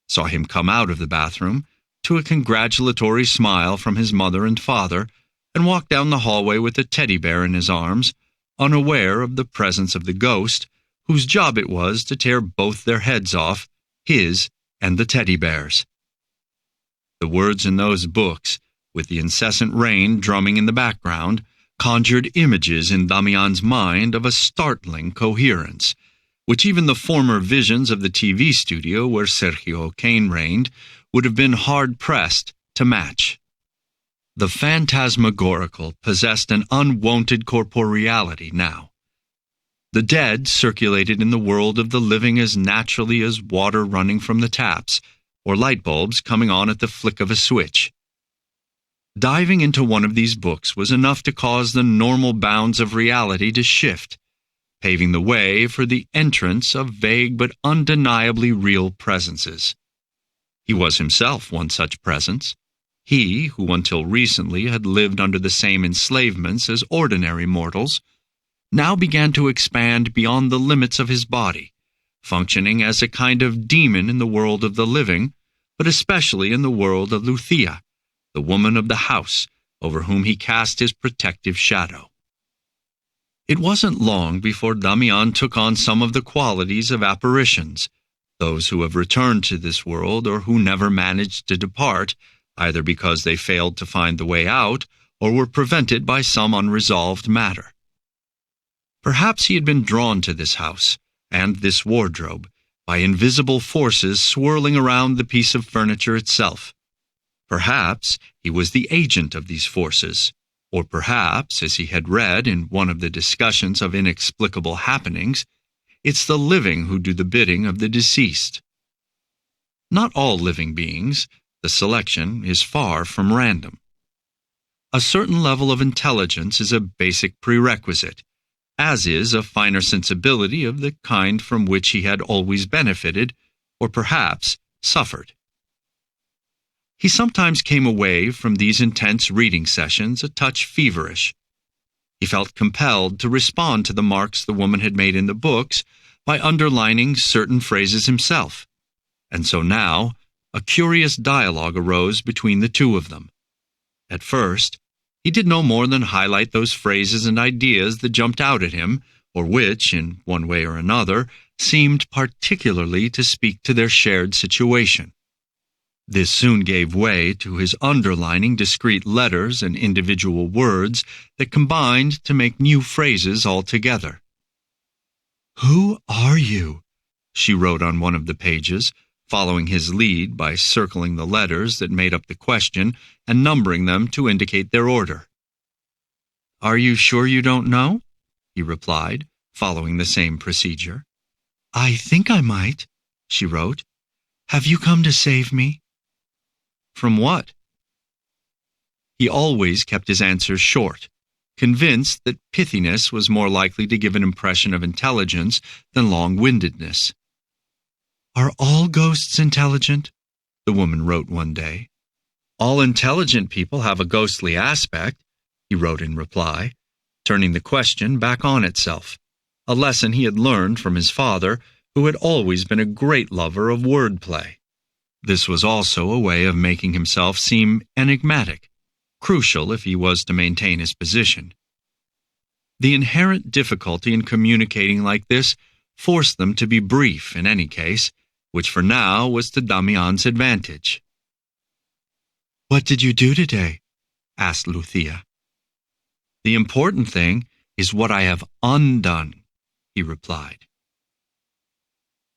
Saw him come out of the bathroom, to a congratulatory smile from his mother and father, and walk down the hallway with a teddy bear in his arms, unaware of the presence of the ghost, whose job it was to tear both their heads off, his and the teddy bear's. The words in those books, with the incessant rain drumming in the background, conjured images in Damián's mind of a startling coherence, which even the former visions of the TV studio where Sergio Kane reigned would have been hard-pressed to match. The phantasmagorical possessed an unwonted corporeality now. The dead circulated in the world of the living as naturally as water running from the taps, or light bulbs coming on at the flick of a switch. Diving into one of these books was enough to cause the normal bounds of reality to shift, paving the way for the entrance of vague but undeniably real presences. He was himself one such presence. He, who until recently had lived under the same enslavements as ordinary mortals, now began to expand beyond the limits of his body, functioning as a kind of demon in the world of the living, but especially in the world of Lucia, the woman of the house, over whom he cast his protective shadow. It wasn't long before Damián took on some of the qualities of apparitions, those who have returned to this world or who never managed to depart, either because they failed to find the way out or were prevented by some unresolved matter. Perhaps he had been drawn to this house and this wardrobe by invisible forces swirling around the piece of furniture itself. Perhaps he was the agent of these forces, or perhaps, as he had read in one of the discussions of inexplicable happenings, it's the living who do the bidding of the deceased. Not all living beings, the selection is far from random. A certain level of intelligence is a basic prerequisite, as is a finer sensibility of the kind from which he had always benefited, or perhaps suffered. He sometimes came away from these intense reading sessions a touch feverish. He felt compelled to respond to the marks the woman had made in the books by underlining certain phrases himself, and so now a curious dialogue arose between the two of them. At first, he did no more than highlight those phrases and ideas that jumped out at him, or which, in one way or another, seemed particularly to speak to their shared situation. This soon gave way to his underlining discrete letters and individual words that combined to make new phrases altogether. "Who are you?" she wrote on one of the pages, following his lead by circling the letters that made up the question and numbering them to indicate their order. "Are you sure you don't know?" he replied, following the same procedure. "I think I might," she wrote. "Have you come to save me?" "From what?" He always kept his answers short, convinced that pithiness was more likely to give an impression of intelligence than long-windedness. "Are all ghosts intelligent?" the woman wrote one day. "All intelligent people have a ghostly aspect," he wrote in reply, turning the question back on itself, a lesson he had learned from his father, who had always been a great lover of wordplay. This was also a way of making himself seem enigmatic, crucial if he was to maintain his position. The inherent difficulty in communicating like this forced them to be brief in any case, which for now was to Damián's advantage. "What did you do today?" asked Lucia. "The important thing is what I have undone," he replied.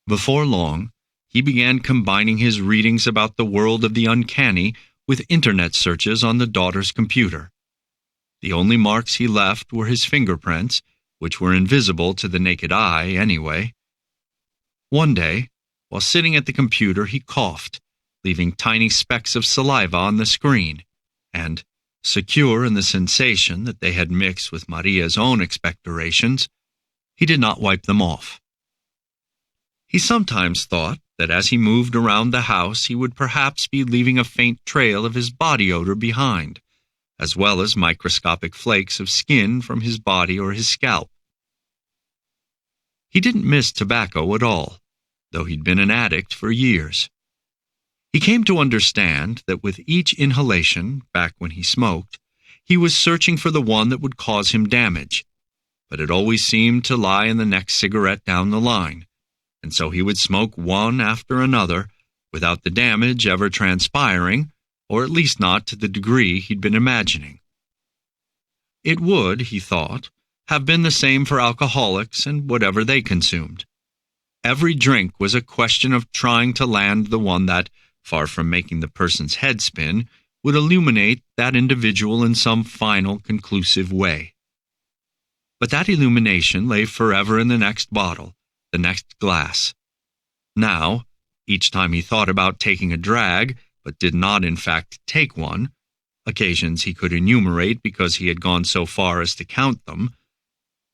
Before long, he began combining his readings about the world of the uncanny with internet searches on the daughter's computer. The only marks he left were his fingerprints, which were invisible to the naked eye anyway. One day, while sitting at the computer, he coughed, leaving tiny specks of saliva on the screen, and, secure in the sensation that they had mixed with Maria's own expectorations, he did not wipe them off. He sometimes thought that as he moved around the house he would perhaps be leaving a faint trail of his body odor behind, as well as microscopic flakes of skin from his body or his scalp. He didn't miss tobacco at all, though he'd been an addict for years. He came to understand that with each inhalation, back when he smoked, he was searching for the one that would cause him damage, but it always seemed to lie in the next cigarette down the line, and so he would smoke one after another, without the damage ever transpiring, or at least not to the degree he'd been imagining. It would, he thought, have been the same for alcoholics and whatever they consumed. Every drink was a question of trying to land the one that, far from making the person's head spin, would illuminate that individual in some final, conclusive way. But that illumination lay forever in the next bottle, the next glass. Now, each time he thought about taking a drag, but did not in fact take one, occasions he could enumerate because he had gone so far as to count them,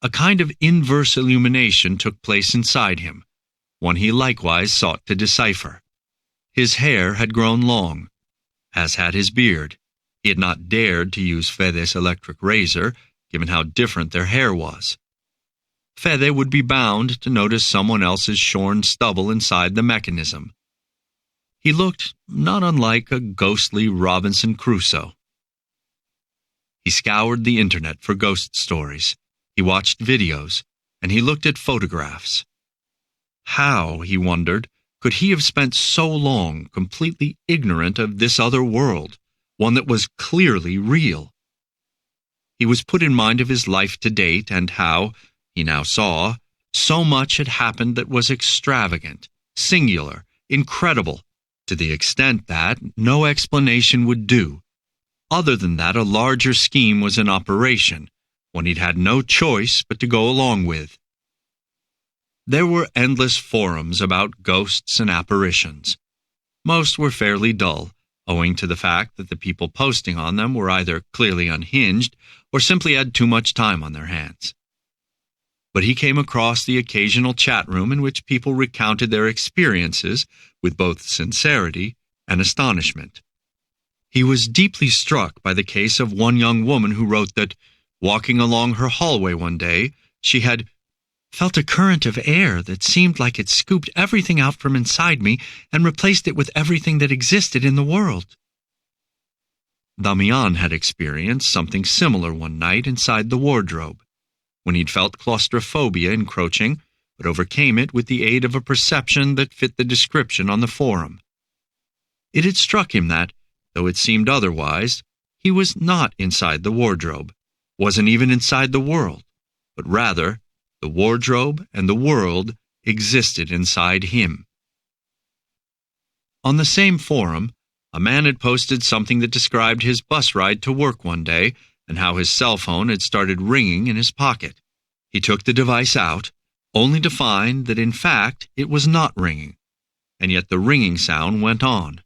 a kind of inverse illumination took place inside him, one he likewise sought to decipher. His hair had grown long, as had his beard. He had not dared to use Fede's electric razor, given how different their hair was. Fede would be bound to notice someone else's shorn stubble inside the mechanism. He looked not unlike a ghostly Robinson Crusoe. He scoured the internet for ghost stories. He watched videos, and he looked at photographs. How, he wondered, could he have spent so long completely ignorant of this other world, one that was clearly real? He was put in mind of his life to date and how, he now saw, so much had happened that was extravagant, singular, incredible, to the extent that no explanation would do. Other than that, a larger scheme was in operation, one he'd had no choice but to go along with. There were endless forums about ghosts and apparitions. Most were fairly dull, owing to the fact that the people posting on them were either clearly unhinged or simply had too much time on their hands. But he came across the occasional chat room in which people recounted their experiences with both sincerity and astonishment. He was deeply struck by the case of one young woman who wrote that, walking along her hallway one day, she had felt a current of air that seemed like it scooped everything out from inside me and replaced it with everything that existed in the world. Damián had experienced something similar one night inside the wardrobe, when he'd felt claustrophobia encroaching, but overcame it with the aid of a perception that fit the description on the forum. It had struck him that, though it seemed otherwise, he was not inside the wardrobe, wasn't even inside the world, but rather the wardrobe and the world existed inside him. On the same forum, a man had posted something that described his bus ride to work one day and how his cell phone had started ringing in his pocket. He took the device out, only to find that in fact it was not ringing, and yet the ringing sound went on.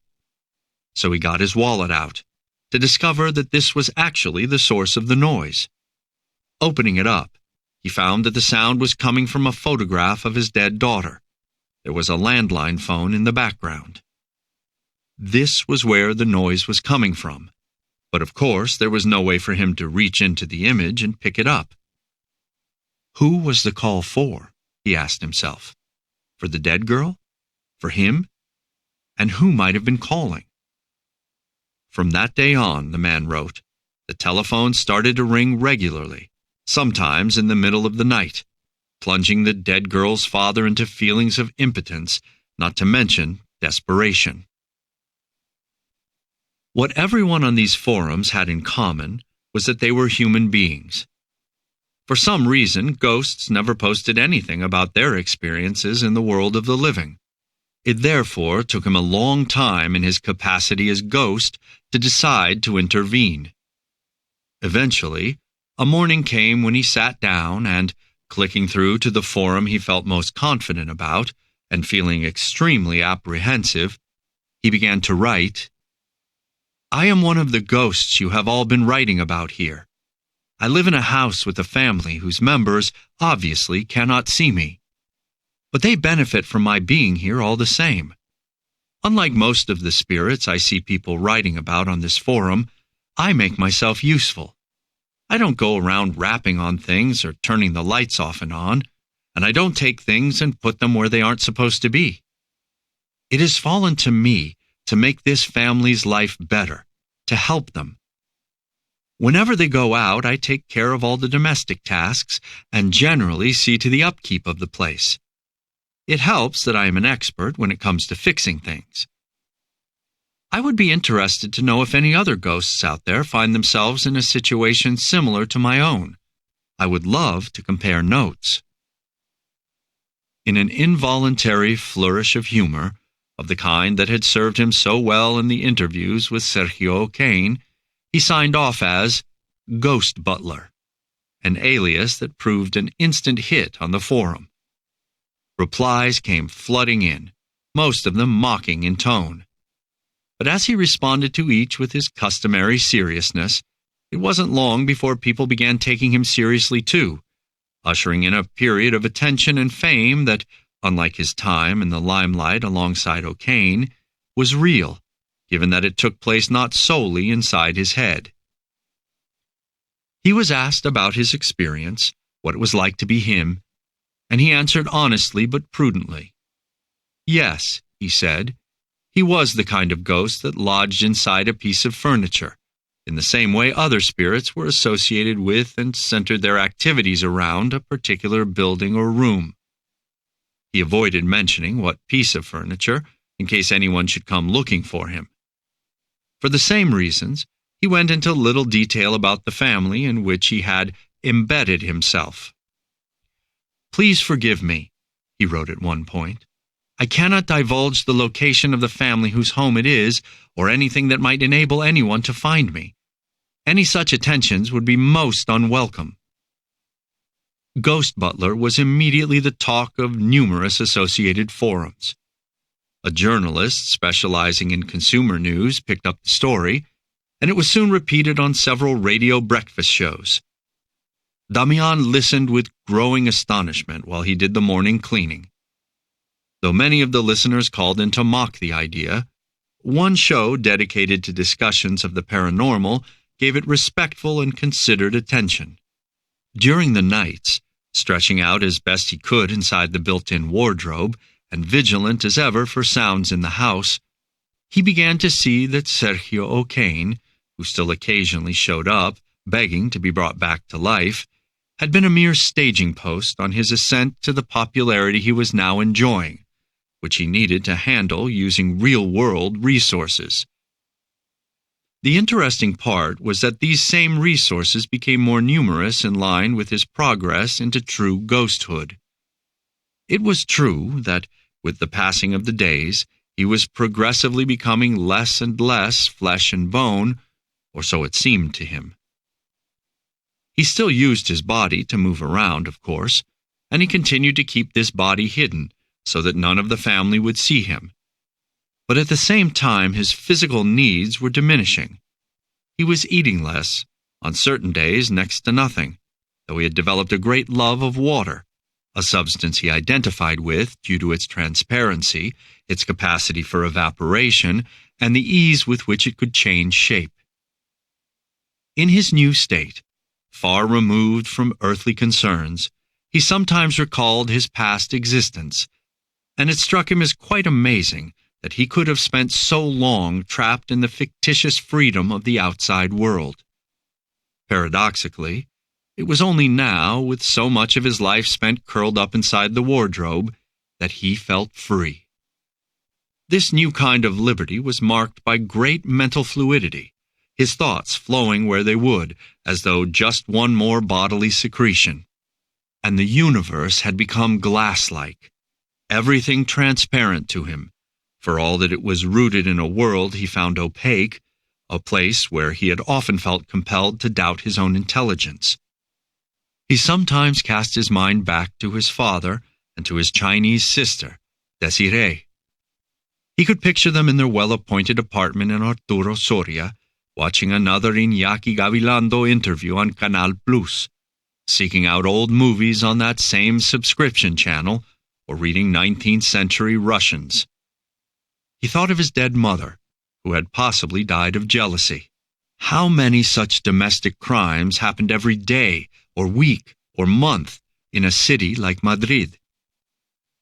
So he got his wallet out, to discover that this was actually the source of the noise. Opening it up, he found that the sound was coming from a photograph of his dead daughter. There was a landline phone in the background. This was where the noise was coming from, but of course there was no way for him to reach into the image and pick it up. Who was the call for? He asked himself. For the dead girl? For him? And who might have been calling? From that day on, the man wrote, the telephone started to ring regularly, sometimes in the middle of the night, plunging the dead girl's father into feelings of impotence, not to mention desperation. What everyone on these forums had in common was that they were human beings. For some reason, ghosts never posted anything about their experiences in the world of the living. It therefore took him a long time in his capacity as ghost to decide to intervene. Eventually, a morning came when he sat down and, clicking through to the forum he felt most confident about, and feeling extremely apprehensive, he began to write, I am one of the ghosts you have all been writing about here. I live in a house with a family whose members obviously cannot see me. But they benefit from my being here all the same. Unlike most of the spirits I see people writing about on this forum, I make myself useful. I don't go around rapping on things or turning the lights off and on, and I don't take things and put them where they aren't supposed to be. It has fallen to me to make this family's life better, to help them. Whenever they go out, I take care of all the domestic tasks and generally see to the upkeep of the place. It helps that I am an expert when it comes to fixing things. I would be interested to know if any other ghosts out there find themselves in a situation similar to my own. I would love to compare notes. In an involuntary flourish of humor, of the kind that had served him so well in the interviews with Sergio O'Kane, he signed off as Ghost Butler, an alias that proved an instant hit on the forum. Replies came flooding in, most of them mocking in tone. But as he responded to each with his customary seriousness, it wasn't long before people began taking him seriously too, ushering in a period of attention and fame that, unlike his time in the limelight alongside O'Kane, was real, given that it took place not solely inside his head. He was asked about his experience, what it was like to be him, and he answered honestly but prudently. Yes, he said, he was the kind of ghost that lodged inside a piece of furniture, in the same way other spirits were associated with and centered their activities around a particular building or room. He avoided mentioning what piece of furniture, in case anyone should come looking for him. For the same reasons, he went into little detail about the family in which he had embedded himself. Please forgive me, he wrote at one point. I cannot divulge the location of the family whose home it is, or anything that might enable anyone to find me. Any such attentions would be most unwelcome. Ghost Butler was immediately the talk of numerous associated forums. A journalist specializing in consumer news picked up the story, and it was soon repeated on several radio breakfast shows. Damián listened with growing astonishment while he did the morning cleaning. Though many of the listeners called in to mock the idea, one show dedicated to discussions of the paranormal gave it respectful and considered attention. During the nights, stretching out as best he could inside the built-in wardrobe and vigilant as ever for sounds in the house, he began to see that Sergio O'Kane, who still occasionally showed up, begging to be brought back to life, had been a mere staging post on his ascent to the popularity he was now enjoying, which he needed to handle using real-world resources. The interesting part was that these same resources became more numerous in line with his progress into true ghosthood. It was true that, with the passing of the days, he was progressively becoming less and less flesh and bone, or so it seemed to him. He still used his body to move around, of course, and he continued to keep this body hidden so that none of the family would see him. But at the same time, his physical needs were diminishing. He was eating less, on certain days next to nothing, though he had developed a great love of water, a substance he identified with due to its transparency, its capacity for evaporation, and the ease with which it could change shape. In his new state, far removed from earthly concerns, he sometimes recalled his past existence, and it struck him as quite amazing that he could have spent so long trapped in the fictitious freedom of the outside world. Paradoxically, it was only now, with so much of his life spent curled up inside the wardrobe, that he felt free. This new kind of liberty was marked by great mental fluidity, his thoughts flowing where they would, as though just one more bodily secretion. And the universe had become glass-like, everything transparent to him, for all that it was rooted in a world he found opaque, a place where he had often felt compelled to doubt his own intelligence. He sometimes cast his mind back to his father and to his Chinese sister, Desiree. He could picture them in their well-appointed apartment in Arturo Soria, watching another Iñaki Gavilando interview on Canal Plus, seeking out old movies on that same subscription channel, or reading 19th century Russians. He thought of his dead mother, who had possibly died of jealousy. How many such domestic crimes happened every day, or week, or month, in a city like Madrid?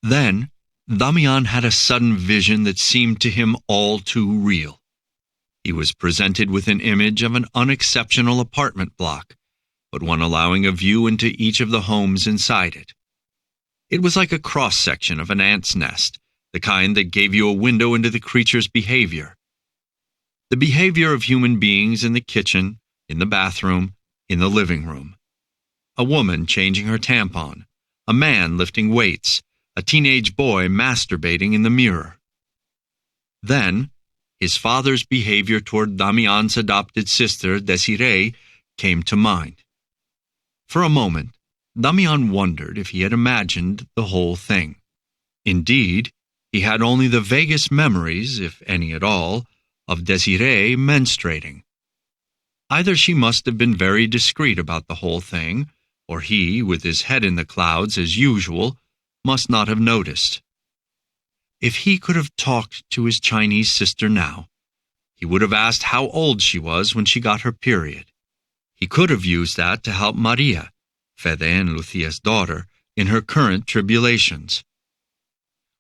Then, Damián had a sudden vision that seemed to him all too real. He was presented with an image of an unexceptional apartment block, but one allowing a view into each of the homes inside it. It was like a cross-section of an ant's nest, the kind that gave you a window into the creature's behavior. The behavior of human beings in the kitchen, in the bathroom, in the living room. A woman changing her tampon, a man lifting weights, a teenage boy masturbating in the mirror. Then, his father's behavior toward Damián's adopted sister, Desiree, came to mind. For a moment, Damián wondered if he had imagined the whole thing. Indeed, he had only the vaguest memories, if any at all, of Desiree menstruating. Either she must have been very discreet about the whole thing, or he, with his head in the clouds as usual, must not have noticed. If he could have talked to his Chinese sister now, he would have asked how old she was when she got her period. He could have used that to help Maria, Fede and Lucia's daughter, in her current tribulations.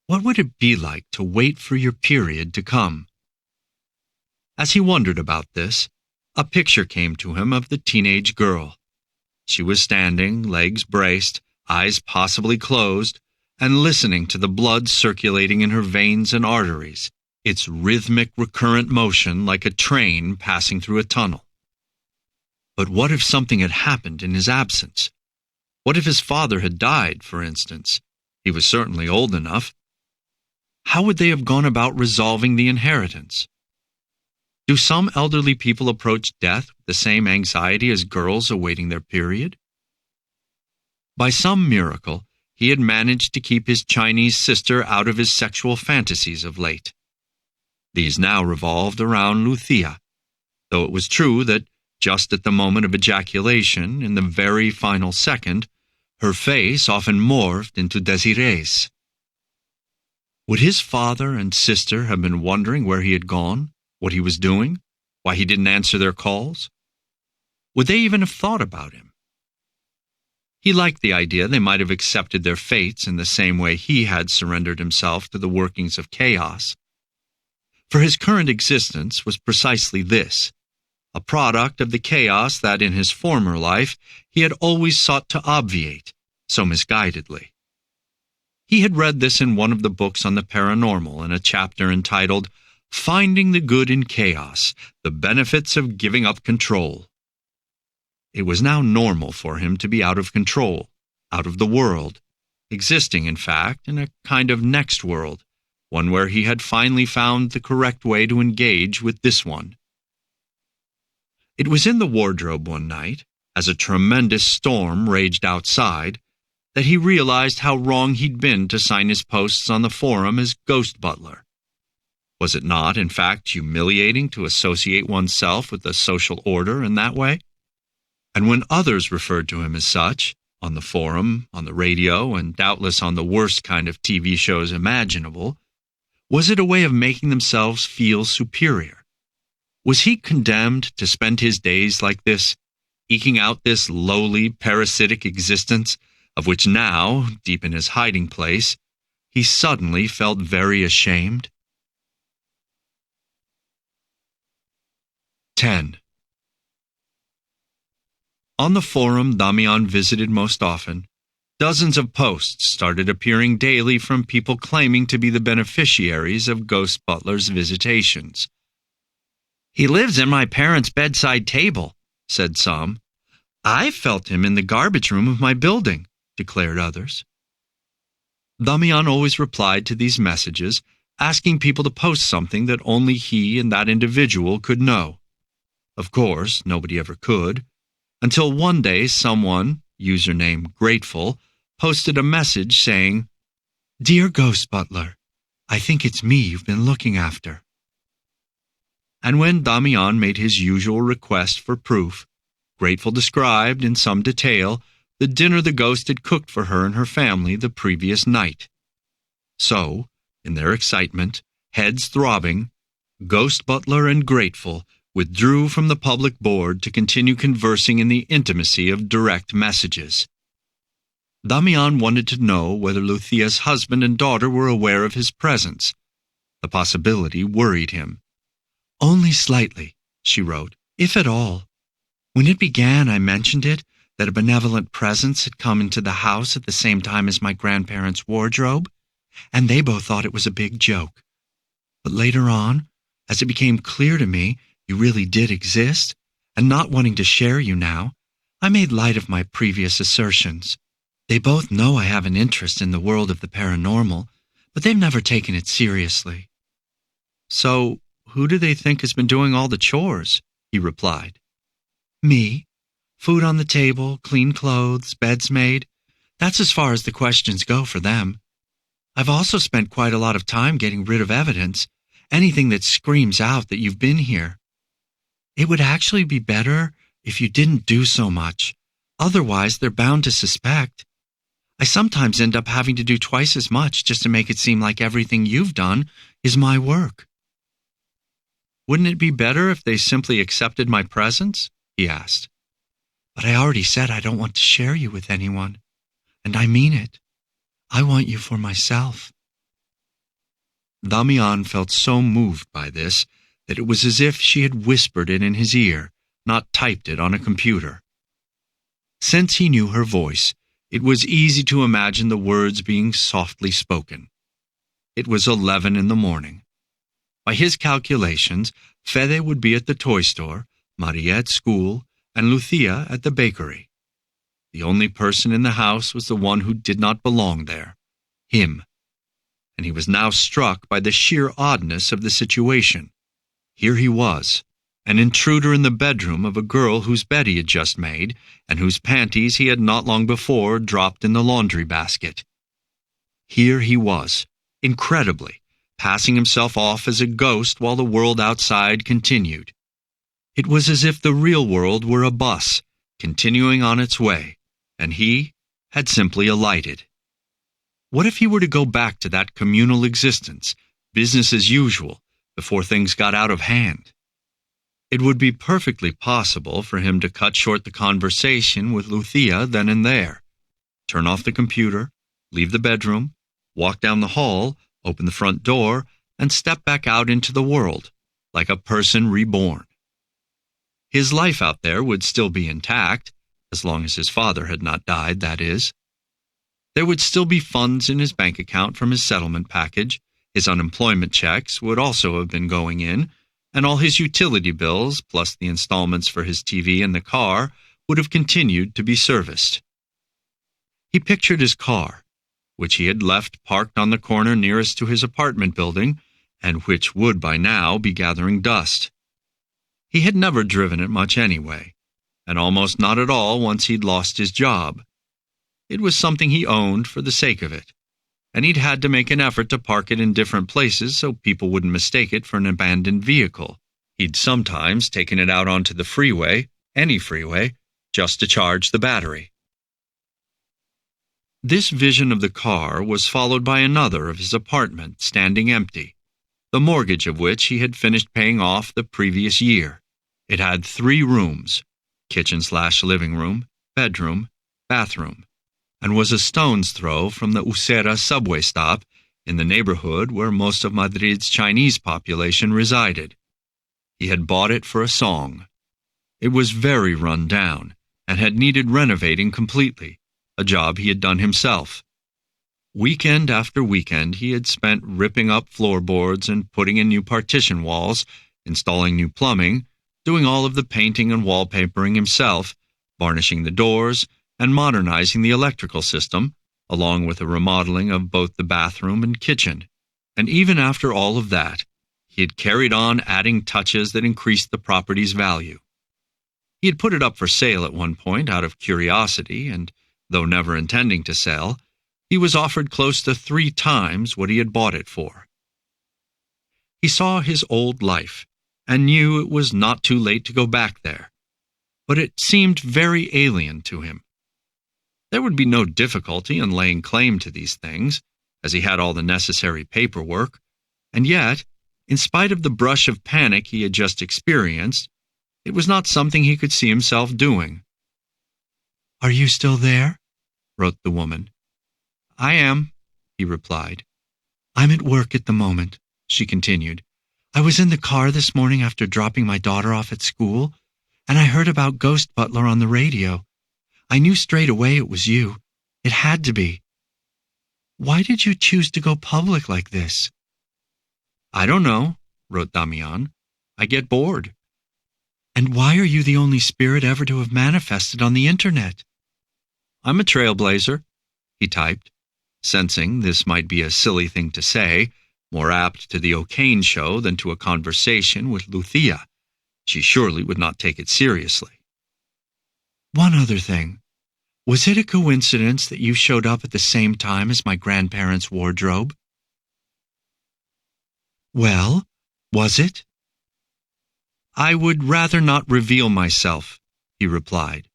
What would it be like to wait for your period to come? As he wondered about this, a picture came to him of the teenage girl. She was standing, legs braced, eyes possibly closed, and listening to the blood circulating in her veins and arteries, its rhythmic recurrent motion like a train passing through a tunnel. But what if something had happened in his absence? What if his father had died, for instance? He was certainly old enough. How would they have gone about resolving the inheritance? Do some elderly people approach death with the same anxiety as girls awaiting their period? By some miracle, he had managed to keep his Chinese sister out of his sexual fantasies of late. These now revolved around Lucia, though it was true that just at the moment of ejaculation, in the very final second, her face often morphed into Desiree's. Would his father and sister have been wondering where he had gone, what he was doing, why he didn't answer their calls? Would they even have thought about him? He liked the idea they might have accepted their fates in the same way he had surrendered himself to the workings of chaos. For his current existence was precisely this. a product of the chaos that in his former life he had always sought to obviate, so misguidedly. He had read this in one of the books on the paranormal in a chapter entitled Finding the Good in Chaos, The Benefits of Giving Up Control. It was now normal for him to be out of control, out of the world, existing, in fact, in a kind of next world, one where he had finally found the correct way to engage with this one. It was in the wardrobe one night, as a tremendous storm raged outside, that he realized how wrong he'd been to sign his posts on the forum as ghost butler. Was it not, in fact, humiliating to associate oneself with the social order in that way? And when others referred to him as such, on the forum, on the radio, and doubtless on the worst kind of TV shows imaginable, was it a way of making themselves feel superior? Was he condemned to spend his days like this, eking out this lowly, parasitic existence, of which now, deep in his hiding place, he suddenly felt very ashamed? 10. On the forum Damián visited most often, dozens of posts started appearing daily from people claiming to be the beneficiaries of Ghost Butler's visitations. "He lives in my parents' bedside table," said some. "I felt him in the garbage room of my building," declared others. Damián always replied to these messages, asking people to post something that only he and that individual could know. Of course, nobody ever could, until one day someone, username Grateful, posted a message saying, "Dear Ghost Butler, I think it's me you've been looking after." And when Damián made his usual request for proof, Grateful described in some detail the dinner the ghost had cooked for her and her family the previous night. So, in their excitement, heads throbbing, Ghost Butler and Grateful withdrew from the public board to continue conversing in the intimacy of direct messages. Damián wanted to know whether Lucia's husband and daughter were aware of his presence. The possibility worried him. "Only slightly," she wrote, "if at all. When it began, I mentioned it, that a benevolent presence had come into the house at the same time as my grandparents' wardrobe, and they both thought it was a big joke. But later on, as it became clear to me you really did exist, and not wanting to share you now, I made light of my previous assertions. They both know I have an interest in the world of the paranormal, but they've never taken it seriously." "So, who do they think has been doing all the chores?" he replied. "Me. Food on the table, clean clothes, beds made. That's as far as the questions go for them. I've also spent quite a lot of time getting rid of evidence, anything that screams out that you've been here. It would actually be better if you didn't do so much. Otherwise, they're bound to suspect. I sometimes end up having to do twice as much just to make it seem like everything you've done is my work." "Wouldn't it be better if they simply accepted my presence?" he asked. "But I already said I don't want to share you with anyone. And I mean it. I want you for myself." Damián felt so moved by this that it was as if she had whispered it in his ear, not typed it on a computer. Since he knew her voice, it was easy to imagine the words being softly spoken. It was 11 in the morning. By his calculations, Fede would be at the toy store, Maria at school, and Lucia at the bakery. The only person in the house was the one who did not belong there, him. And he was now struck by the sheer oddness of the situation. Here he was, an intruder in the bedroom of a girl whose bed he had just made, and whose panties he had not long before dropped in the laundry basket. Here he was, incredibly, passing himself off as a ghost while the world outside continued. It was as if the real world were a bus, continuing on its way, and he had simply alighted. What if he were to go back to that communal existence, business as usual, before things got out of hand? It would be perfectly possible for him to cut short the conversation with Lucia then and there, turn off the computer, leave the bedroom, walk down the hall, open the front door, and step back out into the world, like a person reborn. His life out there would still be intact, as long as his father had not died, that is. There would still be funds in his bank account from his settlement package. His unemployment checks would also have been going in, and all his utility bills, plus the installments for his TV and the car, would have continued to be serviced. He pictured his car, which he had left parked on the corner nearest to his apartment building, and which would by now be gathering dust. He had never driven it much anyway, and almost not at all once he'd lost his job. It was something he owned for the sake of it, and he'd had to make an effort to park it in different places so people wouldn't mistake it for an abandoned vehicle. He'd sometimes taken it out onto the freeway, any freeway, just to charge the battery. This vision of the car was followed by another of his apartment standing empty, the mortgage of which he had finished paying off the previous year. It had 3 rooms, kitchen/living room, bedroom, bathroom, and was a stone's throw from the Usera subway stop in the neighborhood where most of Madrid's Chinese population resided. He had bought it for a song. It was very run down and had needed renovating completely, a job he had done himself. Weekend after weekend he had spent ripping up floorboards and putting in new partition walls, installing new plumbing, doing all of the painting and wallpapering himself, varnishing the doors, and modernizing the electrical system, along with a remodeling of both the bathroom and kitchen. And even after all of that, he had carried on adding touches that increased the property's value. He had put it up for sale at one point out of curiosity, and though never intending to sell, he was offered close to 3 times what he had bought it for. He saw his old life, and knew it was not too late to go back there, but it seemed very alien to him. There would be no difficulty in laying claim to these things, as he had all the necessary paperwork, and yet, in spite of the brush of panic he had just experienced, it was not something he could see himself doing. "Are you still there?" wrote the woman. "I am," he replied. "I'm at work at the moment," she continued. "I was in the car this morning after dropping my daughter off at school, and I heard about Ghost Butler on the radio. I knew straight away it was you. It had to be. Why did you choose to go public like this?" "I don't know," wrote Damián. "I get bored." "And why are you the only spirit ever to have manifested on the internet?" "I'm a trailblazer," he typed, sensing this might be a silly thing to say, more apt to the O'Kane show than to a conversation with Lucia. She surely would not take it seriously. "One other thing. Was it a coincidence that you showed up at the same time as my grandparents' wardrobe?" "Well, was it?" "I would rather not reveal myself," he replied.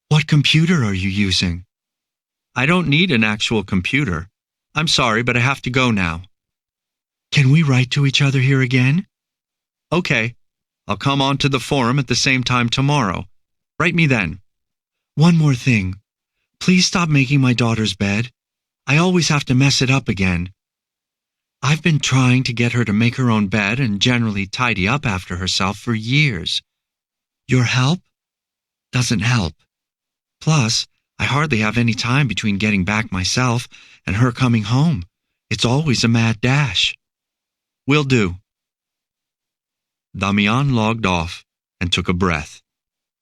"What computer are you using?" "I don't need an actual computer. I'm sorry, but I have to go now." "Can we write to each other here again?" "Okay. I'll come on to the forum at the same time tomorrow. Write me then." "One more thing. Please stop making my daughter's bed. I always have to mess it up again. I've been trying to get her to make her own bed and generally tidy up after herself for years. Your help doesn't help. Plus, I hardly have any time between getting back myself and her coming home. It's always a mad dash." "Will do." Damián logged off and took a breath.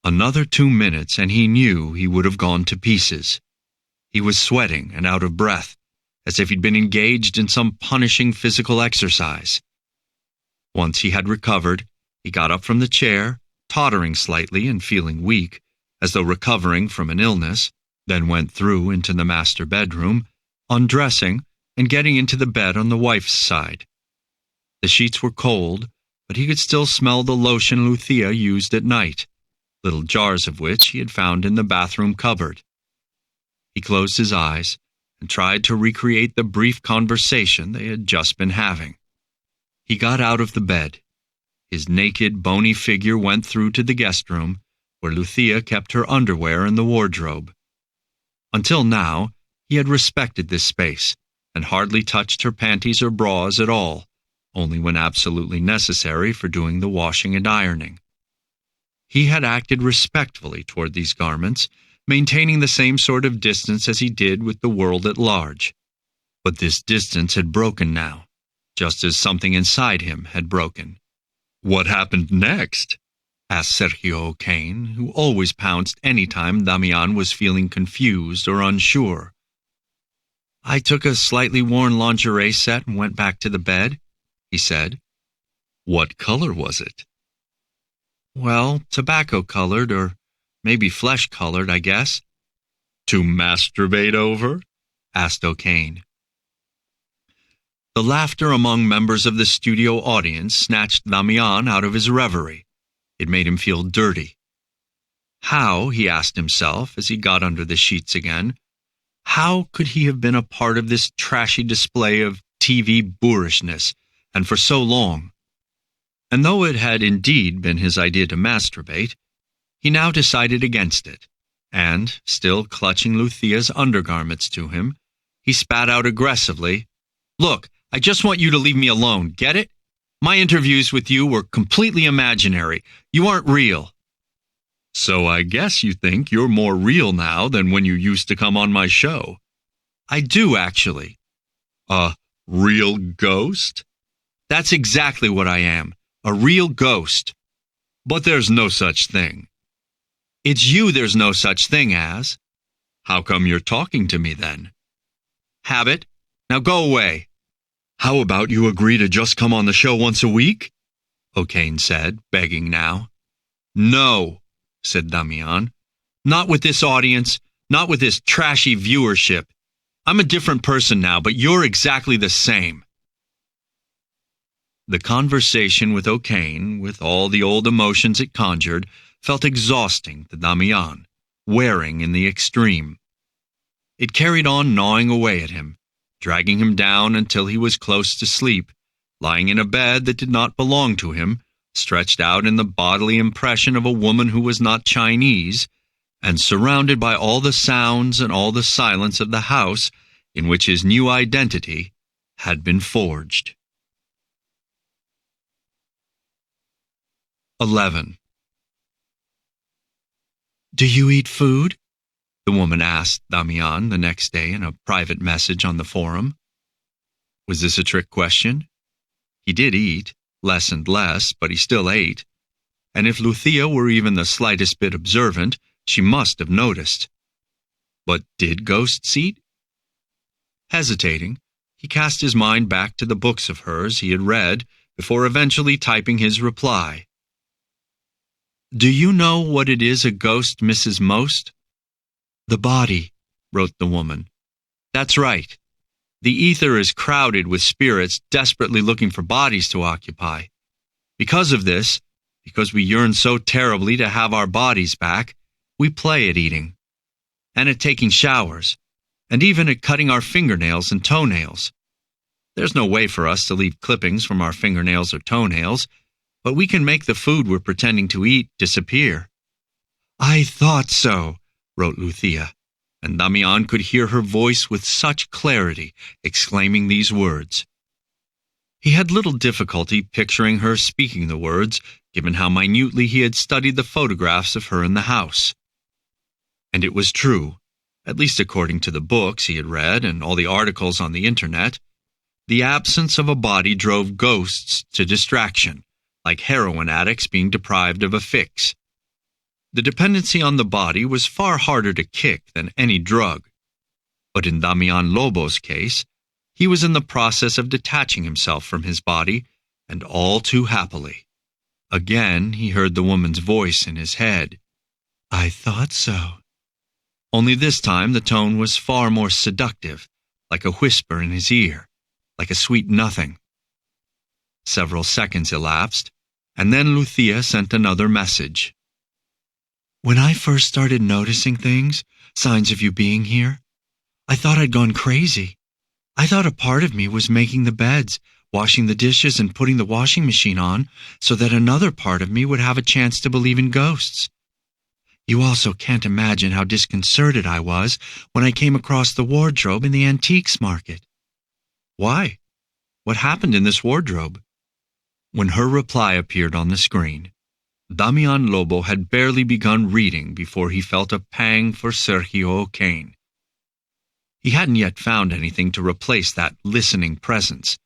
Another 2 minutes and he knew he would have gone to pieces. He was sweating and out of breath, as if he'd been engaged in some punishing physical exercise. Once he had recovered, he got up from the chair, tottering slightly and feeling weak, as though recovering from an illness, then went through into the master bedroom, undressing and getting into the bed on the wife's side. The sheets were cold, but he could still smell the lotion Lucia used at night, little jars of which he had found in the bathroom cupboard. He closed his eyes and tried to recreate the brief conversation they had just been having. He got out of the bed. His naked, bony figure went through to the guest room, where Lucia kept her underwear in the wardrobe. Until now, he had respected this space and hardly touched her panties or bras at all, only when absolutely necessary for doing the washing and ironing. He had acted respectfully toward these garments, maintaining the same sort of distance as he did with the world at large. But this distance had broken now, just as something inside him had broken. "What happened next?" asked Sergio O'Kane, who always pounced any time Damián was feeling confused or unsure. "I took a slightly worn lingerie set and went back to the bed," he said. "What color was it?" "Well, tobacco-colored, or maybe flesh-colored, I guess." "To masturbate over?" asked O'Kane. The laughter among members of the studio audience snatched Damián out of his reverie. It made him feel dirty. How, he asked himself as he got under the sheets again, how could he have been a part of this trashy display of TV boorishness, and for so long? And though it had indeed been his idea to masturbate, he now decided against it, and, still clutching Lucia's undergarments to him, he spat out aggressively, "Look, I just want you to leave me alone, get it? My interviews with you were completely imaginary. You aren't real." "So I guess you think you're more real now than when you used to come on my show." "I do, actually." "A real ghost?" "That's exactly what I am, a real ghost." "But there's no such thing." "It's you there's no such thing as." "How come you're talking to me then?" "Habit. Now go away." "How about you agree to just come on the show once a week?" O'Kane said, begging now. "No," said Damián. "Not with this audience, not with this trashy viewership. I'm a different person now, but you're exactly the same." The conversation with O'Kane, with all the old emotions it conjured, felt exhausting to Damián, wearing in the extreme. It carried on gnawing away at him, dragging him down until he was close to sleep, lying in a bed that did not belong to him, stretched out in the bodily impression of a woman who was not Chinese, and surrounded by all the sounds and all the silence of the house in which his new identity had been forged. 11. "Do you eat food?" the woman asked Damián the next day in a private message on the forum. Was this a trick question? He did eat, less and less, but he still ate. And if Lucia were even the slightest bit observant, she must have noticed. But did ghosts eat? Hesitating, he cast his mind back to the books of hers he had read before eventually typing his reply. "Do you know what it is a ghost misses most?" "The body," wrote the woman. "That's right. The ether is crowded with spirits desperately looking for bodies to occupy. Because of this, because we yearn so terribly to have our bodies back, we play at eating, and at taking showers, and even at cutting our fingernails and toenails. There's no way for us to leave clippings from our fingernails or toenails, but we can make the food we're pretending to eat disappear." "I thought so," wrote Lucia, and Damián could hear her voice with such clarity, exclaiming these words. He had little difficulty picturing her speaking the words, given how minutely he had studied the photographs of her in the house. And it was true, at least according to the books he had read and all the articles on the internet. The absence of a body drove ghosts to distraction, like heroin addicts being deprived of a fix. The dependency on the body was far harder to kick than any drug. But in Damián Lobo's case, he was in the process of detaching himself from his body, and all too happily. Again he heard the woman's voice in his head. "I thought so." Only this time the tone was far more seductive, like a whisper in his ear, like a sweet nothing. Several seconds elapsed, and then Lucia sent another message. "When I first started noticing things, signs of you being here, I thought I'd gone crazy. I thought a part of me was making the beds, washing the dishes, and putting the washing machine on so that another part of me would have a chance to believe in ghosts. You also can't imagine how disconcerted I was when I came across the wardrobe in the antiques market." "Why? What happened in this wardrobe?" When her reply appeared on the screen, Damián Lobo had barely begun reading before he felt a pang for Sergio O'Kane. He hadn't yet found anything to replace that listening presence,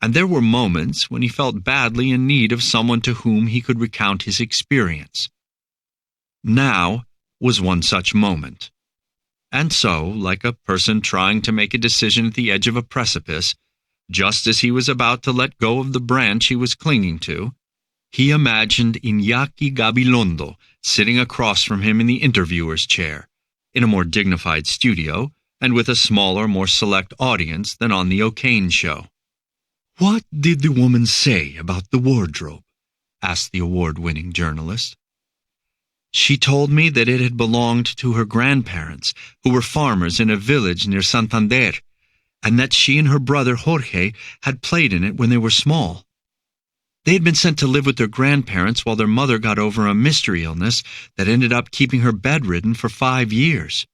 and there were moments when he felt badly in need of someone to whom he could recount his experience. Now was one such moment. And so, like a person trying to make a decision at the edge of a precipice, just as he was about to let go of the branch he was clinging to, he imagined Iñaki Gabilondo sitting across from him in the interviewer's chair, in a more dignified studio, and with a smaller, more select audience than on the O'Kane show. "What did the woman say about the wardrobe?" asked the award-winning journalist. "She told me that it had belonged to her grandparents, who were farmers in a village near Santander, and that she and her brother Jorge had played in it when they were small. They had been sent to live with their grandparents while their mother got over a mystery illness that ended up keeping her bedridden for 5 years.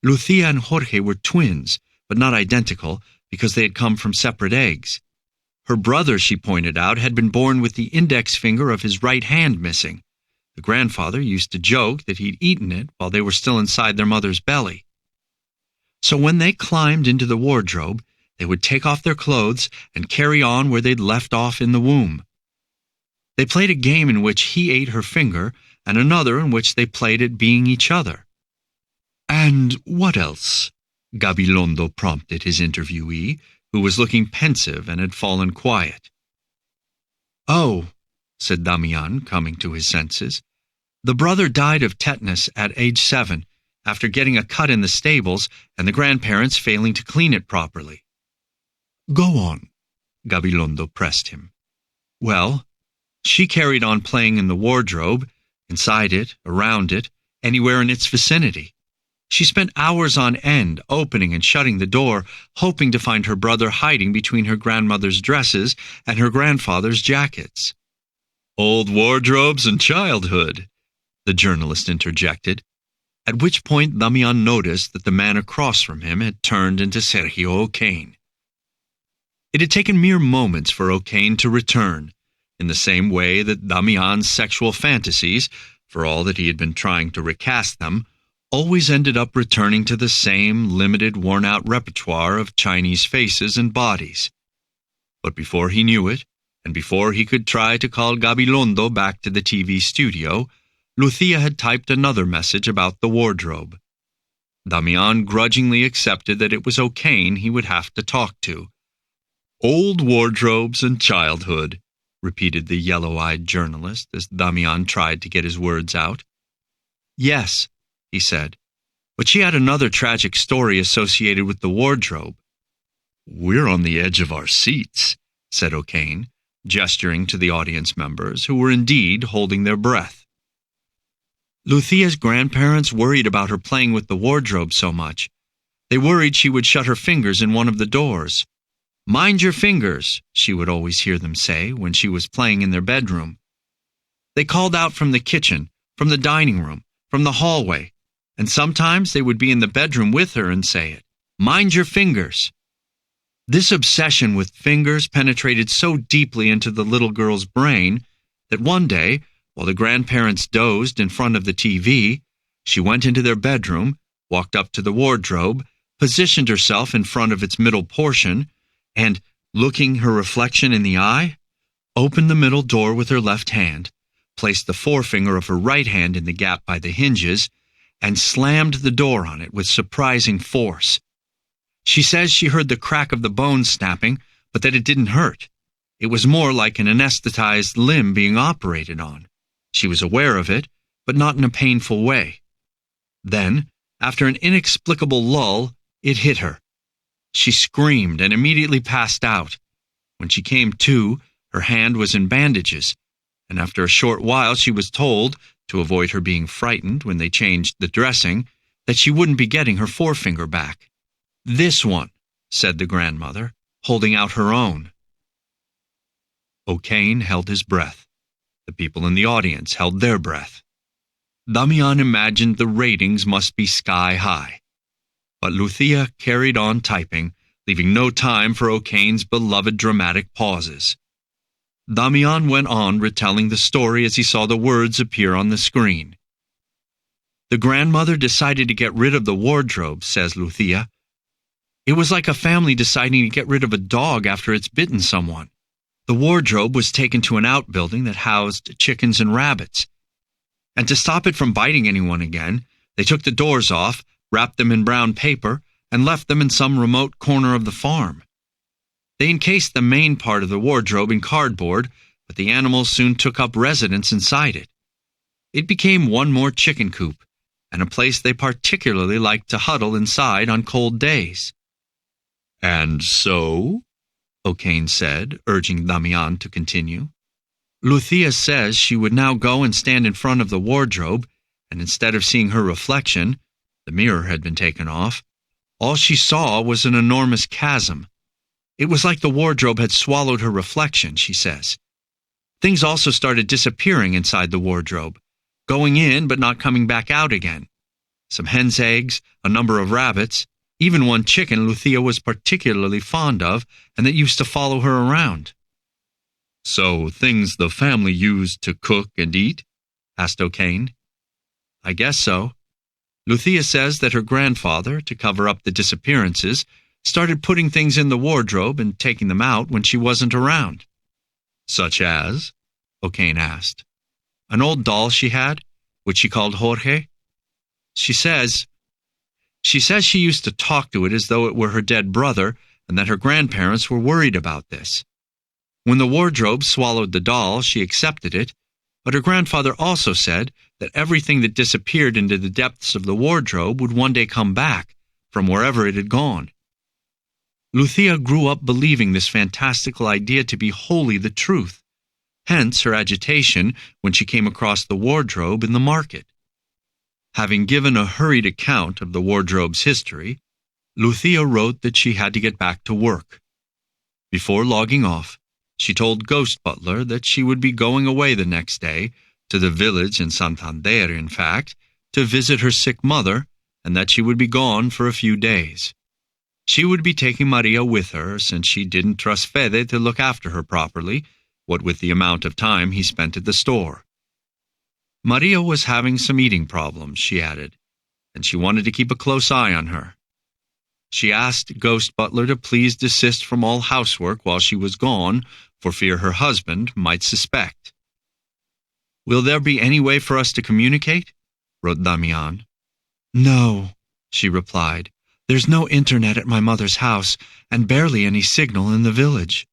Lucia and Jorge were twins, but not identical, because they had come from separate eggs. Her brother, she pointed out, had been born with the index finger of his right hand missing. The grandfather used to joke that he'd eaten it while they were still inside their mother's belly. So when they climbed into the wardrobe, they would take off their clothes and carry on where they'd left off in the womb. They played a game in which he ate her finger, and another in which they played at being each other." "And what else?" Gabilondo prompted his interviewee, who was looking pensive and had fallen quiet. "Oh," said Damián, coming to his senses, "the brother died of tetanus at age 7, after getting a cut in the stables and the grandparents failing to clean it properly." "Go on," Gabilondo pressed him. "Well, she carried on playing in the wardrobe, inside it, around it, anywhere in its vicinity. She spent hours on end opening and shutting the door, hoping to find her brother hiding between her grandmother's dresses and her grandfather's jackets." "Old wardrobes and childhood," the journalist interjected, at which point Damián noticed that the man across from him had turned into Sergio O'Kane. It had taken mere moments for O'Kane to return, in the same way that Damián's sexual fantasies, for all that he had been trying to recast them, always ended up returning to the same limited, worn-out repertoire of Chinese faces and bodies. But before he knew it, and before he could try to call Gabilondo back to the TV studio, Lucia had typed another message about the wardrobe. Damián grudgingly accepted that it was O'Kane he would have to talk to. "Old wardrobes and childhood," repeated the yellow-eyed journalist as Damián tried to get his words out. "Yes," he said, "but she had another tragic story associated with the wardrobe." "We're on the edge of our seats," said O'Kane, gesturing to the audience members, who were indeed holding their breath. "Lucia's grandparents worried about her playing with the wardrobe so much. They worried she would shut her fingers in one of the doors. 'Mind your fingers,' she would always hear them say when she was playing in their bedroom. They called out from the kitchen, from the dining room, from the hallway, and sometimes they would be in the bedroom with her and say it, 'Mind your fingers.' This obsession with fingers penetrated so deeply into the little girl's brain that one day, while the grandparents dozed in front of the TV, she went into their bedroom, walked up to the wardrobe, positioned herself in front of its middle portion, and, looking her reflection in the eye, opened the middle door with her left hand, placed the forefinger of her right hand in the gap by the hinges, and slammed the door on it with surprising force. She says she heard the crack of the bones snapping, but that it didn't hurt. It was more like an anesthetized limb being operated on. She was aware of it, but not in a painful way. Then, after an inexplicable lull, it hit her. She screamed and immediately passed out. When she came to, her hand was in bandages, and after a short while she was told, to avoid her being frightened when they changed the dressing, that she wouldn't be getting her forefinger back. "This one," said the grandmother, holding out her own. O'Kane held his breath. The people in the audience held their breath. Damián imagined the ratings must be sky high. But Lucia carried on typing, leaving no time for O'Kane's beloved dramatic pauses. Damián went on retelling the story as he saw the words appear on the screen. The grandmother decided to get rid of the wardrobe, says Lucia. It was like a family deciding to get rid of a dog after it's bitten someone. The wardrobe was taken to an outbuilding that housed chickens and rabbits. And to stop it from biting anyone again, they took the doors off, wrapped them in brown paper, and left them in some remote corner of the farm. They encased the main part of the wardrobe in cardboard, but the animals soon took up residence inside it. It became one more chicken coop, and a place they particularly liked to huddle inside on cold days. "And so?" O'Kane said, urging Damián to continue. Lucia says she would now go and stand in front of the wardrobe, and instead of seeing her reflection, the mirror had been taken off, all she saw was an enormous chasm. It was like the wardrobe had swallowed her reflection, she says. Things also started disappearing inside the wardrobe, going in but not coming back out again. Some hen's eggs, a number of rabbits, even one chicken Lucia was particularly fond of and that used to follow her around. "So things the family used to cook and eat?" asked O'Kane. "I guess so." Lucia says that her grandfather, to cover up the disappearances, started putting things in the wardrobe and taking them out when she wasn't around. "Such as?" O'Kane asked. "An old doll she had, which she called Jorge. She says she used to talk to it as though it were her dead brother, and that her grandparents were worried about this. When the wardrobe swallowed the doll, she accepted it, but her grandfather also said that everything that disappeared into the depths of the wardrobe would one day come back, from wherever it had gone. Lucia grew up believing this fantastical idea to be wholly the truth, hence her agitation when she came across the wardrobe in the market. Having given a hurried account of the wardrobe's history, Lucia wrote that she had to get back to work. Before logging off, she told Ghost Butler that she would be going away the next day, to the village in Santander, in fact, to visit her sick mother, and that she would be gone for a few days. She would be taking Maria with her, since she didn't trust Fede to look after her properly, what with the amount of time he spent at the store. Maria was having some eating problems, she added, and she wanted to keep a close eye on her. She asked Ghost Butler to please desist from all housework while she was gone, for fear her husband might suspect. "Will there be any way for us to communicate?" wrote Damián. "No," she replied. "There's no internet at my mother's house, and barely any signal in the village."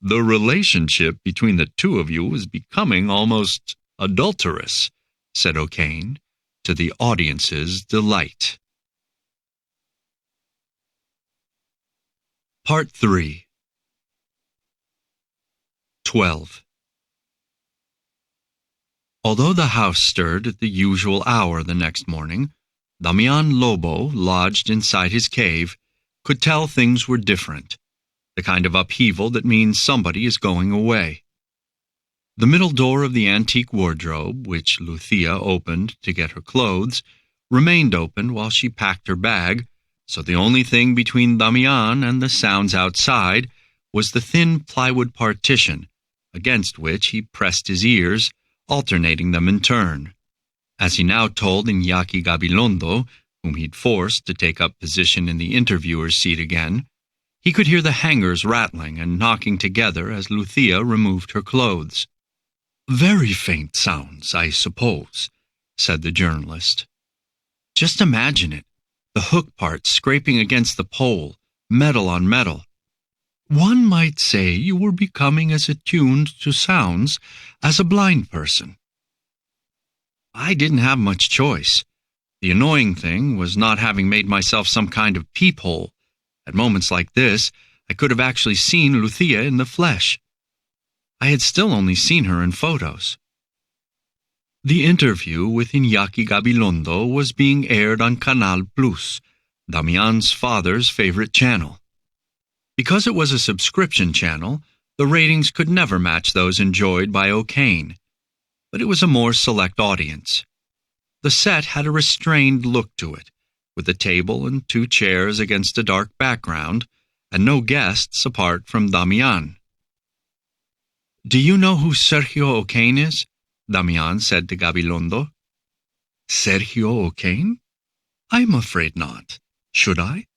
"The relationship between the two of you is becoming almost adulterous," said O'Kane, to the audience's delight. Part 3. 12. Although the house stirred at the usual hour the next morning, Damián Lobo, lodged inside his cave, could tell things were different, the kind of upheaval that means somebody is going away. The middle door of the antique wardrobe, which Lucia opened to get her clothes, remained open while she packed her bag, so the only thing between Damián and the sounds outside was the thin plywood partition, against which he pressed his ears, alternating them in turn. As he now told Iñaki Gabilondo, whom he'd forced to take up position in the interviewer's seat again, he could hear the hangers rattling and knocking together as Lucia removed her clothes. "Very faint sounds, I suppose," said the journalist. "Just imagine it, the hook parts scraping against the pole, metal on metal. One might say you were becoming as attuned to sounds as a blind person." I didn't have much choice. The annoying thing was not having made myself some kind of peephole. At moments like this, I could have actually seen Lucia in the flesh. I had still only seen her in photos. The interview with Iñaki Gabilondo was being aired on Canal Plus, Damián's father's favorite channel. Because it was a subscription channel, the ratings could never match those enjoyed by O'Kane, but it was a more select audience. The set had a restrained look to it, with a table and 2 chairs against a dark background, and no guests apart from Damián. Do you know who Sergio O'Kane is? Damián said to Gabilondo. Sergio O'Kane? I'm afraid not. Should I?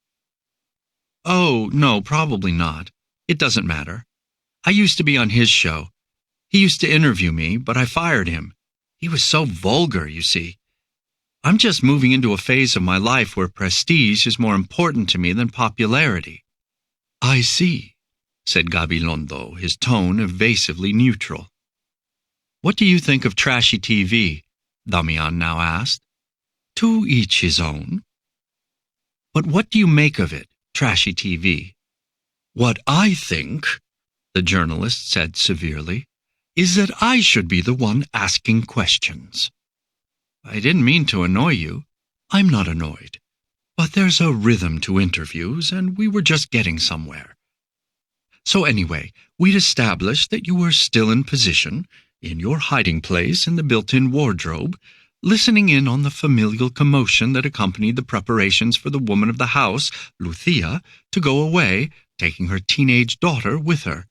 Oh, no, probably not. It doesn't matter. I used to be on his show. He used to interview me, but I fired him. He was so vulgar, you see. I'm just moving into a phase of my life where prestige is more important to me than popularity. I see, said Gabilondo, his tone evasively neutral. What do you think of trashy TV? Damián now asked. To each his own. But what do you make of it, trashy TV? What I think, the journalist said severely, is that I should be the one asking questions. I didn't mean to annoy you. I'm not annoyed. But there's a rhythm to interviews, and we were just getting somewhere. So anyway, we'd established that you were still in position, in your hiding place in the built-in wardrobe, listening in on the familial commotion that accompanied the preparations for the woman of the house, Lucia, to go away, taking her teenage daughter with her.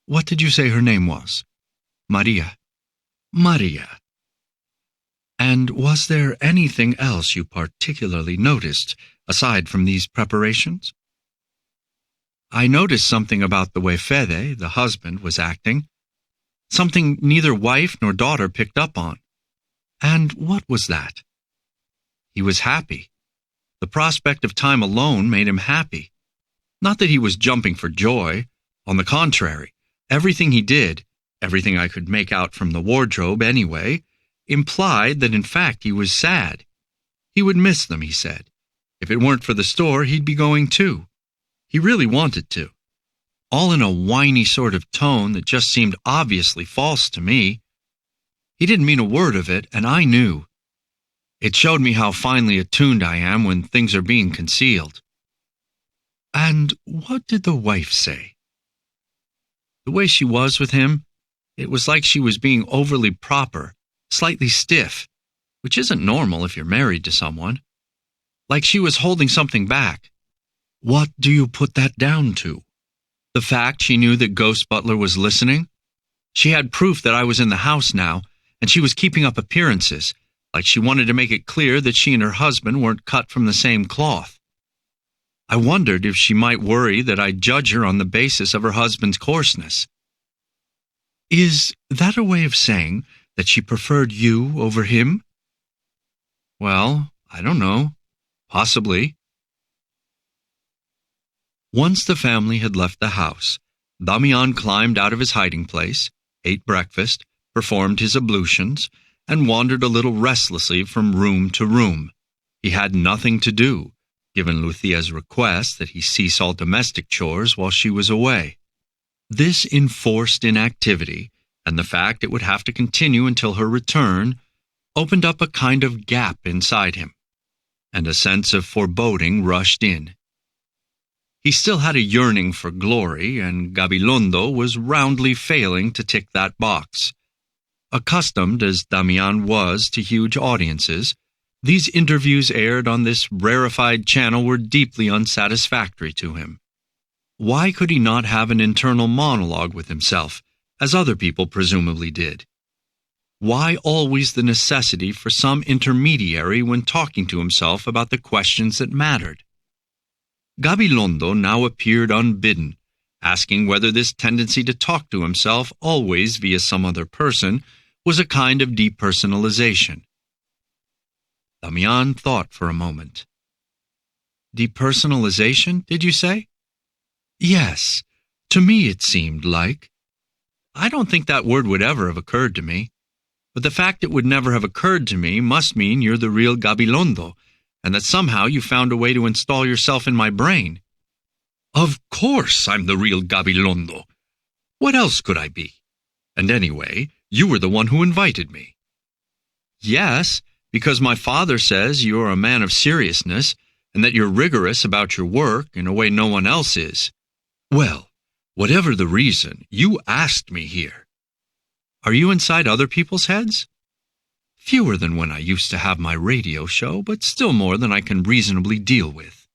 What did you say her name was? Maria. Maria. And was there anything else you particularly noticed, aside from these preparations? I noticed something about the way Fede, the husband, was acting. Something neither wife nor daughter picked up on. And what was that? He was happy. The prospect of time alone made him happy. Not that he was jumping for joy. On the contrary, everything he did, everything I could make out from the wardrobe anyway, implied that in fact he was sad. He would miss them, he said. If it weren't for the store, he'd be going too. He really wanted to. All in a whiny sort of tone that just seemed obviously false to me. He didn't mean a word of it, and I knew. It showed me how finely attuned I am when things are being concealed. And what did the wife say? The way she was with him, it was like she was being overly proper, slightly stiff, which isn't normal if you're married to someone. Like she was holding something back. What do you put that down to? The fact she knew that Ghost Butler was listening? She had proof that I was in the house now, and she was keeping up appearances, like she wanted to make it clear that she and her husband weren't cut from the same cloth. I wondered if she might worry that I'd judge her on the basis of her husband's coarseness. Is that a way of saying that she preferred you over him? Well, I don't know. Possibly. Once the family had left the house, Damián climbed out of his hiding place, ate breakfast, performed his ablutions, and wandered a little restlessly from room to room. He had nothing to do, given Lucia's request that he cease all domestic chores while she was away. This enforced inactivity, and the fact it would have to continue until her return, opened up a kind of gap inside him, and a sense of foreboding rushed in. He still had a yearning for glory, and Gabilondo was roundly failing to tick that box. Accustomed as Damián was to huge audiences, these interviews aired on this rarefied channel were deeply unsatisfactory to him. Why could he not have an internal monologue with himself, as other people presumably did? Why always the necessity for some intermediary when talking to himself about the questions that mattered? Gabilondo now appeared unbidden, asking whether this tendency to talk to himself always via some other person was a kind of depersonalization. Damián thought for a moment. Depersonalization, did you say? Yes, to me it seemed like. I don't think that word would ever have occurred to me. But the fact it would never have occurred to me must mean you're the real Gabilondo, and that somehow you found a way to install yourself in my brain. Of course I'm the real Gabilondo. What else could I be? And anyway, you were the one who invited me. Yes, because my father says you're a man of seriousness, and that you're rigorous about your work in a way no one else is. Well, whatever the reason, you asked me here. Are you inside other people's heads? Fewer than when I used to have my radio show, but still more than I can reasonably deal with.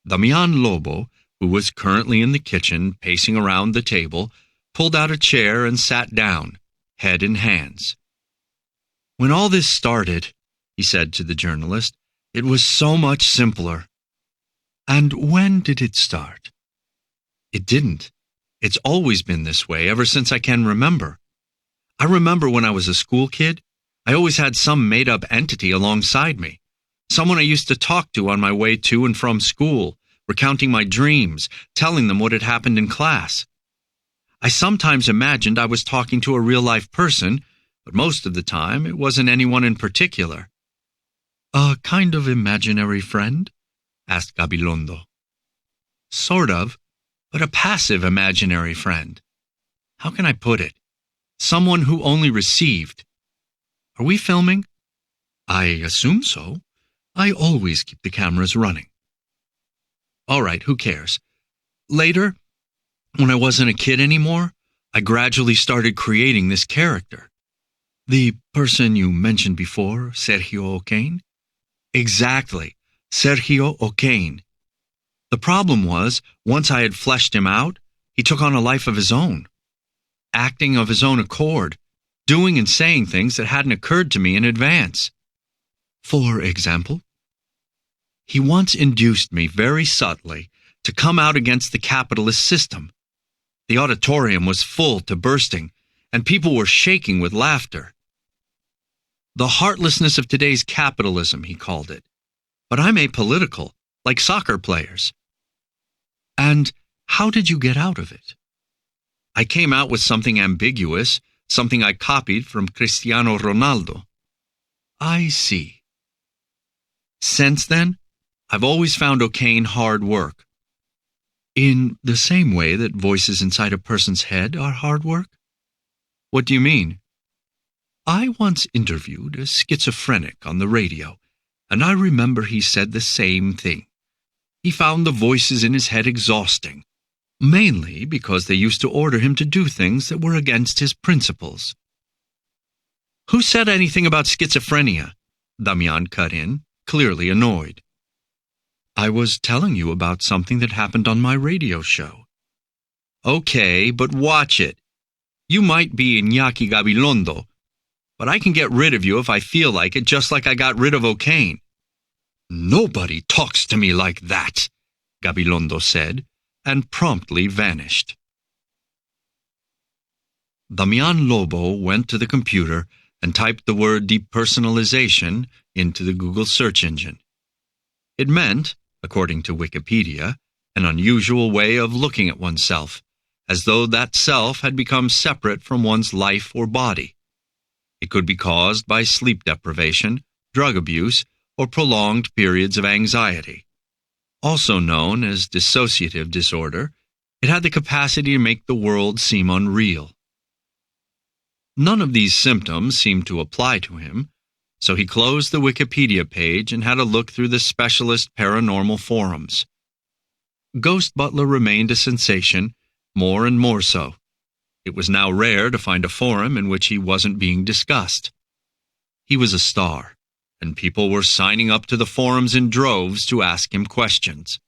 Damián Lobo, who was currently in the kitchen pacing around the table, pulled out a chair and sat down, head in hands. "When all this started," he said to the journalist, "it was so much simpler." "And when did it start?" "It didn't. It's always been this way, ever since I can remember. I remember when I was a school kid, I always had some made-up entity alongside me, someone I used to talk to on my way to and from school, recounting my dreams, telling them what had happened in class. I sometimes imagined I was talking to a real-life person, but most of the time it wasn't anyone in particular." "A kind of imaginary friend?" asked Gabilondo. "Sort of, but a passive imaginary friend. How can I put it? Someone who only received. Are we filming?" "I assume so. I always keep the cameras running." "All right, who cares? Later, when I wasn't a kid anymore, I gradually started creating this character." "The person you mentioned before, Sergio O'Kane?" "Exactly, Sergio O'Kane. The problem was, once I had fleshed him out, he took on a life of his own, acting of his own accord, doing and saying things that hadn't occurred to me in advance." "For example?" "He once induced me very subtly to come out against the capitalist system. The auditorium was full to bursting, and people were shaking with laughter. 'The heartlessness of today's capitalism,' he called it. But I'm apolitical, like soccer players." "And how did you get out of it?" "I came out with something ambiguous, something I copied from Cristiano Ronaldo." "I see." "Since then, I've always found O'Kane hard work." "In the same way that voices inside a person's head are hard work?" "What do you mean?" "I once interviewed a schizophrenic on the radio, and I remember he said the same thing. He found the voices in his head exhausting, mainly because they used to order him to do things that were against his principles." "Who said anything about schizophrenia?" Damián cut in, clearly annoyed. "I was telling you about something that happened on my radio show." "Okay, but watch it. You might be Iñaki Gabilondo, but I can get rid of you if I feel like it, just like I got rid of O'Kane." "Nobody talks to me like that," Gabilondo said, and promptly vanished. Damián Lobo went to the computer and typed the word depersonalization into the Google search engine. It meant, according to Wikipedia, an unusual way of looking at oneself, as though that self had become separate from one's life or body. It could be caused by sleep deprivation, drug abuse, or prolonged periods of anxiety. Also known as dissociative disorder, it had the capacity to make the world seem unreal. None of these symptoms seemed to apply to him, so he closed the Wikipedia page and had a look through the specialist paranormal forums. Ghost Butler remained a sensation, more and more so. It was now rare to find a forum in which he wasn't being discussed. He was a star, and people were signing up to the forums in droves to ask him questions.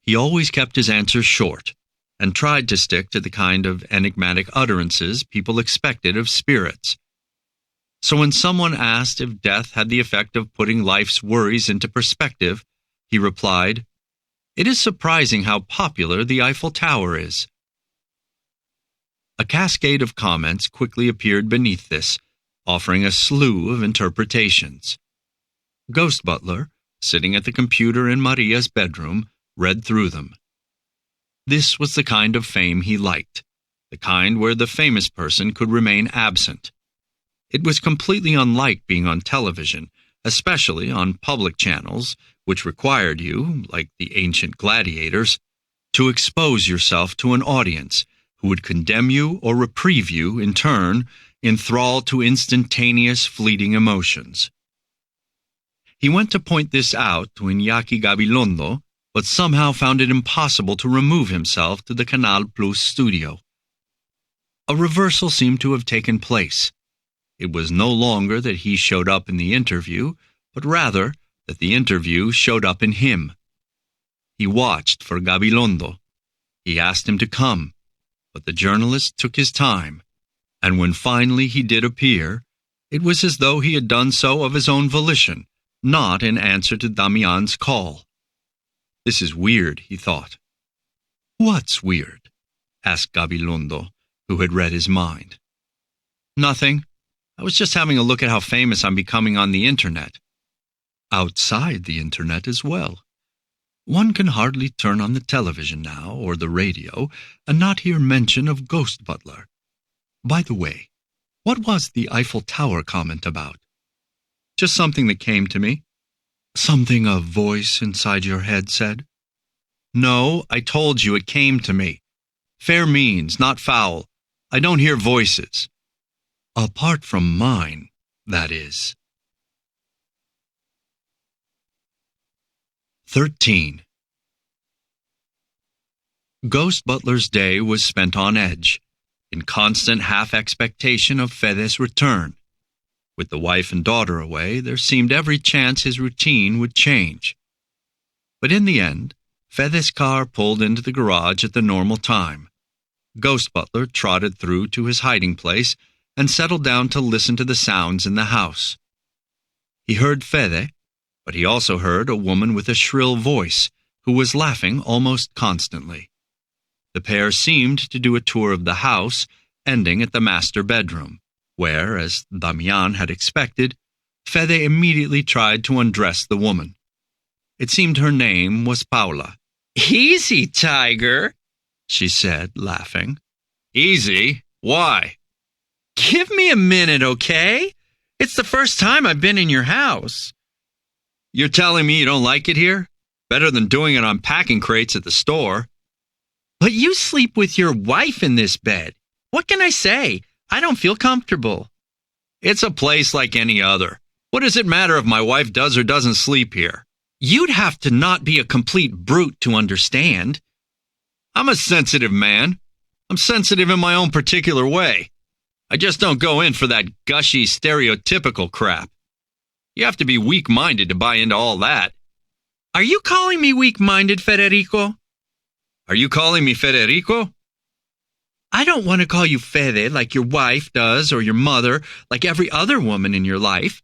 He always kept his answers short, and tried to stick to the kind of enigmatic utterances people expected of spirits. So when someone asked if death had the effect of putting life's worries into perspective, he replied, "It is surprising how popular the Eiffel Tower is." A cascade of comments quickly appeared beneath this, offering a slew of interpretations. Ghost Butler, sitting at the computer in Maria's bedroom, read through them. This was the kind of fame he liked, the kind where the famous person could remain absent. It was completely unlike being on television, especially on public channels, which required you, like the ancient gladiators, to expose yourself to an audience who would condemn you or reprieve you in turn, enthralled to instantaneous, fleeting emotions. He went to point this out to Iñaki Gabilondo, but somehow found it impossible to remove himself to the Canal Plus studio. A reversal seemed to have taken place. It was no longer that he showed up in the interview, but rather that the interview showed up in him. He watched for Gabilondo. He asked him to come. But the journalist took his time, and when finally he did appear, it was as though he had done so of his own volition, not in answer to Damián's call. This is weird, he thought. What's weird? Asked Gabilondo, who had read his mind. Nothing. I was just having a look at how famous I'm becoming on the internet. Outside the internet as well. One can hardly turn on the television now or the radio and not hear mention of Ghost Butler. By the way, what was the Eiffel Tower comment about? Just something that came to me. Something a voice inside your head said? No, I told you it came to me. Fair means, not foul. I don't hear voices. Apart from mine, that is. 13. Ghost Butler's day was spent on edge, in constant half-expectation of Fede's return. With the wife and daughter away, there seemed every chance his routine would change. But in the end, Fede's car pulled into the garage at the normal time. Ghost Butler trotted through to his hiding place and settled down to listen to the sounds in the house. He heard Fede, but he also heard a woman with a shrill voice who was laughing almost constantly. The pair seemed to do a tour of the house, ending at the master bedroom, where, as Damián had expected, Fede immediately tried to undress the woman. It seemed her name was Paula. "Easy, tiger," she said, laughing. "Easy? Why?" "Give me a minute, okay? It's the first time I've been in your house." "You're telling me you don't like it here? Better than doing it on packing crates at the store." "But you sleep with your wife in this bed. What can I say? I don't feel comfortable." "It's a place like any other. What does it matter if my wife does or doesn't sleep here?" "You'd have to not be a complete brute to understand." "I'm a sensitive man. I'm sensitive in my own particular way. I just don't go in for that gushy, stereotypical crap. You have to be weak-minded to buy into all that." "Are you calling me weak-minded, Federico?" "Are you calling me Federico?" "I don't want to call you Fede like your wife does or your mother, like every other woman in your life.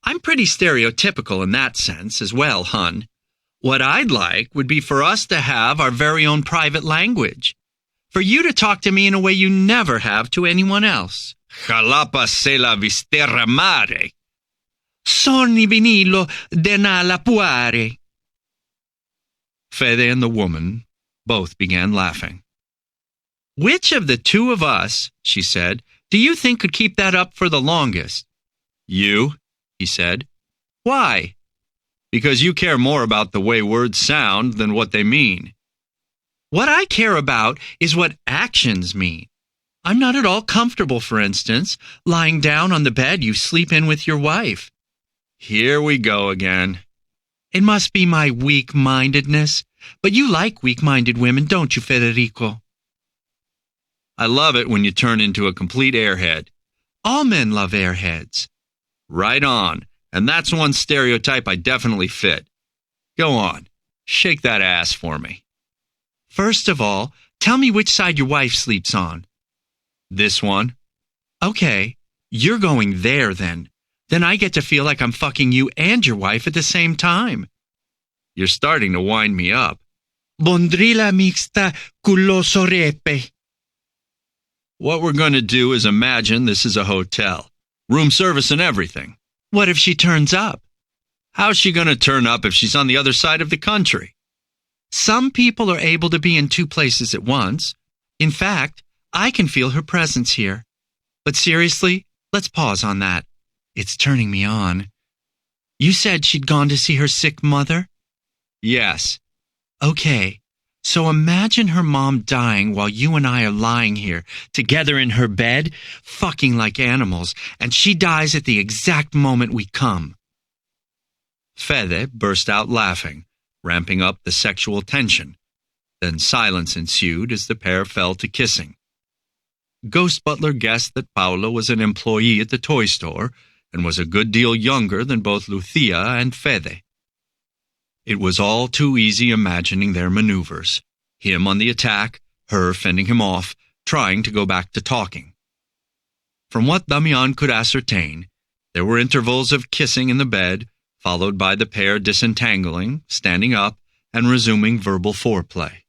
I'm pretty stereotypical in that sense as well, hun. What I'd like would be for us to have our very own private language. For you to talk to me in a way you never have to anyone else." "Jalapa se la visterra mare." "Sonni vinilo denala puare." Fede and the woman both began laughing. "Which of the two of us," she said, "do you think could keep that up for the longest?" "You," he said. "Why?" "Because you care more about the way words sound than what they mean." "What I care about is what actions mean. I'm not at all comfortable, for instance, lying down on the bed you sleep in with your wife." "Here we go again." "It must be my weak-mindedness. But you like weak-minded women, don't you, Federico?" "I love it when you turn into a complete airhead." "All men love airheads." "Right on. And that's one stereotype I definitely fit. Go on. Shake that ass for me." "First of all, tell me which side your wife sleeps on." "This one." "Okay, you're going there then. Then I get to feel like I'm fucking you and your wife at the same time." "You're starting to wind me up." "Bondrila mixta culoso repe." "What we're going to do is imagine this is a hotel. Room service and everything." "What if she turns up?" "How's she going to turn up if she's on the other side of the country?" "Some people are able to be in two places at once. In fact, I can feel her presence here. But seriously, let's pause on that. It's turning me on. You said she'd gone to see her sick mother?" "Yes." "Okay, so imagine her mom dying while you and I are lying here, together in her bed, fucking like animals, and she dies at the exact moment we come." Fede burst out laughing, ramping up the sexual tension. Then silence ensued as the pair fell to kissing. Ghost Butler guessed that Paula was an employee at the toy store and was a good deal younger than both Lucia and Fede. It was all too easy imagining their maneuvers. Him on the attack, her fending him off, trying to go back to talking. From what Damián could ascertain, there were intervals of kissing in the bed, followed by the pair disentangling, standing up, and resuming verbal foreplay.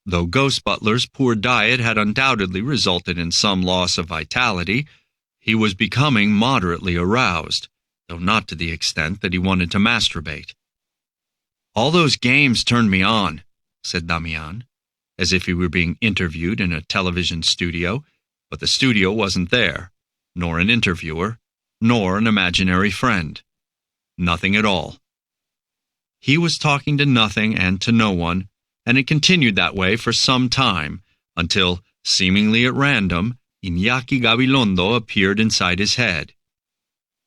Though Ghost Butler's poor diet had undoubtedly resulted in some loss of vitality, he was becoming moderately aroused, though not to the extent that he wanted to masturbate. "All those games turned me on," said Damián, as if he were being interviewed in a television studio, but the studio wasn't there, nor an interviewer, nor an imaginary friend. Nothing at all. He was talking to nothing and to no one, and it continued that way for some time, until, seemingly at random, Iñaki Gabilondo appeared inside his head.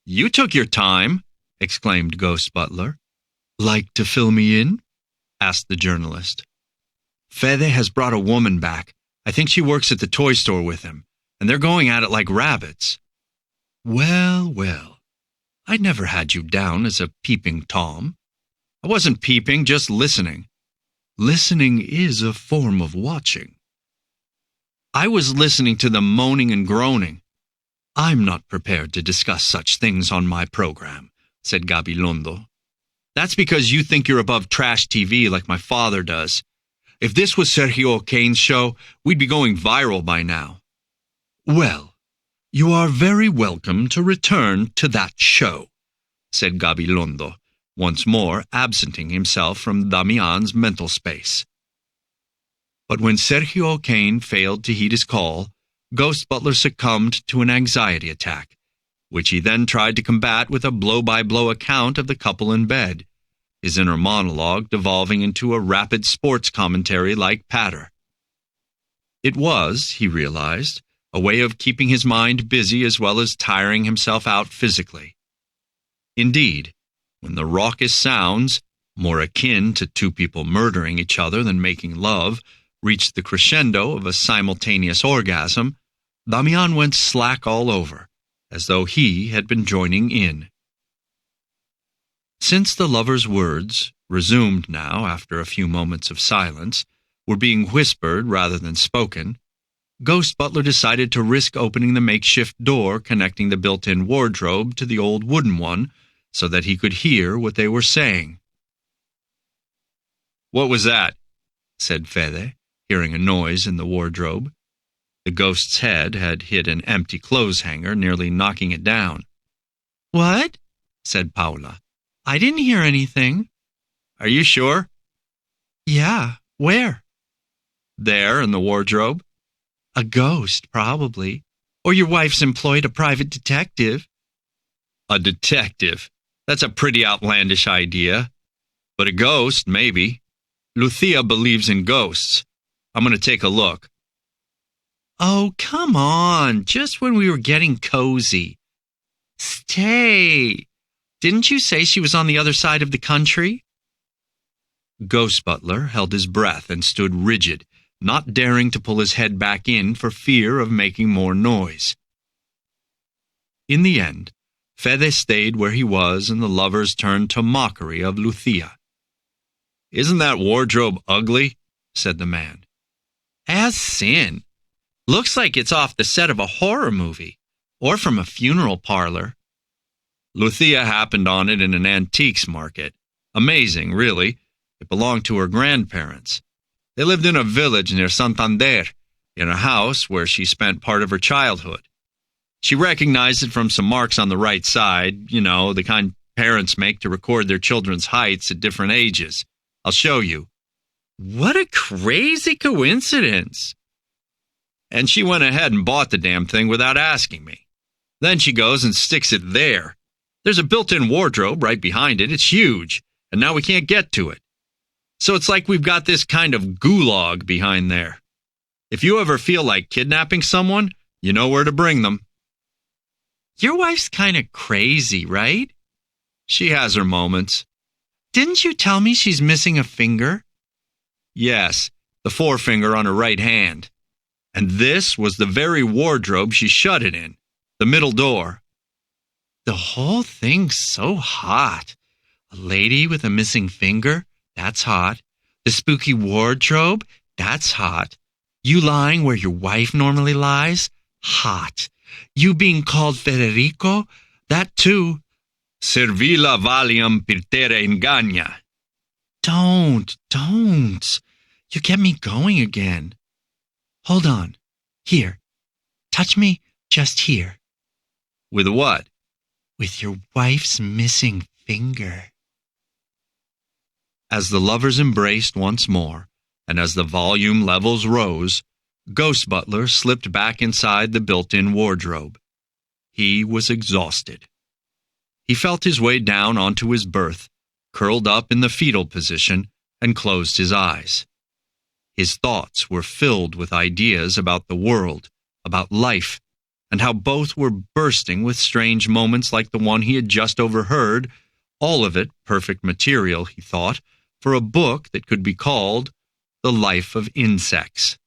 "You took your time," exclaimed Ghost Butler. "Like to fill me in?" asked the journalist. "Fede has brought a woman back. I think she works at the toy store with him, and they're going at it like rabbits." "Well, well, I never had you down as a peeping Tom." "I wasn't peeping, just listening." "Listening is a form of watching." "I was listening to them moaning and groaning." "I'm not prepared to discuss such things on my program," said Gabilondo. "That's because you think you're above trash TV like my father does. If this was Sergio O'Kane's show, we'd be going viral by now." "Well, you are very welcome to return to that show," said Gabilondo, once more absenting himself from Damián's mental space. But when Sergio O'Kane failed to heed his call, Ghost Butler succumbed to an anxiety attack, which he then tried to combat with a blow-by-blow account of the couple in bed, his inner monologue devolving into a rapid sports commentary-like patter. It was, he realized, a way of keeping his mind busy as well as tiring himself out physically. Indeed, when the raucous sounds, more akin to two people murdering each other than making love, reached the crescendo of a simultaneous orgasm, Damián went slack all over, as though he had been joining in. Since the lover's words, resumed now after a few moments of silence, were being whispered rather than spoken, Ghost Butler decided to risk opening the makeshift door connecting the built-in wardrobe to the old wooden one so that he could hear what they were saying. "What was that?" said Fede, hearing a noise in the wardrobe. The ghost's head had hit an empty clothes hanger, nearly knocking it down. "What?" said Paula. "I didn't hear anything." "Are you sure?" "Yeah. Where?" "There, in the wardrobe." "A ghost, probably. Or your wife's employed a private detective." "A detective? That's a pretty outlandish idea. But a ghost, maybe. Lucia believes in ghosts. I'm going to take a look." "Oh, come on. Just when we were getting cozy." "Stay. Didn't you say she was on the other side of the country?" Ghost Butler held his breath and stood rigid, not daring to pull his head back in for fear of making more noise. In the end, Fede stayed where he was and the lovers turned to mockery of Lucia. "Isn't that wardrobe ugly?" said the man. "As sin. Looks like it's off the set of a horror movie, or from a funeral parlor." "Lucia happened on it in an antiques market. Amazing, really. It belonged to her grandparents. They lived in a village near Santander, in a house where she spent part of her childhood. She recognized it from some marks on the right side, you know, the kind parents make to record their children's heights at different ages. I'll show you." "What a crazy coincidence." "And she went ahead and bought the damn thing without asking me. Then she goes and sticks it there. There's a built-in wardrobe right behind it. It's huge, and now we can't get to it. So it's like we've got this kind of gulag behind there. If you ever feel like kidnapping someone, you know where to bring them." "Your wife's kind of crazy, right?" "She has her moments." "Didn't you tell me she's missing a finger?" "Yes, the forefinger on her right hand. And this was the very wardrobe she shut it in, the middle door." "The whole thing's so hot. A lady with a missing finger, that's hot. The spooky wardrobe, that's hot. You lying where your wife normally lies? Hot. You being called Federico? That too. Servila valium pirtere ingania. Don't. You get me going again. Hold on. Here. Touch me just here. With what? With your wife's missing finger. As the lovers embraced once more, and as the volume levels rose, Ghost Butler slipped back inside the built-in wardrobe. He was exhausted. He felt his way down onto his berth, curled up in the fetal position, and closed his eyes. His thoughts were filled with ideas about the world, about life, and how both were bursting with strange moments like the one he had just overheard, all of it perfect material, he thought, for a book that could be called The Life of Insects.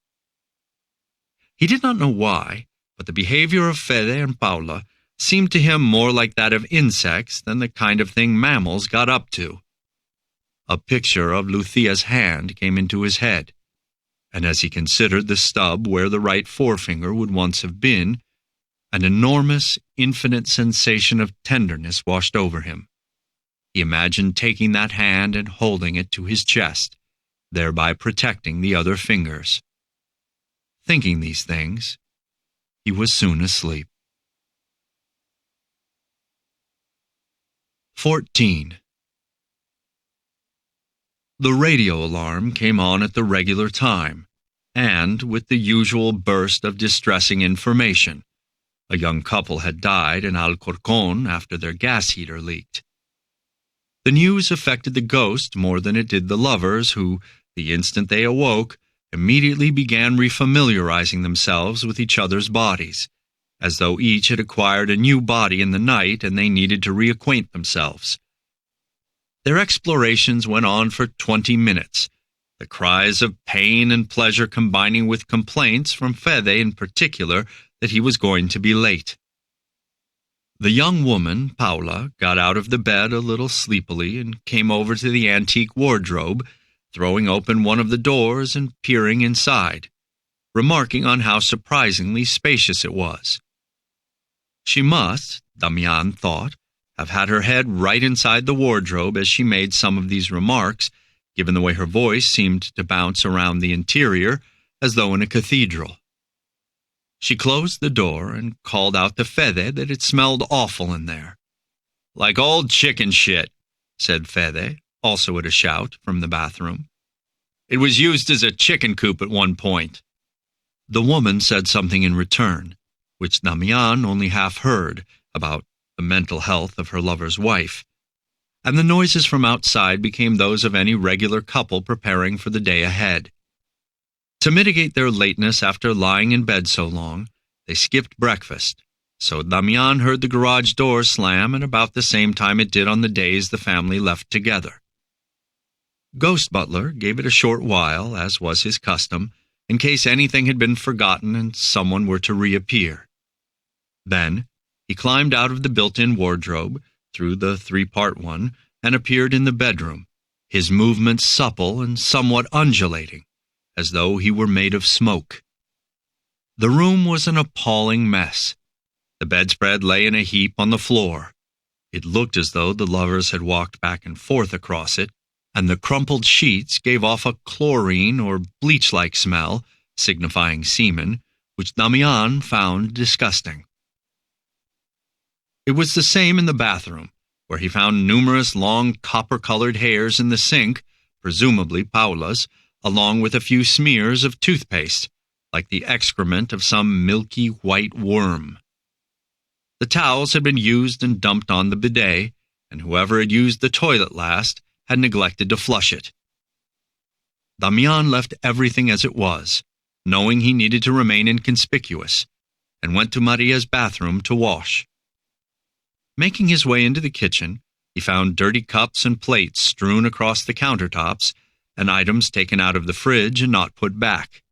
He did not know why, but the behavior of Fede and Paula seemed to him more like that of insects than the kind of thing mammals got up to. A picture of Lucia's hand came into his head, and as he considered the stub where the right forefinger would once have been, an enormous, infinite sensation of tenderness washed over him. He imagined taking that hand and holding it to his chest, thereby protecting the other fingers. Thinking these things, he was soon asleep. 14. The radio alarm came on at the regular time, and with the usual burst of distressing information. A young couple had died in Alcorcón after their gas heater leaked. The news affected the ghost more than it did the lovers, who, the instant they awoke, immediately began refamiliarizing themselves with each other's bodies, as though each had acquired a new body in the night and they needed to reacquaint themselves. Their explorations went on for 20 minutes, the cries of pain and pleasure combining with complaints from Fede in particular that he was going to be late. The young woman, Paula, got out of the bed a little sleepily and came over to the antique wardrobe, throwing open one of the doors and peering inside, remarking on how surprisingly spacious it was. She must, Damián thought, have had her head right inside the wardrobe as she made some of these remarks, given the way her voice seemed to bounce around the interior as though in a cathedral. She closed the door and called out to Fede that it smelled awful in there. "Like old chicken shit," said Fede, also at a shout from the bathroom. "It was used as a chicken coop at one point." The woman said something in return, which Damián only half heard, about the mental health of her lover's wife, and the noises from outside became those of any regular couple preparing for the day ahead. To mitigate their lateness after lying in bed so long, they skipped breakfast, so Damián heard the garage door slam at about the same time it did on the days the family left together. Ghost Butler gave it a short while, as was his custom, in case anything had been forgotten and someone were to reappear. Then he climbed out of the built-in wardrobe, through the three-part one, and appeared in the bedroom, his movements supple and somewhat undulating, as though he were made of smoke. The room was an appalling mess. The bedspread lay in a heap on the floor. It looked as though the lovers had walked back and forth across it, and the crumpled sheets gave off a chlorine or bleach-like smell, signifying semen, which Damián found disgusting. It was the same in the bathroom, where he found numerous long copper-colored hairs in the sink, presumably Paula's, along with a few smears of toothpaste, like the excrement of some milky white worm. The towels had been used and dumped on the bidet, and whoever had used the toilet last had neglected to flush it. Damián left everything as it was, knowing he needed to remain inconspicuous, and went to Maria's bathroom to wash. Making his way into the kitchen, he found dirty cups and plates strewn across the countertops, and items taken out of the fridge and not put back.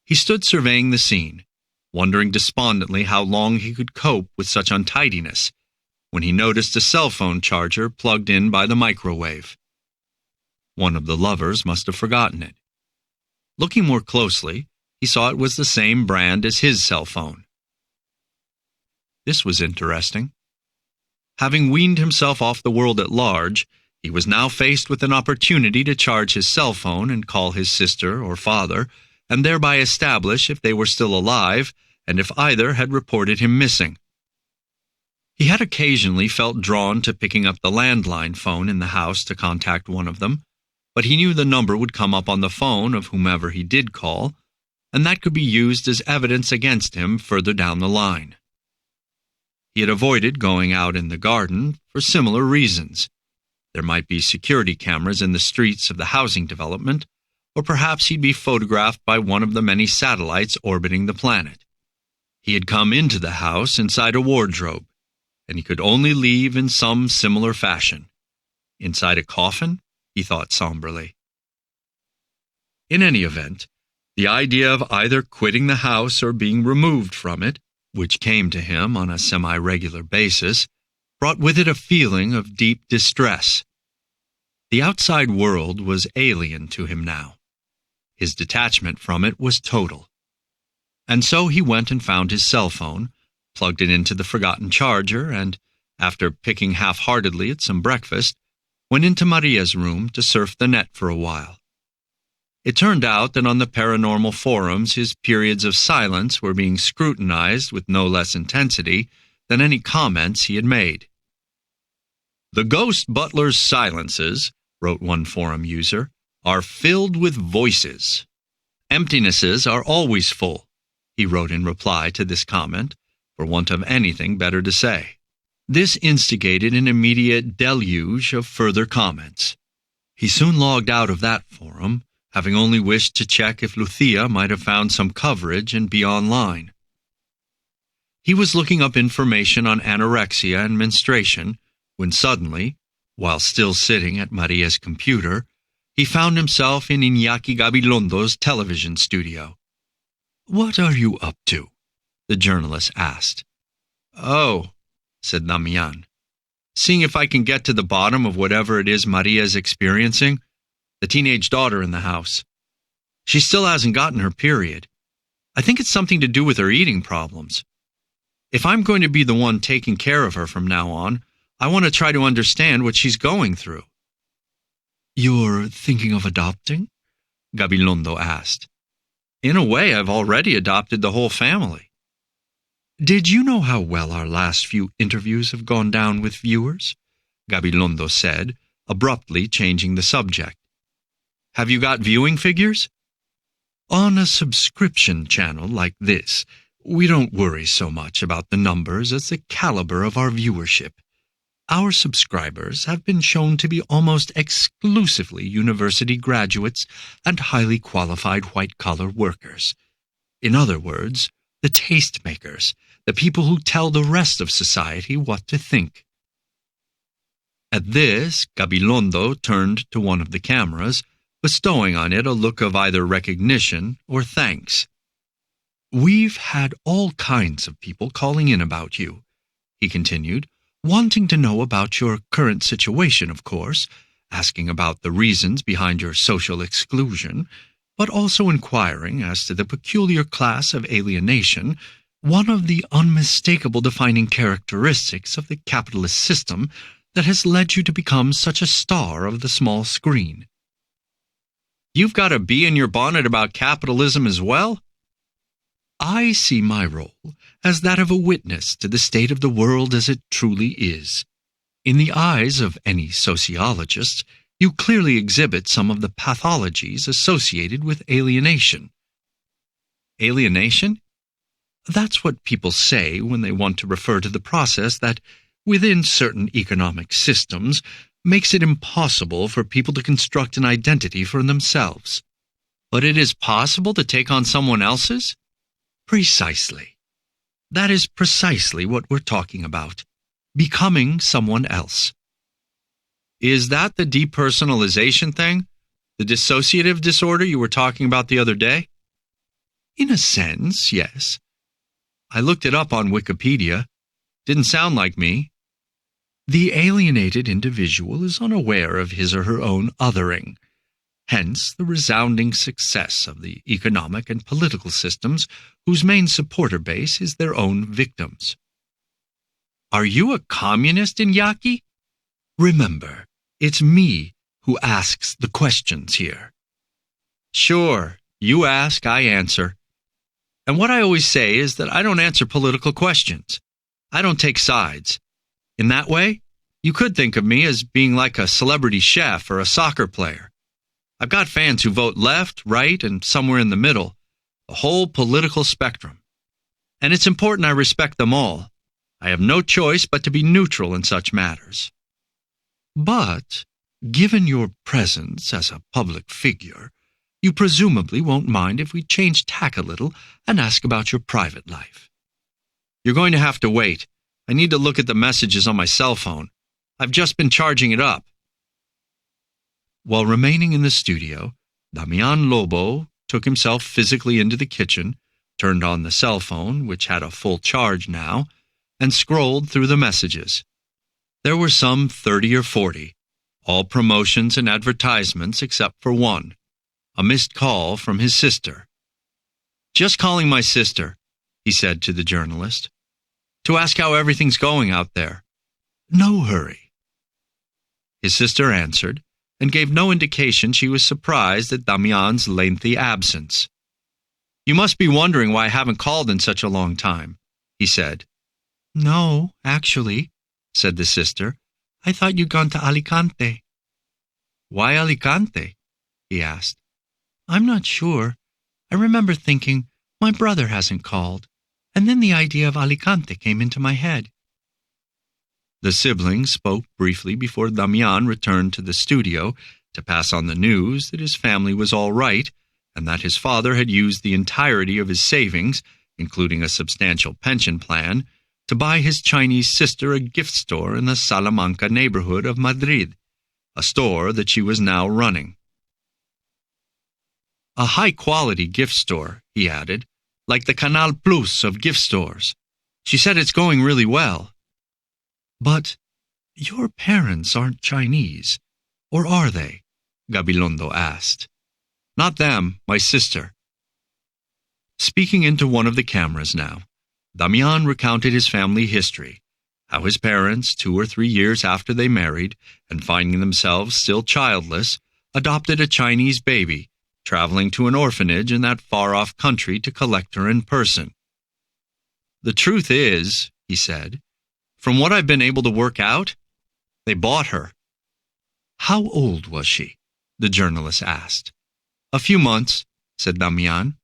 He stood surveying the scene, wondering despondently how long he could cope with such untidiness, when he noticed a cell phone charger plugged in by the microwave. One of the lovers must have forgotten it. Looking more closely, he saw it was the same brand as his cell phone. This was interesting. Having weaned himself off the world at large, he was now faced with an opportunity to charge his cell phone and call his sister or father, and thereby establish if they were still alive and if either had reported him missing. He had occasionally felt drawn to picking up the landline phone in the house to contact one of them, but he knew the number would come up on the phone of whomever he did call, and that could be used as evidence against him further down the line. He had avoided going out in the garden for similar reasons. There might be security cameras in the streets of the housing development, or perhaps he'd be photographed by one of the many satellites orbiting the planet. He had come into the house inside a wardrobe, and he could only leave in some similar fashion. Inside a coffin, he thought somberly. In any event, the idea of either quitting the house or being removed from it, which came to him on a semi-regular basis, brought with it a feeling of deep distress. The outside world was alien to him now. His detachment from it was total. And so he went and found his cell phone, plugged it into the forgotten charger, and, after picking half-heartedly at some breakfast, went into Maria's room to surf the net for a while. It turned out that on the paranormal forums his periods of silence were being scrutinized with no less intensity than any comments he had made. "The ghost butler's silences," wrote one forum user, "are filled with voices. Emptinesses are always full," he wrote in reply to this comment, for want of anything better to say. This instigated an immediate deluge of further comments. He soon logged out of that forum, having only wished to check if Lucia might have found some coverage and be online. He was looking up information on anorexia and menstruation when suddenly, while still sitting at Maria's computer, he found himself in Iñaki Gabilondo's television studio. "What are you up to?" the journalist asked. "Oh," said Damián, "seeing if I can get to the bottom of whatever it is Maria's experiencing. The teenage daughter in the house. She still hasn't gotten her period. I think it's something to do with her eating problems. If I'm going to be the one taking care of her from now on, I want to try to understand what she's going through." "You're thinking of adopting?" Gabilondo asked. "In a way, I've already adopted the whole family." "Did you know how well our last few interviews have gone down with viewers?" Gabilondo said, abruptly changing the subject. "Have you got viewing figures?" "On a subscription channel like this, we don't worry so much about the numbers as the caliber of our viewership. Our subscribers have been shown to be almost exclusively university graduates and highly qualified white-collar workers. In other words, the tastemakers, the people who tell the rest of society what to think." At this, Gabilondo turned to one of the cameras, bestowing on it a look of either recognition or thanks. "We've had all kinds of people calling in about you," he continued, "wanting to know about your current situation, of course, asking about the reasons behind your social exclusion, but also inquiring as to the peculiar class of alienation, one of the unmistakable defining characteristics of the capitalist system that has led you to become such a star of the small screen." "You've got a bee in your bonnet about capitalism as well?" "I see my role as that of a witness to the state of the world as it truly is. In the eyes of any sociologist, you clearly exhibit some of the pathologies associated with alienation." "Alienation?" "That's what people say when they want to refer to the process that, within certain economic systems, makes it impossible for people to construct an identity for themselves." "But it is possible to take on someone else's?" "Precisely. That is precisely what we're talking about. Becoming someone else." "Is that the depersonalization thing? The dissociative disorder you were talking about the other day?" "In a sense, yes." "I looked it up on Wikipedia. Didn't sound like me." "The alienated individual is unaware of his or her own othering. hence the resounding success of the economic and political systems whose main supporter base is their own victims. Are you a communist, Iñaki? Remember, it's me who asks the questions here. Sure, you ask, I answer. And what I always say is that I don't answer political questions. I don't take sides. In that way, you could think of me as being like a celebrity chef or a soccer player. I've got fans who vote left, right, and somewhere in the middle, the whole political spectrum. And it's important I respect them all. I have no choice but to be neutral in such matters. But, given your presence as a public figure, you presumably won't mind if we change tack a little and ask about your private life. You're going to have to wait. I need to look at the messages on my cell phone. I've just been charging it up. While remaining in the studio, Damián Lobo took himself physically into the kitchen, turned on the cell phone, which had a full charge now, and scrolled through the messages. There were some 30 or 40, all promotions and advertisements except for one, a missed call from his sister. "Just calling my sister," he said to the journalist, "to ask how everything's going out there. No hurry." His sister answered, and gave no indication she was surprised at Damián's lengthy absence. "You must be wondering why I haven't called in such a long time," he said. "No, actually," said the sister. "I thought you'd gone to Alicante." "Why Alicante?" he asked. "I'm not sure. I remember thinking, my brother hasn't called, and then the idea of Alicante came into my head." The siblings spoke briefly before Damián returned to the studio to pass on the news that his family was all right and that his father had used the entirety of his savings, including a substantial pension plan, to buy his Chinese sister a gift store in the Salamanca neighborhood of Madrid, a store that she was now running. "A high-quality gift store," he added, "like the Canal Plus of gift stores. She said it's going really well." "But your parents aren't Chinese, or are they?" Gabilondo asked. "Not them, my sister." Speaking into one of the cameras now, Damián recounted his family history, how his parents, 2 or 3 years after they married, and finding themselves still childless, adopted a Chinese baby, traveling to an orphanage in that far-off country to collect her in person. "The truth is," he said, "from what I've been able to work out, they bought her." "How old was she?" the journalist asked. "A few months," said Damián.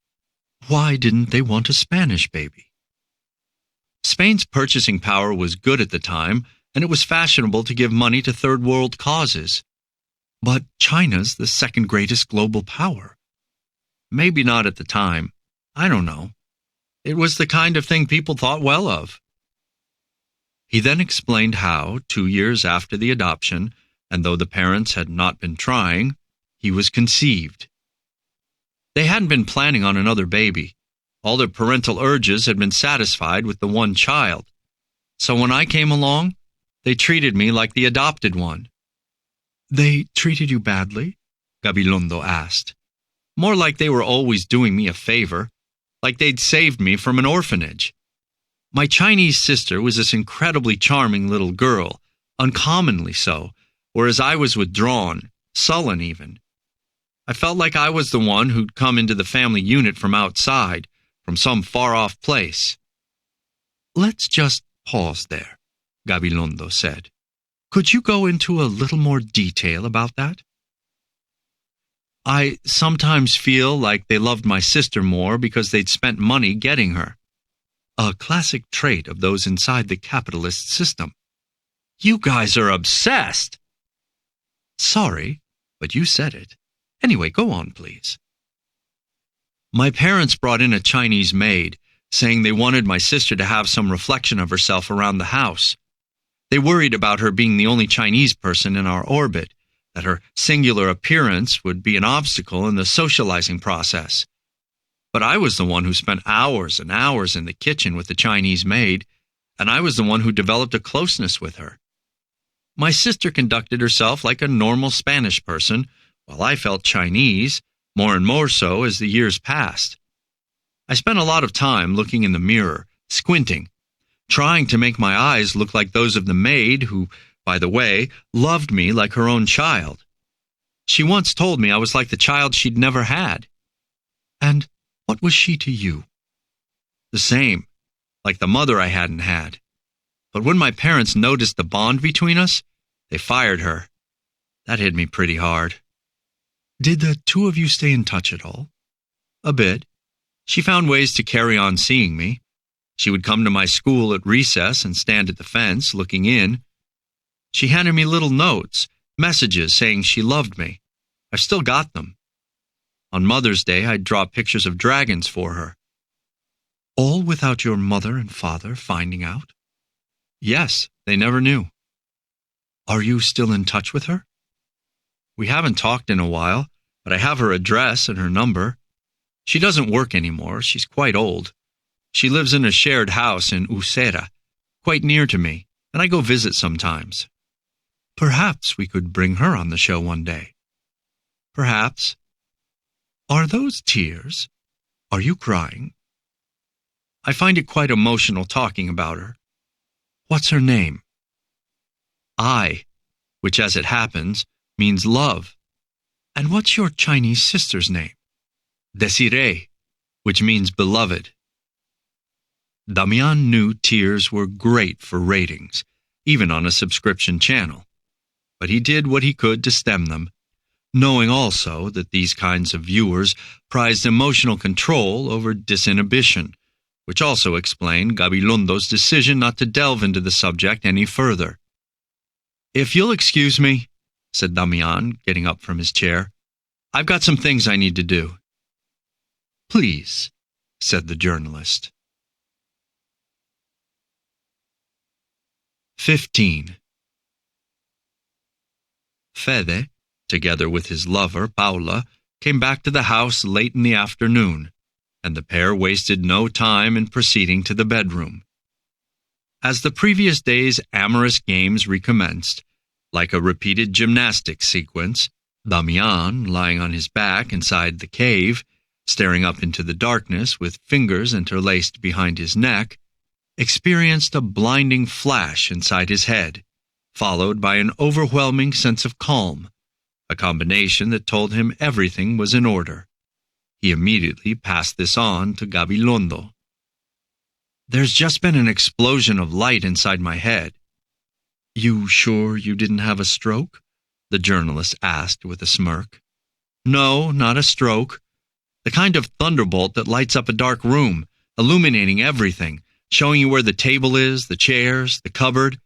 "Why didn't they want a Spanish baby?" Spain's purchasing power was good at the time, and it was fashionable to give money to third-world causes. But China's the second greatest global power. Maybe not at the time. I don't know. It was the kind of thing people thought well of. He then explained how, 2 years after the adoption, and though the parents had not been trying, he was conceived. They hadn't been planning on another baby. All their parental urges had been satisfied with the one child. So when I came along, they treated me like the adopted one. "They treated you badly?" Gabilondo asked. "More like they were always doing me a favor, like they'd saved me from an orphanage. My Chinese sister was this incredibly charming little girl, uncommonly so, whereas I was withdrawn, sullen even. I felt like I was the one who'd come into the family unit from outside, from some far-off place." "Let's just pause there," Gabilondo said. "Could you go into a little more detail about that?" "I sometimes feel like they loved my sister more because they'd spent money getting her. A classic trait of those inside the capitalist system." "You guys are obsessed!" "Sorry, but you said it. Anyway, go on, please." "My parents brought in a Chinese maid, saying they wanted my sister to have some reflection of herself around the house. They worried about her being the only Chinese person in our orbit, that her singular appearance would be an obstacle in the socializing process. But I was the one who spent hours and hours in the kitchen with the Chinese maid, and I was the one who developed a closeness with her. My sister conducted herself like a normal Spanish person, while I felt Chinese, more and more so as the years passed. I spent a lot of time looking in the mirror, squinting, trying to make my eyes look like those of the maid who, by the way, loved me like her own child. She once told me I was like the child she'd never had. And what was she to you? The same, like the mother I hadn't had. But when my parents noticed the bond between us, they fired her. That hit me pretty hard. Did the two of you stay in touch at all? A bit. She found ways to carry on seeing me. She would come to my school at recess and stand at the fence, looking in. She handed me little notes, messages saying she loved me. I've still got them. On Mother's Day, I'd draw pictures of dragons for her. All without your mother and father finding out? Yes, they never knew. Are you still in touch with her? We haven't talked in a while, but I have her address and her number. She doesn't work anymore. She's quite old. She lives in a shared house in Usera, quite near to me, and I go visit sometimes. Perhaps we could bring her on the show one day. Perhaps. Are those tears? Are you crying? I find it quite emotional talking about her. What's her name? I, which as it happens, means love. And what's your Chinese sister's name? Desiree, which means beloved. Damián knew tears were great for ratings, even on a subscription channel. But he did what he could to stem them, knowing also that these kinds of viewers prized emotional control over disinhibition, which also explained Gabilondo's decision not to delve into the subject any further. If you'll excuse me, said Damián, getting up from his chair, I've got some things I need to do. Please, said the journalist. 15. Fede, together with his lover, Paula, came back to the house late in the afternoon, and the pair wasted no time in proceeding to the bedroom. As the previous day's amorous games recommenced, like a repeated gymnastics sequence, Damián, lying on his back inside the cave, staring up into the darkness with fingers interlaced behind his neck, experienced a blinding flash inside his head, followed by an overwhelming sense of calm, a combination that told him everything was in order. He immediately passed this on to Gabilondo. There's just been an explosion of light inside my head. You sure you didn't have a stroke? The journalist asked with a smirk. No, not a stroke. The kind of thunderbolt that lights up a dark room, illuminating everything, showing you where the table is, the chairs, the cupboard,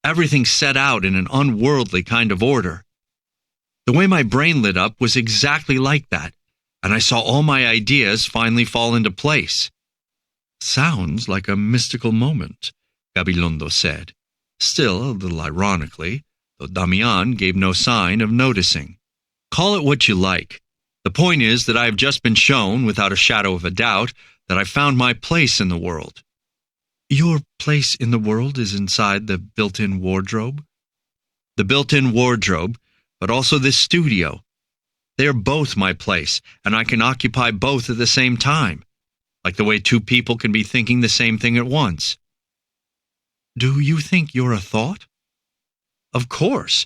everything set out in an unworldly kind of order. The way my brain lit up was exactly like that, and I saw all my ideas finally fall into place. Sounds like a mystical moment, Gabilondo said, still a little ironically, though Damián gave no sign of noticing. Call it what you like. The point is that I have just been shown, without a shadow of a doubt, that I found my place in the world. Your place in the world is inside the built-in wardrobe? The built-in wardrobe, but also this studio. They are both my place, and I can occupy both at the same time, like the way two people can be thinking the same thing at once. Do you think you're a thought? Of course.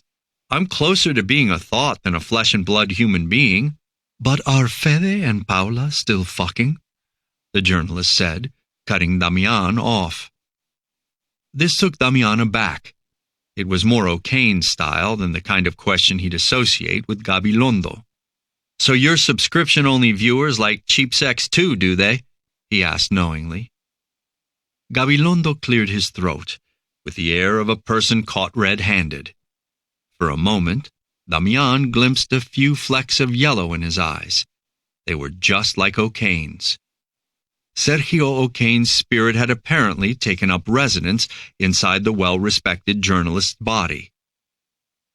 I'm closer to being a thought than a flesh-and-blood human being. But are Fede and Paula still fucking? The journalist said, cutting Damián off. This took Damián aback. It was more O'Kane style than the kind of question he'd associate with Gabilondo. So your subscription-only viewers like cheap sex too, do they? He asked knowingly. Gabilondo cleared his throat, with the air of a person caught red-handed. For a moment, Damián glimpsed a few flecks of yellow in his eyes. They were just like O'Kane's. Sergio O'Kane's spirit had apparently taken up residence inside the well-respected journalist's body.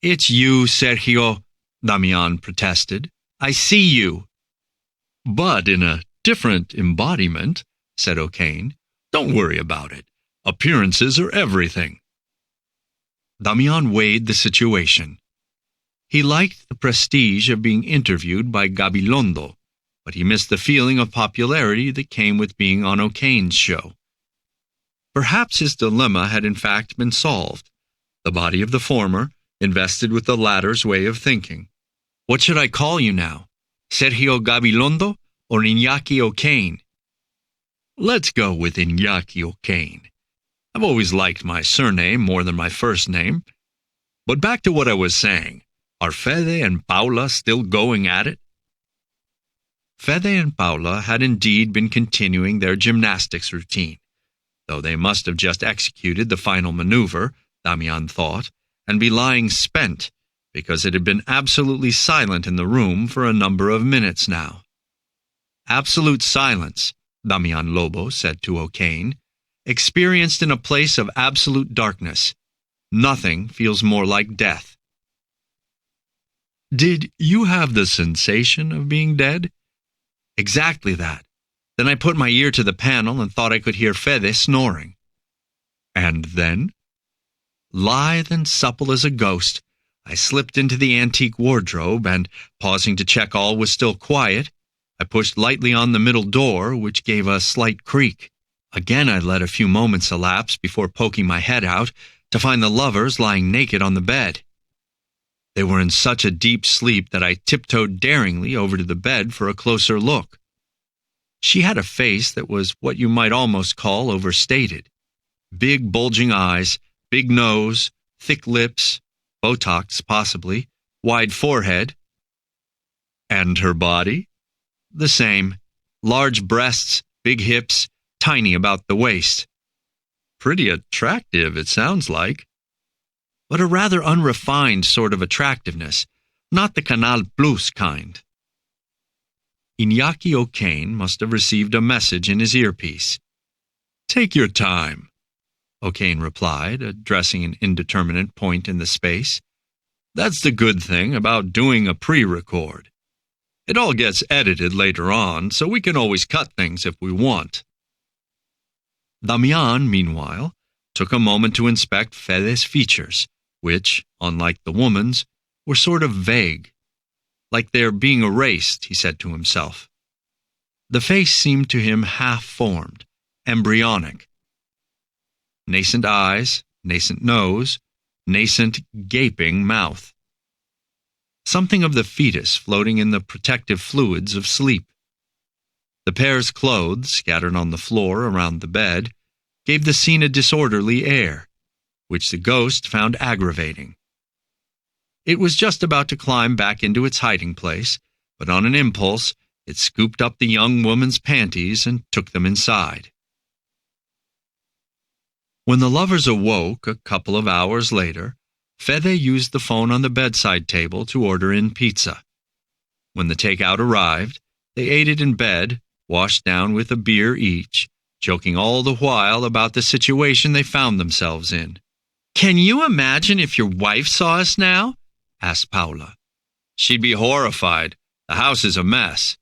It's you, Sergio, Damián protested. I see you. But in a different embodiment, said O'Kane. Don't worry about it. Appearances are everything. Damián weighed the situation. He liked the prestige of being interviewed by Gabilondo, but he missed the feeling of popularity that came with being on O'Kane's show. Perhaps his dilemma had in fact been solved. The body of the former invested with the latter's way of thinking. What should I call you now? Sergio Gabilondo or Iñaki O'Kane? Let's go with Iñaki O'Kane. I've always liked my surname more than my first name. But back to what I was saying. Are Fede and Paula still going at it? Fede and Paula had indeed been continuing their gymnastics routine, though they must have just executed the final maneuver, Damián thought, and be lying spent, because it had been absolutely silent in the room for a number of minutes now. Absolute silence, Damián Lobo said to O'Kane, experienced in a place of absolute darkness. Nothing feels more like death. Did you have the sensation of being dead? Exactly that. Then I put my ear to the panel and thought I could hear Fede snoring. And then? Lithe and supple as a ghost, I slipped into the antique wardrobe and, pausing to check all was still quiet, I pushed lightly on the middle door, which gave a slight creak. Again I let a few moments elapse before poking my head out to find the lovers lying naked on the bed. They were in such a deep sleep that I tiptoed daringly over to the bed for a closer look. She had a face that was what you might almost call overstated. Big bulging eyes, big nose, thick lips, Botox possibly, wide forehead. And her body? The same. Large breasts, big hips, tiny about the waist. Pretty attractive, it sounds like. But a rather unrefined sort of attractiveness, not the Canal Plus kind. Iñaki O'Kane must have received a message in his earpiece. Take your time, O'Kane replied, addressing an indeterminate point in the space. That's the good thing about doing a pre-record. It all gets edited later on, so we can always cut things if we want. Damián, meanwhile, took a moment to inspect Fede's features, which, unlike the woman's, were sort of vague. Like they're being erased, he said to himself. The face seemed to him half-formed, embryonic. Nascent eyes, nascent nose, nascent gaping mouth. Something of the fetus floating in the protective fluids of sleep. The pair's clothes, scattered on the floor around the bed, gave the scene a disorderly air, which the ghost found aggravating. It was just about to climb back into its hiding place, but on an impulse, it scooped up the young woman's panties and took them inside. When the lovers awoke a couple of hours later, Fede used the phone on the bedside table to order in pizza. When the takeout arrived, they ate it in bed, washed down with a beer each, joking all the while about the situation they found themselves in. "Can you imagine if your wife saw us now?" asked Paula. "She'd be horrified. The house is a mess."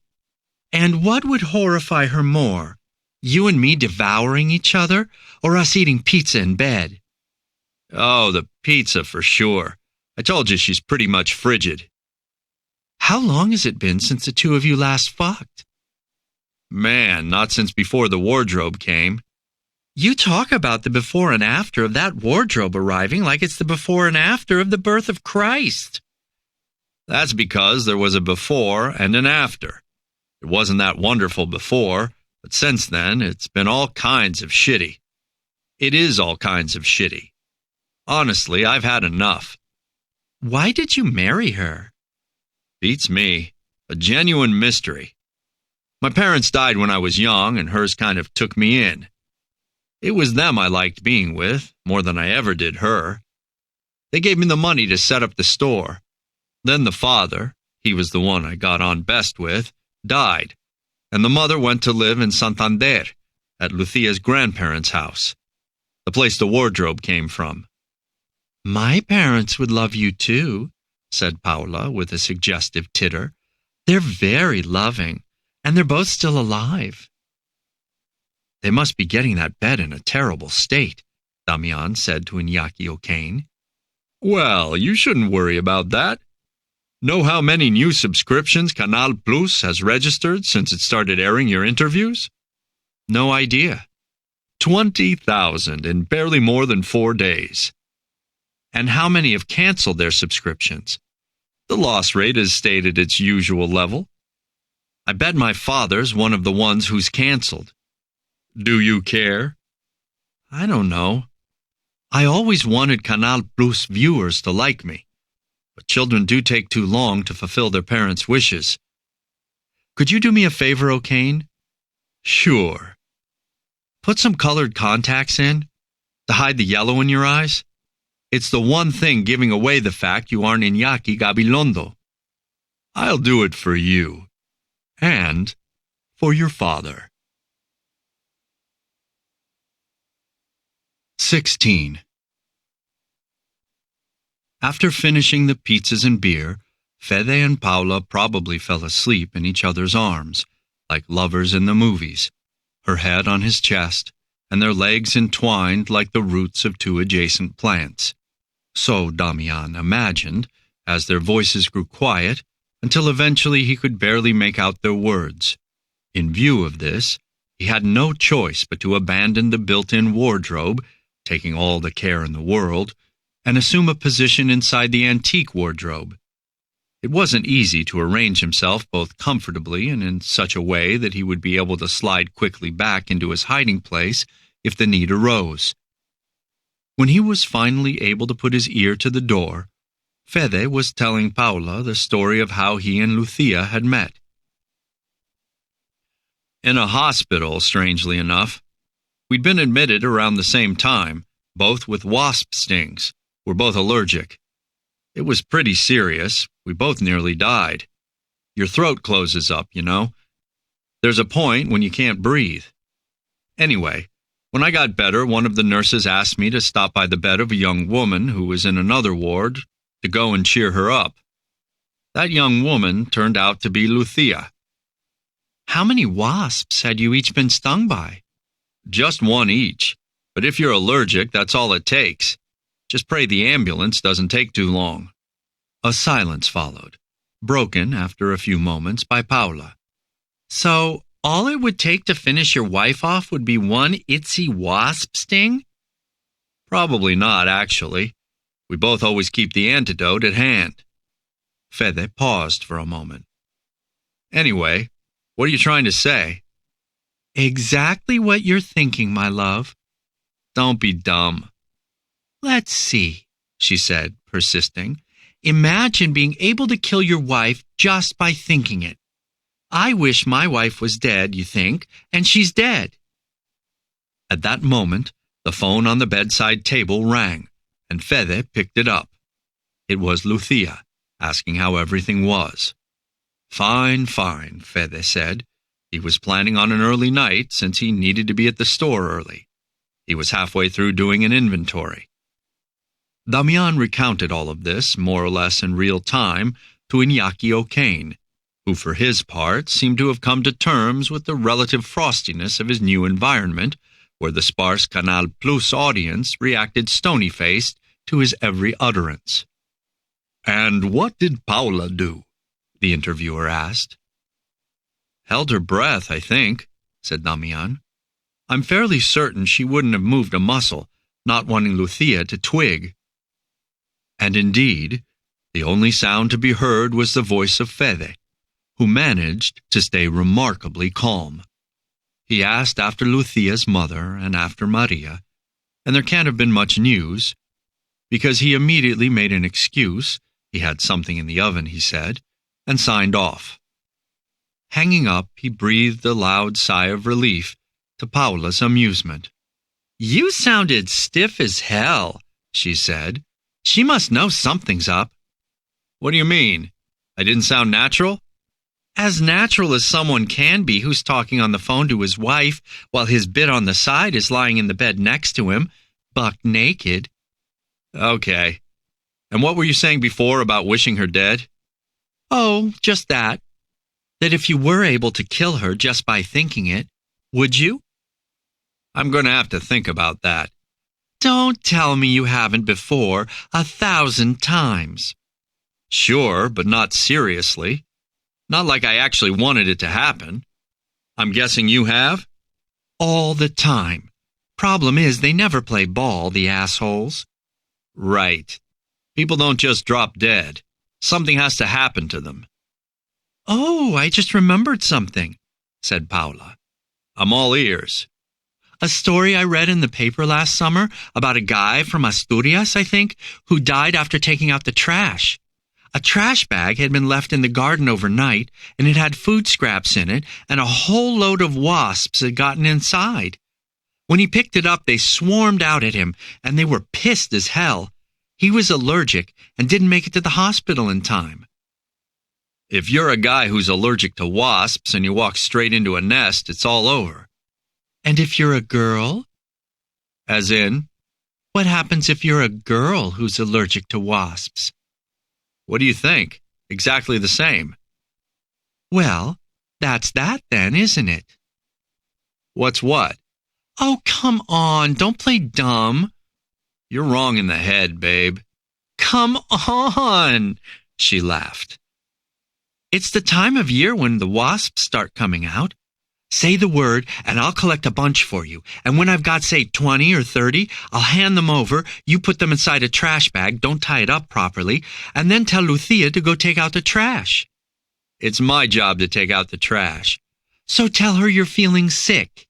"And what would horrify her more? You and me devouring each other, or us eating pizza in bed?" "Oh, the pizza for sure. I told you she's pretty much frigid." "How long has it been since the two of you last fucked?" "Man, not since before the wardrobe came." "You talk about the before and after of that wardrobe arriving like it's the before and after of the birth of Christ." "That's because there was a before and an after. It wasn't that wonderful before, but since then it's been all kinds of shitty. It is all kinds of shitty. Honestly, I've had enough." "Why did you marry her?" "Beats me. A genuine mystery. My parents died when I was young, and hers kind of took me in. It was them I liked being with, more than I ever did her. They gave me the money to set up the store. Then the father, he was the one I got on best with, died, and the mother went to live in Santander, at Lucia's grandparents' house, the place the wardrobe came from." "My parents would love you too," said Paula with a suggestive titter. "They're very loving, and they're both still alive." "They must be getting that bed in a terrible state," Damián said to Iñaki O'Kane. "Well, you shouldn't worry about that. Know how many new subscriptions Canal Plus has registered since it started airing your interviews? No idea. 20,000 in barely more than 4 days. And how many have canceled their subscriptions? The loss rate has stayed at its usual level. I bet my father's one of the ones who's canceled. Do you care? I don't know. I always wanted Canal Plus viewers to like me, but children do take too long to fulfill their parents' wishes. Could you do me a favor, O'Kane? Sure. Put some colored contacts in to hide the yellow in your eyes. It's the one thing giving away the fact you aren't Iñaki Gabilondo. I'll do it for you. And for your father. 16. After finishing the pizzas and beer, Fede and Paula probably fell asleep in each other's arms, like lovers in the movies, her head on his chest, and their legs entwined like the roots of two adjacent plants. So Damián imagined, as their voices grew quiet, until eventually he could barely make out their words. In view of this, he had no choice but to abandon the built-in wardrobe, taking all the care in the world, and assume a position inside the antique wardrobe. It wasn't easy to arrange himself both comfortably and in such a way that he would be able to slide quickly back into his hiding place if the need arose. When he was finally able to put his ear to the door, Fede was telling Paula the story of how he and Lucia had met. In a hospital, strangely enough. We'd been admitted around the same time, both with wasp stings. We're both allergic. It was pretty serious. We both nearly died. Your throat closes up, you know. There's a point when you can't breathe. Anyway, when I got better, one of the nurses asked me to stop by the bed of a young woman who was in another ward to go and cheer her up. That young woman turned out to be Lucia. How many wasps had you each been stung by? Just one each, but if you're allergic, that's all it takes. Just pray the ambulance doesn't take too long. A silence followed, broken after a few moments by Paula. So, all it would take to finish your wife off would be one itsy wasp sting? Probably not, actually. We both always keep the antidote at hand. Fede paused for a moment. Anyway, what are you trying to say? Exactly what you're thinking, my love. Don't be dumb. Let's see, she said, persisting. Imagine being able to kill your wife just by thinking it. I wish my wife was dead, you think, and she's dead. At that moment, the phone on the bedside table rang, and Fede picked it up. It was Lucia, asking how everything was. Fine, fine, Fede said. He was planning on an early night since he needed to be at the store early. He was halfway through doing an inventory. Damián recounted all of this, more or less in real time, to Iñaki O'Kane, who for his part seemed to have come to terms with the relative frostiness of his new environment, where the sparse Canal Plus audience reacted stony-faced to his every utterance. "And what did Paula do?" the interviewer asked. "Held her breath, I think," said Damián. "I'm fairly certain she wouldn't have moved a muscle, not wanting Lucia to twig." And indeed, the only sound to be heard was the voice of Fede, who managed to stay remarkably calm. He asked after Lucia's mother and after Maria, and there can't have been much news, because he immediately made an excuse, he had something in the oven, he said, and signed off. Hanging up, he breathed a loud sigh of relief, to Paula's amusement. "You sounded stiff as hell," she said. "She must know something's up." "What do you mean? I didn't sound natural?" "As natural as someone can be who's talking on the phone to his wife while his bit on the side is lying in the bed next to him, buck naked." "Okay. And what were you saying before about wishing her dead?" "Oh, just that. That if you were able to kill her just by thinking it, would you?" "I'm going to have to think about that." "Don't tell me you haven't before 1,000 times." Sure, but not seriously. Not like I actually wanted it to happen. I'm guessing you have? All the time. Problem is, they never play ball, the assholes. Right. People don't just drop dead. Something has to happen to them. Oh, I just remembered something, said Paula. I'm all ears. A story I read in the paper last summer about a guy from Asturias, I think, who died after taking out the trash. A trash bag had been left in the garden overnight, and it had food scraps in it, and a whole load of wasps had gotten inside. When he picked it up, they swarmed out at him, and they were pissed as hell. He was allergic and didn't make it to the hospital in time. If you're a guy who's allergic to wasps and you walk straight into a nest, it's all over. And if you're a girl? As in? What happens if you're a girl who's allergic to wasps? What do you think? Exactly the same. Well, that's that then, isn't it? What's what? Oh, come on, don't play dumb. You're wrong in the head, babe. Come on, she laughed. It's the time of year when the wasps start coming out. Say the word, and I'll collect a bunch for you. And when I've got, say, 20 or 30, I'll hand them over. You put them inside a trash bag, don't tie it up properly, and then tell Lucia to go take out the trash. It's my job to take out the trash. So tell her you're feeling sick.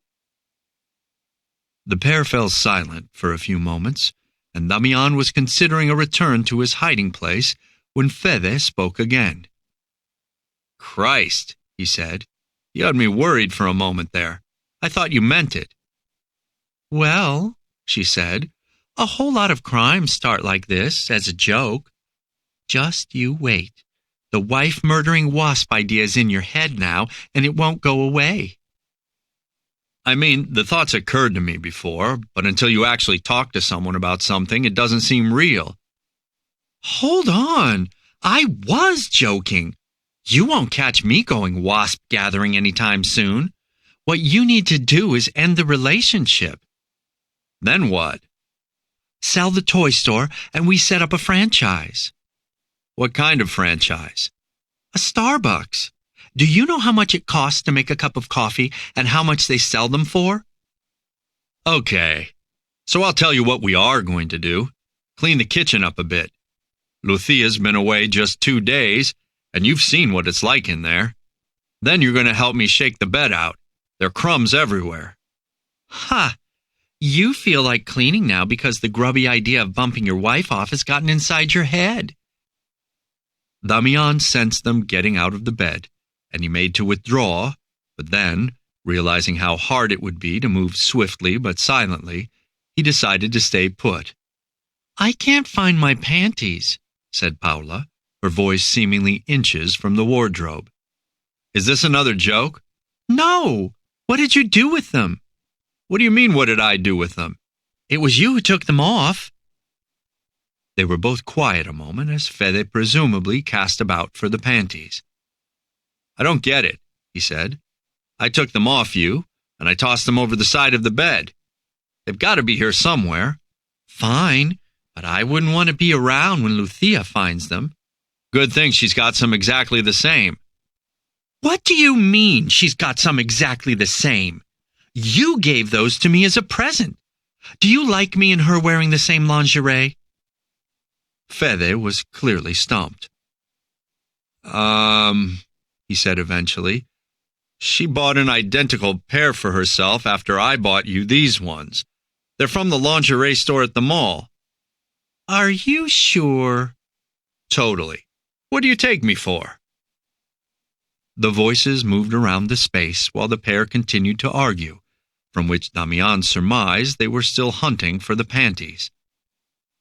The pair fell silent for a few moments, and Damián was considering a return to his hiding place when Fede spoke again. Christ, he said. You had me worried for a moment there. I thought you meant it. Well, she said, a whole lot of crimes start like this, as a joke. Just you wait. The wife-murdering wasp idea is in your head now, and it won't go away. I mean, the thoughts occurred to me before, but until you actually talk to someone about something, it doesn't seem real. Hold on. I was joking. You won't catch me going wasp gathering anytime soon. What you need to do is end the relationship. Then what? Sell the toy store and we set up a franchise. What kind of franchise? A Starbucks. Do you know how much it costs to make a cup of coffee and how much they sell them for? Okay. So I'll tell you what we are going to do. Clean the kitchen up a bit. Lucia's been away just 2 days, and you've seen what it's like in there. Then you're going to help me shake the bed out. There are crumbs everywhere. Ha! You feel like cleaning now because the grubby idea of bumping your wife off has gotten inside your head. Damián sensed them getting out of the bed, and he made to withdraw, but then, realizing how hard it would be to move swiftly but silently, he decided to stay put. I can't find my panties, said Paula, her voice seemingly inches from the wardrobe. Is this another joke? No! What did you do with them? What do you mean, what did I do with them? It was you who took them off. They were both quiet a moment as Fede presumably cast about for the panties. I don't get it, he said. I took them off you, and I tossed them over the side of the bed. They've got to be here somewhere. Fine, but I wouldn't want to be around when Lucia finds them. Good thing she's got some exactly the same. What do you mean she's got some exactly the same? You gave those to me as a present. Do you like me and her wearing the same lingerie? Fede was clearly stumped. He said eventually. She bought an identical pair for herself after I bought you these ones. They're from the lingerie store at the mall. Are you sure? Totally. What do you take me for? The voices moved around the space while the pair continued to argue, from which Damián surmised they were still hunting for the panties.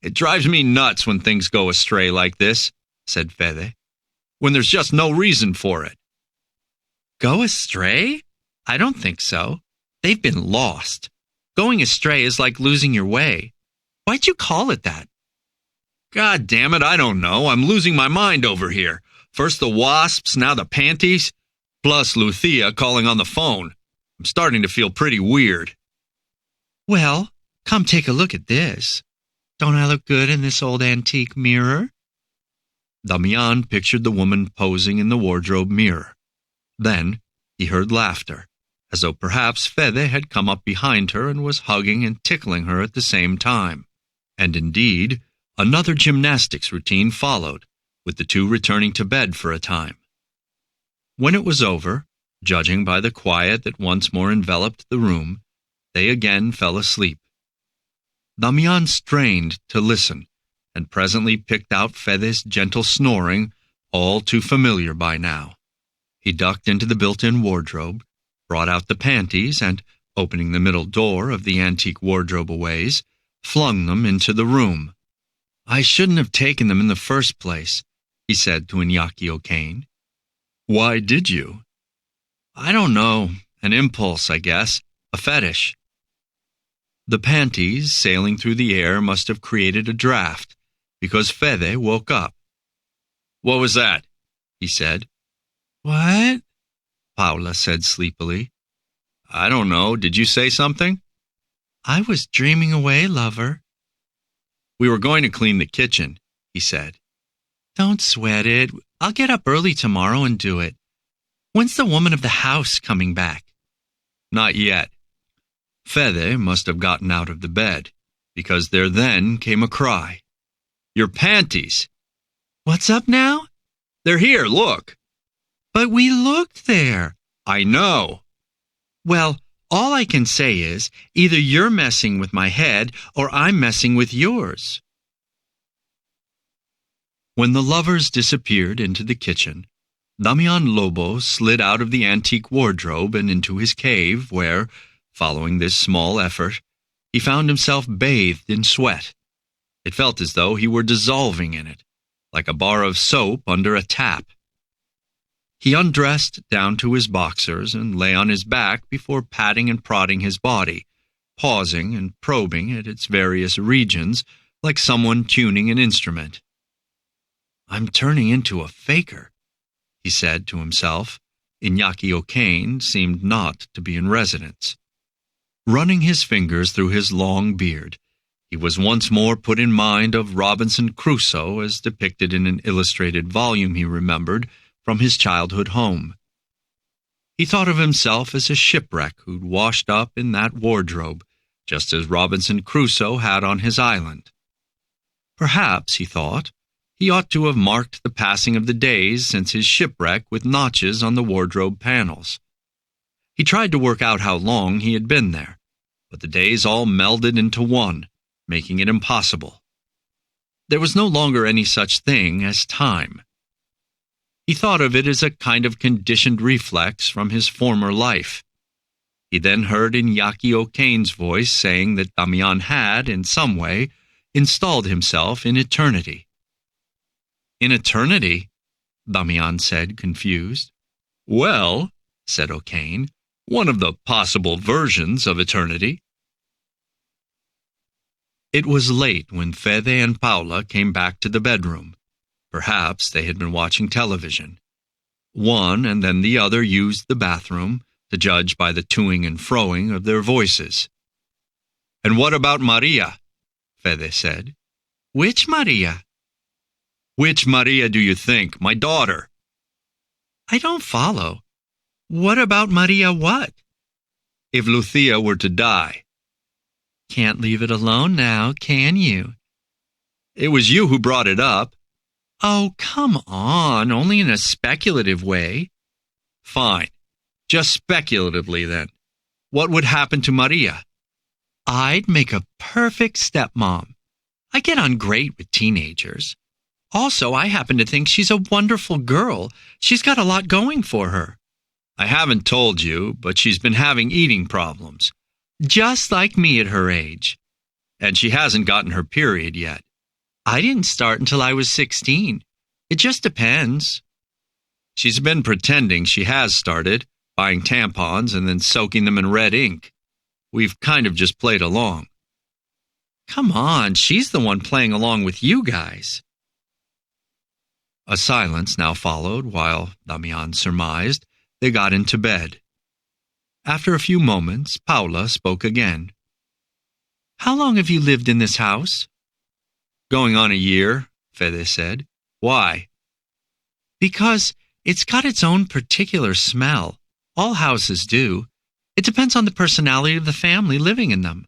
It drives me nuts when things go astray like this, said Fede, when there's just no reason for it. Go astray? I don't think so. They've been lost. Going astray is like losing your way. Why'd you call it that? God damn it, I don't know. I'm losing my mind over here. First the wasps, now the panties, plus Lucia calling on the phone. I'm starting to feel pretty weird. Well, come take a look at this. Don't I look good in this old antique mirror? Damián pictured the woman posing in the wardrobe mirror. Then he heard laughter, as though perhaps Fede had come up behind her and was hugging and tickling her at the same time. And indeed, another gymnastics routine followed, with the two returning to bed for a time. When it was over, judging by the quiet that once more enveloped the room, they again fell asleep. Damián strained to listen, and presently picked out Fede's gentle snoring, all too familiar by now. He ducked into the built-in wardrobe, brought out the panties, and, opening the middle door of the antique wardrobe a ways, flung them into the room. "I shouldn't have taken them in the first place," he said to Iñaki O'Kane. "Why did you?" "I don't know. An impulse, I guess. A fetish." The panties sailing through the air must have created a draft, because Fede woke up. "What was that?" he said. "What?" Paula said sleepily. "I don't know. Did you say something?" "I was dreaming away, lover." "We were going to clean the kitchen," he said. "Don't sweat it. I'll get up early tomorrow and do it. When's the woman of the house coming back?" "Not yet." Fede must have gotten out of the bed, because there then came a cry. "Your panties!" "What's up now?" "They're here, look." "But we looked there." "I know." "Well, all I can say is, either you're messing with my head or I'm messing with yours." When the lovers disappeared into the kitchen, Damián Lobo slid out of the antique wardrobe and into his cave where, following this small effort, he found himself bathed in sweat. It felt as though he were dissolving in it, like a bar of soap under a tap. He undressed down to his boxers and lay on his back before patting and prodding his body, pausing and probing at its various regions like someone tuning an instrument. "I'm turning into a faker," he said to himself. Iñaki O'Kane seemed not to be in residence. Running his fingers through his long beard, he was once more put in mind of Robinson Crusoe as depicted in an illustrated volume he remembered from his childhood home. He thought of himself as a shipwreck who'd washed up in that wardrobe, just as Robinson Crusoe had on his island. Perhaps, he thought, he ought to have marked the passing of the days since his shipwreck with notches on the wardrobe panels. He tried to work out how long he had been there, but the days all melded into one, making it impossible. There was no longer any such thing as time. He thought of it as a kind of conditioned reflex from his former life. He then heard Iñaki O'Kane's voice saying that Damián had, in some way, installed himself in eternity. "In eternity?" Damián said, confused. "Well," said O'Kane, "one of the possible versions of eternity." It was late when Fede and Paula came back to the bedroom. Perhaps they had been watching television. One and then the other used the bathroom, to judge by the toing and froing of their voices. "And what about Maria?" Fede said. "Which Maria?" "Which Maria do you think? My daughter." "I don't follow. What about Maria what?" "If Lucia were to die." "Can't leave it alone now, can you?" "It was you who brought it up." "Oh, come on, only in a speculative way." "Fine. Just speculatively, then. What would happen to Maria?" "I'd make a perfect stepmom. I get on great with teenagers. Also, I happen to think she's a wonderful girl. She's got a lot going for her." "I haven't told you, but she's been having eating problems." "Just like me at her age." "And she hasn't gotten her period yet." "I didn't start until I was 16. It just depends." "She's been pretending she has started, buying tampons and then soaking them in red ink. We've kind of just played along." "Come on, she's the one playing along with you guys." A silence now followed while, Damián surmised, they got into bed. After a few moments, Paula spoke again. "How long have you lived in this house?" "Going on a year," Fede said. "Why?" Because it's got its own particular smell. All houses do. It depends on the personality of the family living in them.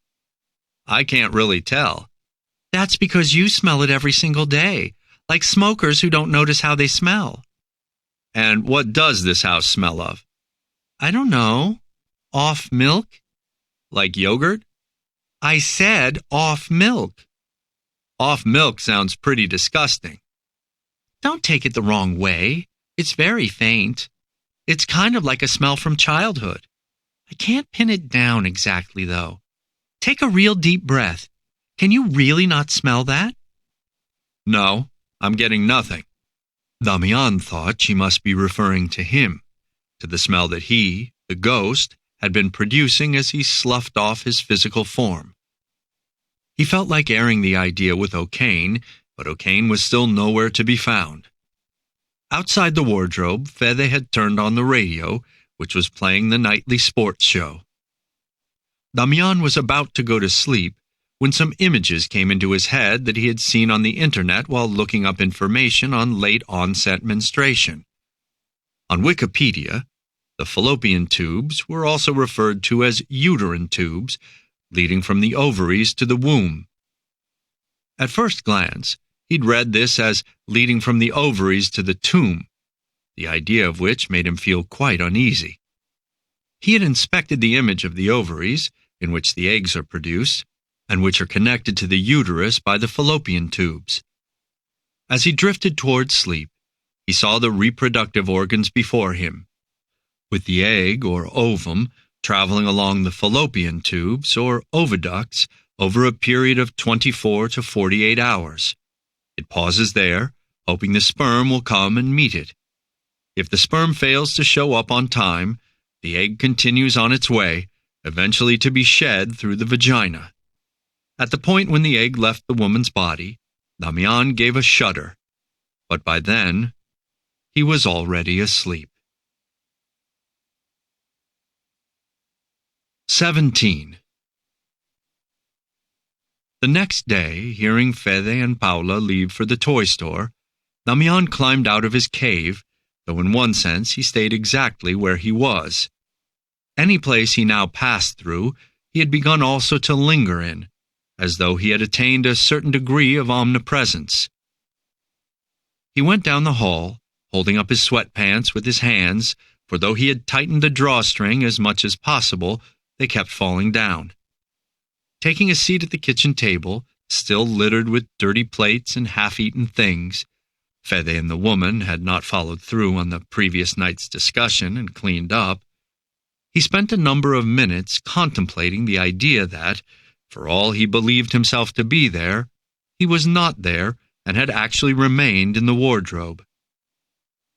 I can't really tell. That's because you smell it every single day, like smokers who don't notice how they smell. And what does this house smell of? I don't know. Off milk? Like yogurt? I said off milk. Off milk sounds pretty disgusting. Don't take it the wrong way. It's very faint. It's kind of like a smell from childhood. I can't pin it down exactly, though. Take a real deep breath. Can you really not smell that? No, I'm getting nothing. Damián thought she must be referring to him, to the smell that he, the ghost, had been producing as he sloughed off his physical form. He felt like airing the idea with O'Kane, but O'Kane was still nowhere to be found. Outside the wardrobe, Fede had turned on the radio, which was playing the nightly sports show. Damián was about to go to sleep when some images came into his head that he had seen on the internet while looking up information on late-onset menstruation. On Wikipedia, the fallopian tubes were also referred to as uterine tubes, leading from the ovaries to the womb. At first glance, he'd read this as leading from the ovaries to the tomb, the idea of which made him feel quite uneasy. He had inspected the image of the ovaries, in which the eggs are produced, and which are connected to the uterus by the fallopian tubes. As he drifted toward sleep, he saw the reproductive organs before him, with the egg or ovum traveling along the fallopian tubes or oviducts over a period of 24 to 48 hours. It pauses there, hoping the sperm will come and meet it. If the sperm fails to show up on time, the egg continues on its way, eventually to be shed through the vagina. At the point when the egg left the woman's body, Damián gave a shudder, but by then, he was already asleep. 17. The next day, hearing Fede and Paula leave for the toy store, Damián climbed out of his cave, though in one sense he stayed exactly where he was. Any place he now passed through, he had begun also to linger in, as though he had attained a certain degree of omnipresence. He went down the hall, holding up his sweatpants with his hands, for though he had tightened the drawstring as much as possible, they kept falling down. Taking a seat at the kitchen table, still littered with dirty plates and half-eaten things, Fede and the woman had not followed through on the previous night's discussion and cleaned up, he spent a number of minutes contemplating the idea that, for all he believed himself to be there, he was not there and had actually remained in the wardrobe.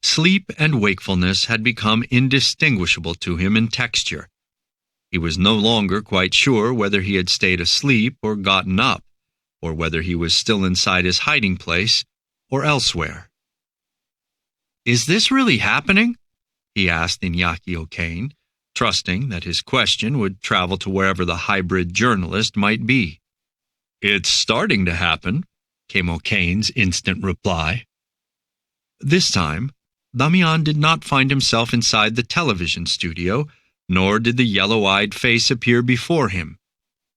Sleep and wakefulness had become indistinguishable to him in texture. He was no longer quite sure whether he had stayed asleep or gotten up, or whether he was still inside his hiding place or elsewhere. "Is this really happening?" he asked Iñaki O'Kane, trusting that his question would travel to wherever the hybrid journalist might be. "It's starting to happen," came O'Kane's instant reply. This time, Damián did not find himself inside the television studio, nor did the yellow-eyed face appear before him.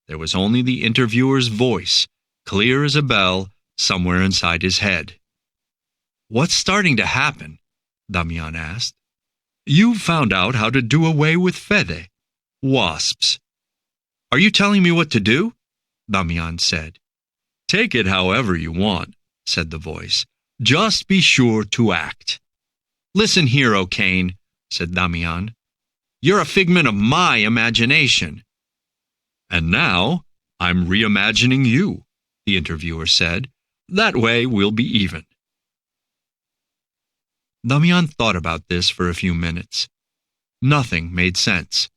There was only the interviewer's voice, clear as a bell, somewhere inside his head. "What's starting to happen?" Damián asked. "You found out how to do away with Fede. Wasps." "Are you telling me what to do?" Damián said. "Take it however you want," said the voice. "Just be sure to act." "Listen here, O'Kane," said Damián. "You're a figment of my imagination." "And now I'm reimagining you," the interviewer said. "That way we'll be even." Damián thought about this for a few minutes. Nothing made sense.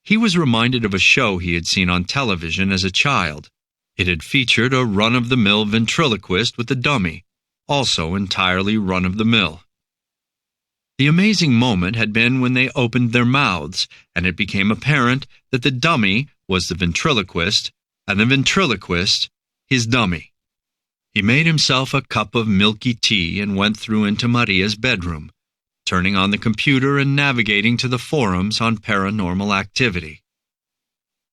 He was reminded of a show he had seen on television as a child. It had featured a run-of-the-mill ventriloquist with a dummy, also entirely run-of-the-mill. The amazing moment had been when they opened their mouths, and it became apparent that the dummy was the ventriloquist, and the ventriloquist his dummy. He made himself a cup of milky tea and went through into Maria's bedroom, turning on the computer and navigating to the forums on paranormal activity.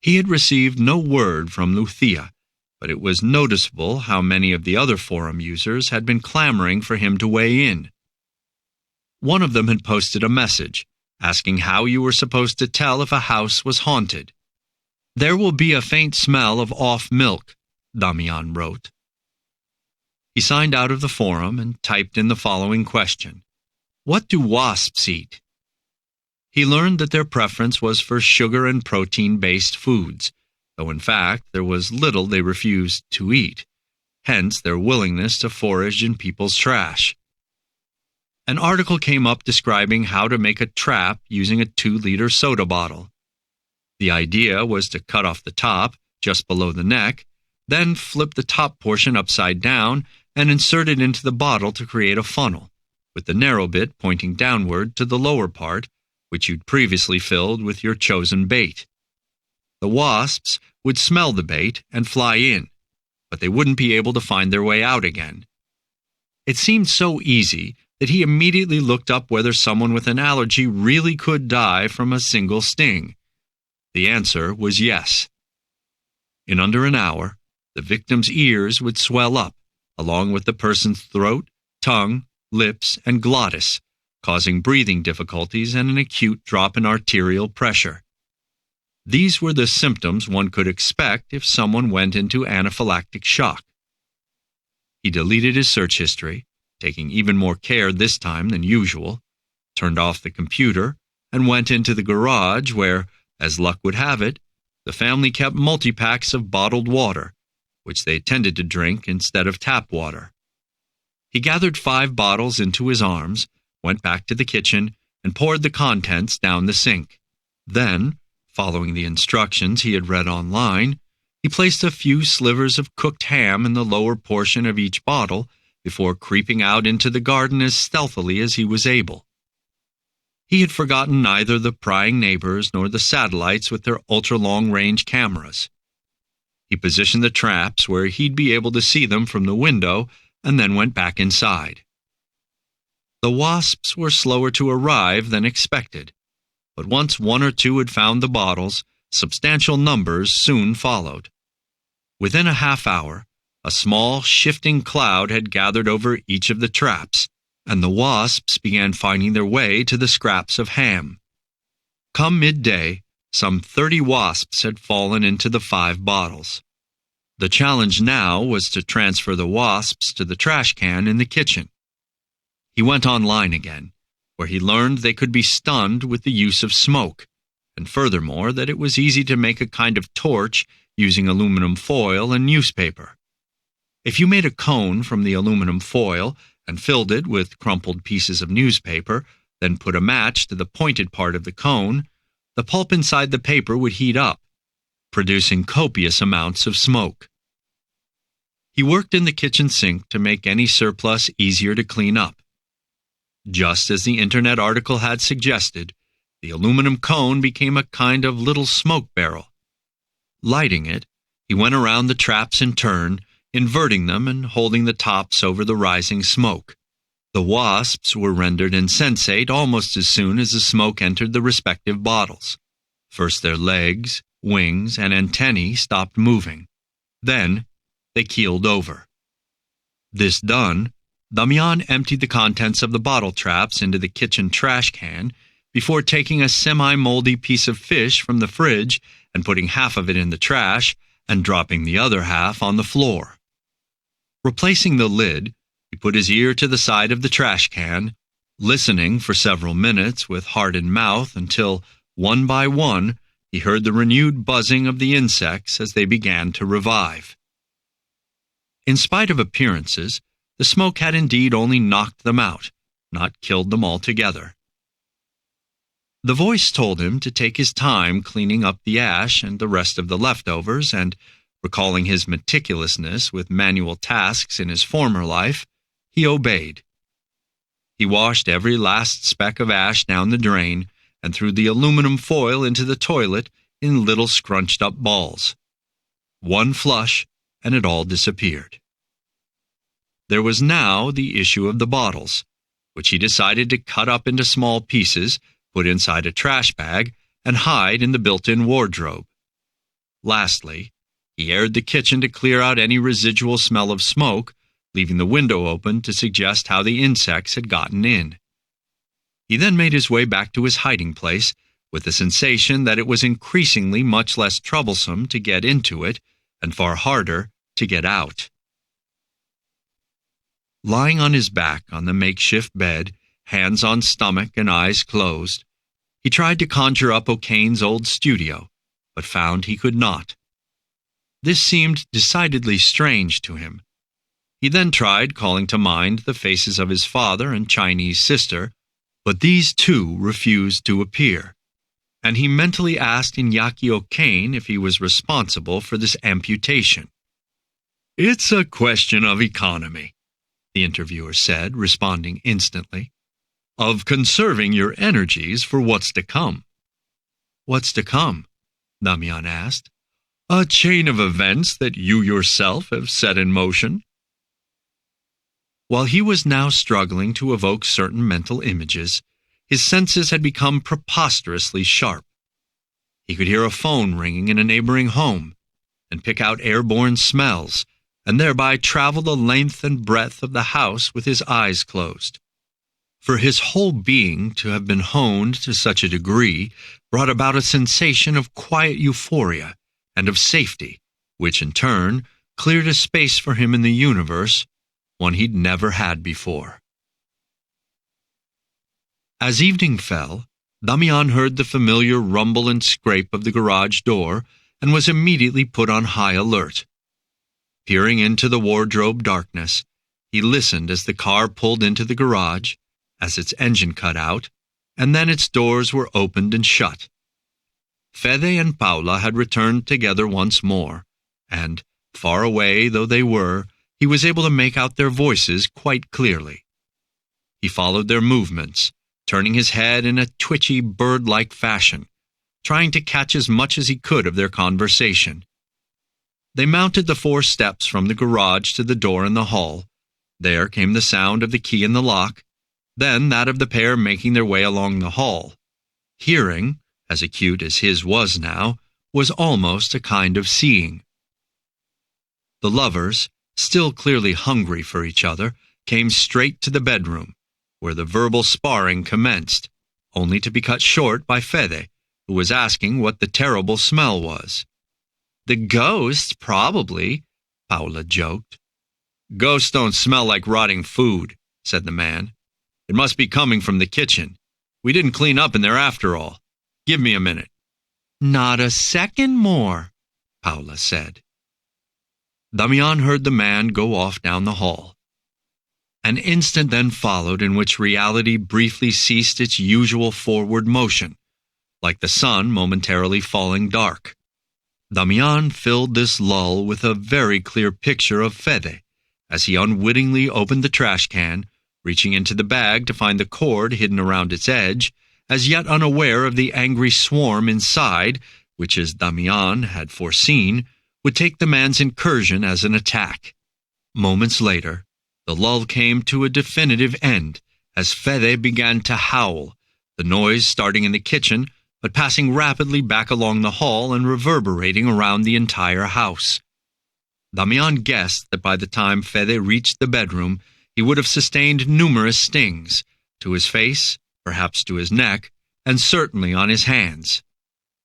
He had received no word from Lucia, but it was noticeable how many of the other forum users had been clamoring for him to weigh in. One of them had posted a message, asking how you were supposed to tell if a house was haunted. "There will be a faint smell of off milk," Damián wrote. He signed out of the forum and typed in the following question: "What do wasps eat?" He learned that their preference was for sugar and protein-based foods, though in fact there was little they refused to eat, hence their willingness to forage in people's trash. An article came up describing how to make a trap using a 2-liter soda bottle. The idea was to cut off the top, just below the neck, then flip the top portion upside down and insert it into the bottle to create a funnel, with the narrow bit pointing downward to the lower part, which you'd previously filled with your chosen bait. The wasps would smell the bait and fly in, but they wouldn't be able to find their way out again. It seemed so easy that he immediately looked up whether someone with an allergy really could die from a single sting. The answer was yes. In under an hour, the victim's ears would swell up, along with the person's throat, tongue, lips, and glottis, causing breathing difficulties and an acute drop in arterial pressure. These were the symptoms one could expect if someone went into anaphylactic shock. He deleted his search history, taking even more care this time than usual, turned off the computer, and went into the garage where, as luck would have it, the family kept multi-packs of bottled water, which they tended to drink instead of tap water. He gathered 5 bottles into his arms, went back to the kitchen, and poured the contents down the sink. Then, following the instructions he had read online, he placed a few slivers of cooked ham in the lower portion of each bottle before creeping out into the garden as stealthily as he was able. He had forgotten neither the prying neighbors nor the satellites with their ultra-long-range cameras. He positioned the traps where he'd be able to see them from the window and then went back inside. The wasps were slower to arrive than expected, but once 1 or 2 had found the bottles, substantial numbers soon followed. Within a half hour, a small, shifting cloud had gathered over each of the traps, and the wasps began finding their way to the scraps of ham. Come midday, some 30 wasps had fallen into the 5 bottles. The challenge now was to transfer the wasps to the trash can in the kitchen. He went online again, where he learned they could be stunned with the use of smoke, and furthermore that it was easy to make a kind of torch using aluminum foil and newspaper. If you made a cone from the aluminum foil and filled it with crumpled pieces of newspaper, then put a match to the pointed part of the cone, the pulp inside the paper would heat up, producing copious amounts of smoke. He worked in the kitchen sink to make any surplus easier to clean up. Just as the internet article had suggested, the aluminum cone became a kind of little smoke barrel. Lighting it, he went around the traps in turn, inverting them and holding the tops over the rising smoke. The wasps were rendered insensate almost as soon as the smoke entered the respective bottles. First their legs, wings, and antennae stopped moving. Then they keeled over. This done, Damián emptied the contents of the bottle traps into the kitchen trash can before taking a semi-moldy piece of fish from the fridge and putting half of it in the trash and dropping the other half on the floor. Replacing the lid, he put his ear to the side of the trash can, listening for several minutes with hardened mouth until, one by one, he heard the renewed buzzing of the insects as they began to revive. In spite of appearances, the smoke had indeed only knocked them out, not killed them altogether. The voice told him to take his time cleaning up the ash and the rest of the leftovers, and, recalling his meticulousness with manual tasks in his former life, he obeyed. He washed every last speck of ash down the drain and threw the aluminum foil into the toilet in little scrunched-up balls. One flush, and it all disappeared. There was now the issue of the bottles, which he decided to cut up into small pieces, put inside a trash bag, and hide in the built-in wardrobe. Lastly, he aired the kitchen to clear out any residual smell of smoke, leaving the window open to suggest how the insects had gotten in. He then made his way back to his hiding place, with the sensation that it was increasingly much less troublesome to get into it and far harder to get out. Lying on his back on the makeshift bed, hands on stomach and eyes closed, he tried to conjure up O'Kane's old studio, but found he could not. This seemed decidedly strange to him. He then tried calling to mind the faces of his father and Chinese sister, but these too refused to appear, and he mentally asked Iñaki O'Kane if he was responsible for this amputation. "It's a question of economy," the interviewer said, responding instantly, "of conserving your energies for what's to come." "What's to come?" Damián asked. "A chain of events that you yourself have set in motion." While he was now struggling to evoke certain mental images, his senses had become preposterously sharp. He could hear a phone ringing in a neighboring home, and pick out airborne smells, and thereby travel the length and breadth of the house with his eyes closed. For his whole being to have been honed to such a degree brought about a sensation of quiet euphoria and of safety, which in turn cleared a space for him in the universe, one he'd never had before. As evening fell, Damián heard the familiar rumble and scrape of the garage door and was immediately put on high alert. Peering into the wardrobe darkness, he listened as the car pulled into the garage, as its engine cut out, and then its doors were opened and shut. Fede and Paula had returned together once more, and, far away though they were, he was able to make out their voices quite clearly. He followed their movements, turning his head in a twitchy, bird-like fashion, trying to catch as much as he could of their conversation. They mounted the 4 steps from the garage to the door in the hall. There came the sound of the key in the lock, then that of the pair making their way along the hall. Hearing, as acute as his was now, was almost a kind of seeing. The lovers, still clearly hungry for each other, came straight to the bedroom, where the verbal sparring commenced, only to be cut short by Fede, who was asking what the terrible smell was. "The ghosts, probably," Paula joked. "Ghosts don't smell like rotting food," said the man. "It must be coming from the kitchen. We didn't clean up in there after all. Give me a minute." "Not a second more," Paula said. Damián heard the man go off down the hall. An instant then followed in which reality briefly ceased its usual forward motion, like the sun momentarily falling dark. Damián filled this lull with a very clear picture of Fede, as he unwittingly opened the trash can, reaching into the bag to find the cord hidden around its edge, as yet unaware of the angry swarm inside, which, as Damián had foreseen, would take the man's incursion as an attack. Moments later, the lull came to a definitive end as Fede began to howl, the noise starting in the kitchen, but passing rapidly back along the hall and reverberating around the entire house. Damián guessed that by the time Fede reached the bedroom, he would have sustained numerous stings, to his face, perhaps to his neck, and certainly on his hands.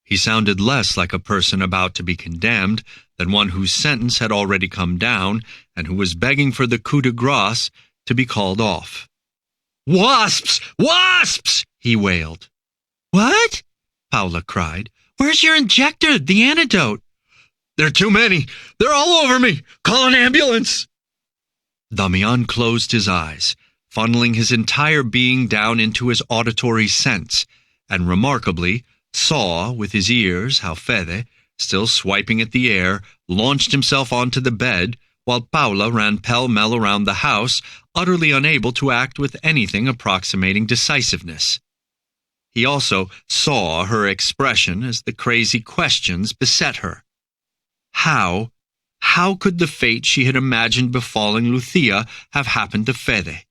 He sounded less like a person about to be condemned than one whose sentence had already come down and who was begging for the coup de grâce to be called off. "Wasps! Wasps!" he wailed. "What?" Paula cried. "Where's your injector, the antidote?" "There are too many. They're all over me. Call an ambulance." Damián closed his eyes, funneling his entire being down into his auditory sense, and remarkably saw with his ears how Fede, still swiping at the air, launched himself onto the bed, while Paula ran pell-mell around the house, utterly unable to act with anything approximating decisiveness. He also saw her expression as the crazy questions beset her. How How could the fate she had imagined befalling Lucia have happened to Fede?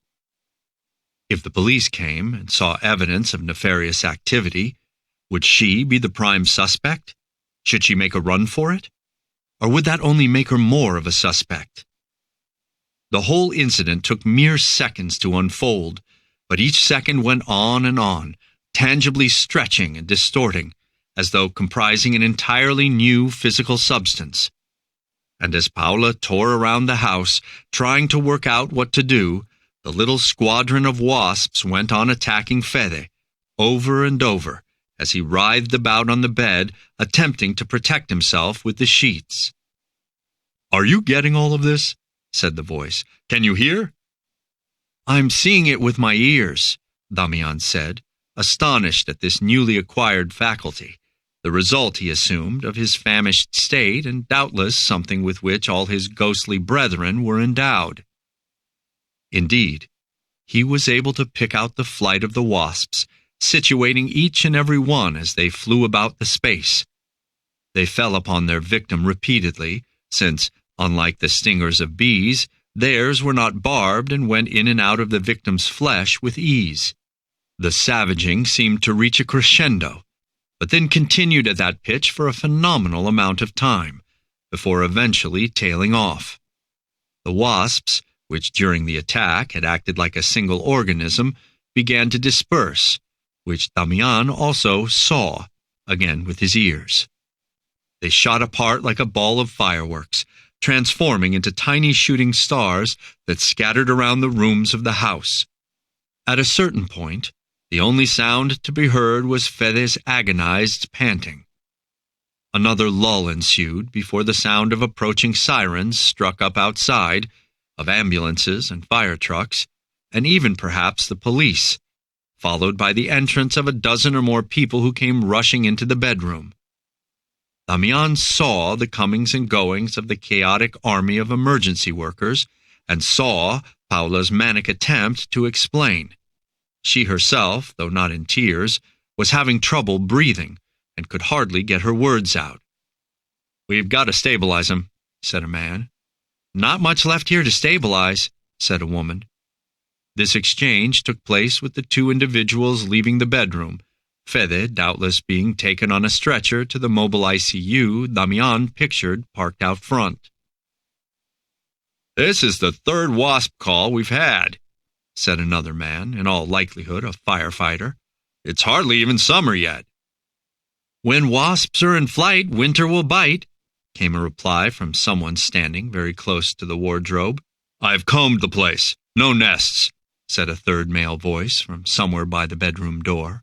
If the police came and saw evidence of nefarious activity, would she be the prime suspect? Should she make a run for it? Or would that only make her more of a suspect? The whole incident took mere seconds to unfold, but each second went on, tangibly stretching and distorting, as though comprising an entirely new physical substance. And as Paula tore around the house, trying to work out what to do, the little squadron of wasps went on attacking Fede, over and over, as he writhed about on the bed, attempting to protect himself with the sheets. "Are you getting all of this?" said the voice. "Can you hear?" "I'm seeing it with my ears," Damián said, astonished at this newly acquired faculty, the result, he assumed, of his famished state, and doubtless something with which all his ghostly brethren were endowed. Indeed, he was able to pick out the flight of the wasps, situating each and every one as they flew about the space. They fell upon their victim repeatedly, since, unlike the stingers of bees, theirs were not barbed and went in and out of the victim's flesh with ease. The savaging seemed to reach a crescendo, but then continued at that pitch for a phenomenal amount of time, before eventually tailing off. The wasps, which during the attack had acted like a single organism, began to disperse, which Damián also saw, again with his ears. They shot apart like a ball of fireworks, transforming into tiny shooting stars that scattered around the rooms of the house. At a certain point, the only sound to be heard was Fede's agonized panting. Another lull ensued before the sound of approaching sirens struck up outside, of ambulances and fire trucks, and even perhaps the police, followed by the entrance of a dozen or more people who came rushing into the bedroom. Damián saw the comings and goings of the chaotic army of emergency workers, and saw Paula's manic attempt to explain. She herself, though not in tears, was having trouble breathing, and could hardly get her words out. "We've got to stabilize him," said a man. "Not much left here to stabilize," said a woman. This exchange took place with the two individuals leaving the bedroom, Fede doubtless being taken on a stretcher to the mobile ICU Damián pictured parked out front. "This is the third wasp call we've had," said another man, in all likelihood a firefighter. "It's hardly even summer yet." "When wasps are in flight, winter will bite," came a reply from someone standing very close to the wardrobe. "I've combed the place. No nests," said a third male voice from somewhere by the bedroom door.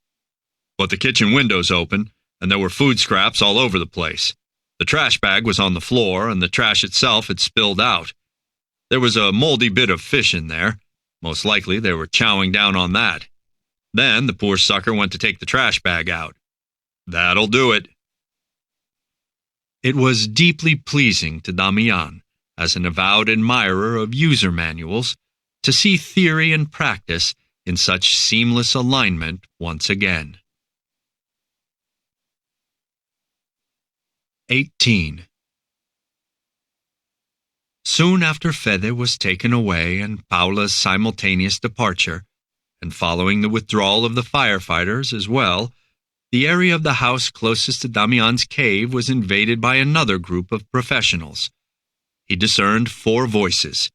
"But the kitchen window's open, and there were food scraps all over the place. The trash bag was on the floor, and the trash itself had spilled out. There was a moldy bit of fish in there. Most likely they were chowing down on that. Then the poor sucker went to take the trash bag out. That'll do it." It was deeply pleasing to Damián, as an avowed admirer of user manuals, to see theory and practice in such seamless alignment once again. 18. Soon after Fede was taken away and Paula's simultaneous departure, and following the withdrawal of the firefighters as well, the area of the house closest to Damián's cave was invaded by another group of professionals. He discerned 4 voices,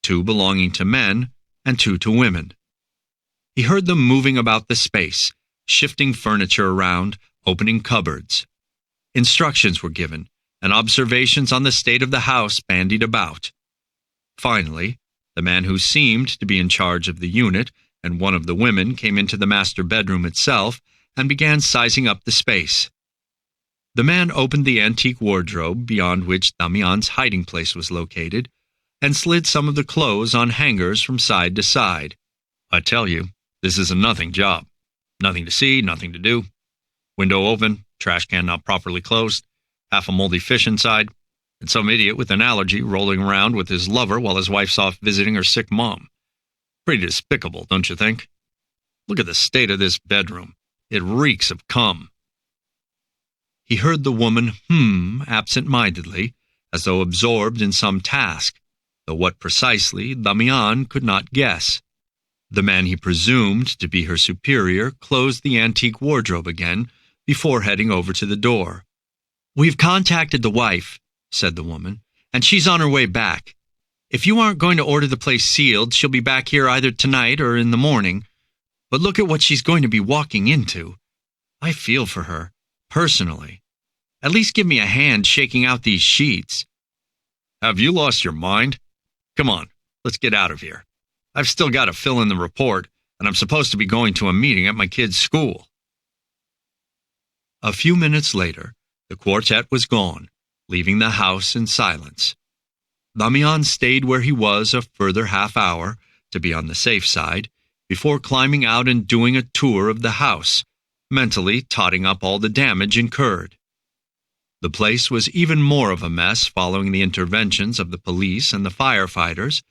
2 belonging to men and 2 to women. He heard them moving about the space, shifting furniture around, opening cupboards. Instructions were given, and observations on the state of the house bandied about. Finally, the man who seemed to be in charge of the unit and one of the women came into the master bedroom itself and began sizing up the space. The man opened the antique wardrobe beyond which Damián's hiding place was located and slid some of the clothes on hangers from side to side. "I tell you, this is a nothing job. Nothing to see, nothing to do. Window open, trash can not properly closed, half a moldy fish inside, and some idiot with an allergy rolling around with his lover while his wife's off visiting her sick mom. Pretty despicable, don't you think? Look at the state of this bedroom. It reeks of cum." He heard the woman absent-mindedly, as though absorbed in some task, though what precisely Damián could not guess. The man he presumed to be her superior closed the antique wardrobe again before heading over to the door. "We've contacted the wife," said the woman, "and she's on her way back. If you aren't going to order the place sealed, she'll be back here either tonight or in the morning. But look at what she's going to be walking into. I feel for her, personally. At least give me a hand shaking out these sheets." "Have you lost your mind? Come on, let's get out of here. I've still got to fill in the report, and I'm supposed to be going to a meeting at my kid's school." A few minutes later, the quartet was gone, leaving the house in silence. Damián stayed where he was a further half hour, to be on the safe side, before climbing out and doing a tour of the house, mentally totting up all the damage incurred. The place was even more of a mess following the interventions of the police and the firefighters,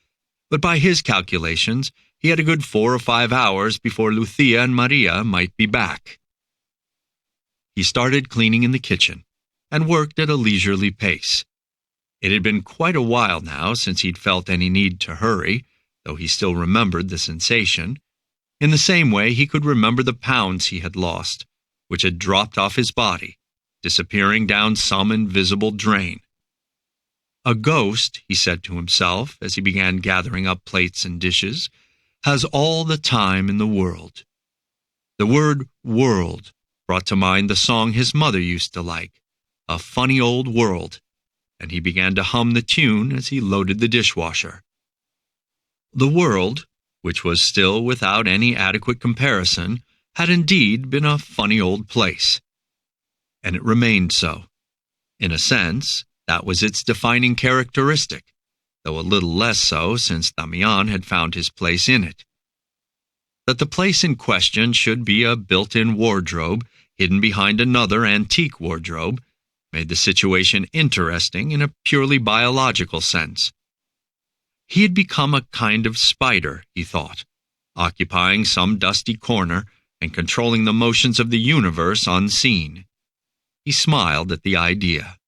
but by his calculations, he had a good 4 or 5 hours before Lucia and Maria might be back. He started cleaning in the kitchen and worked at a leisurely pace. It had been quite a while now since he'd felt any need to hurry, though he still remembered the sensation. In the same way he could remember the pounds he had lost, which had dropped off his body, disappearing down some invisible drain. A ghost, he said to himself as he began gathering up plates and dishes, has all the time in the world. The word world brought to mind the song his mother used to like, "A Funny Old World," and he began to hum the tune as he loaded the dishwasher. The world, which was still without any adequate comparison, had indeed been a funny old place. And it remained so. In a sense, that was its defining characteristic, though a little less so since Damián had found his place in it. That the place in question should be a built-in wardrobe hidden behind another antique wardrobe made the situation interesting in a purely biological sense. He had become a kind of spider, he thought, occupying some dusty corner and controlling the motions of the universe unseen. He smiled at the idea.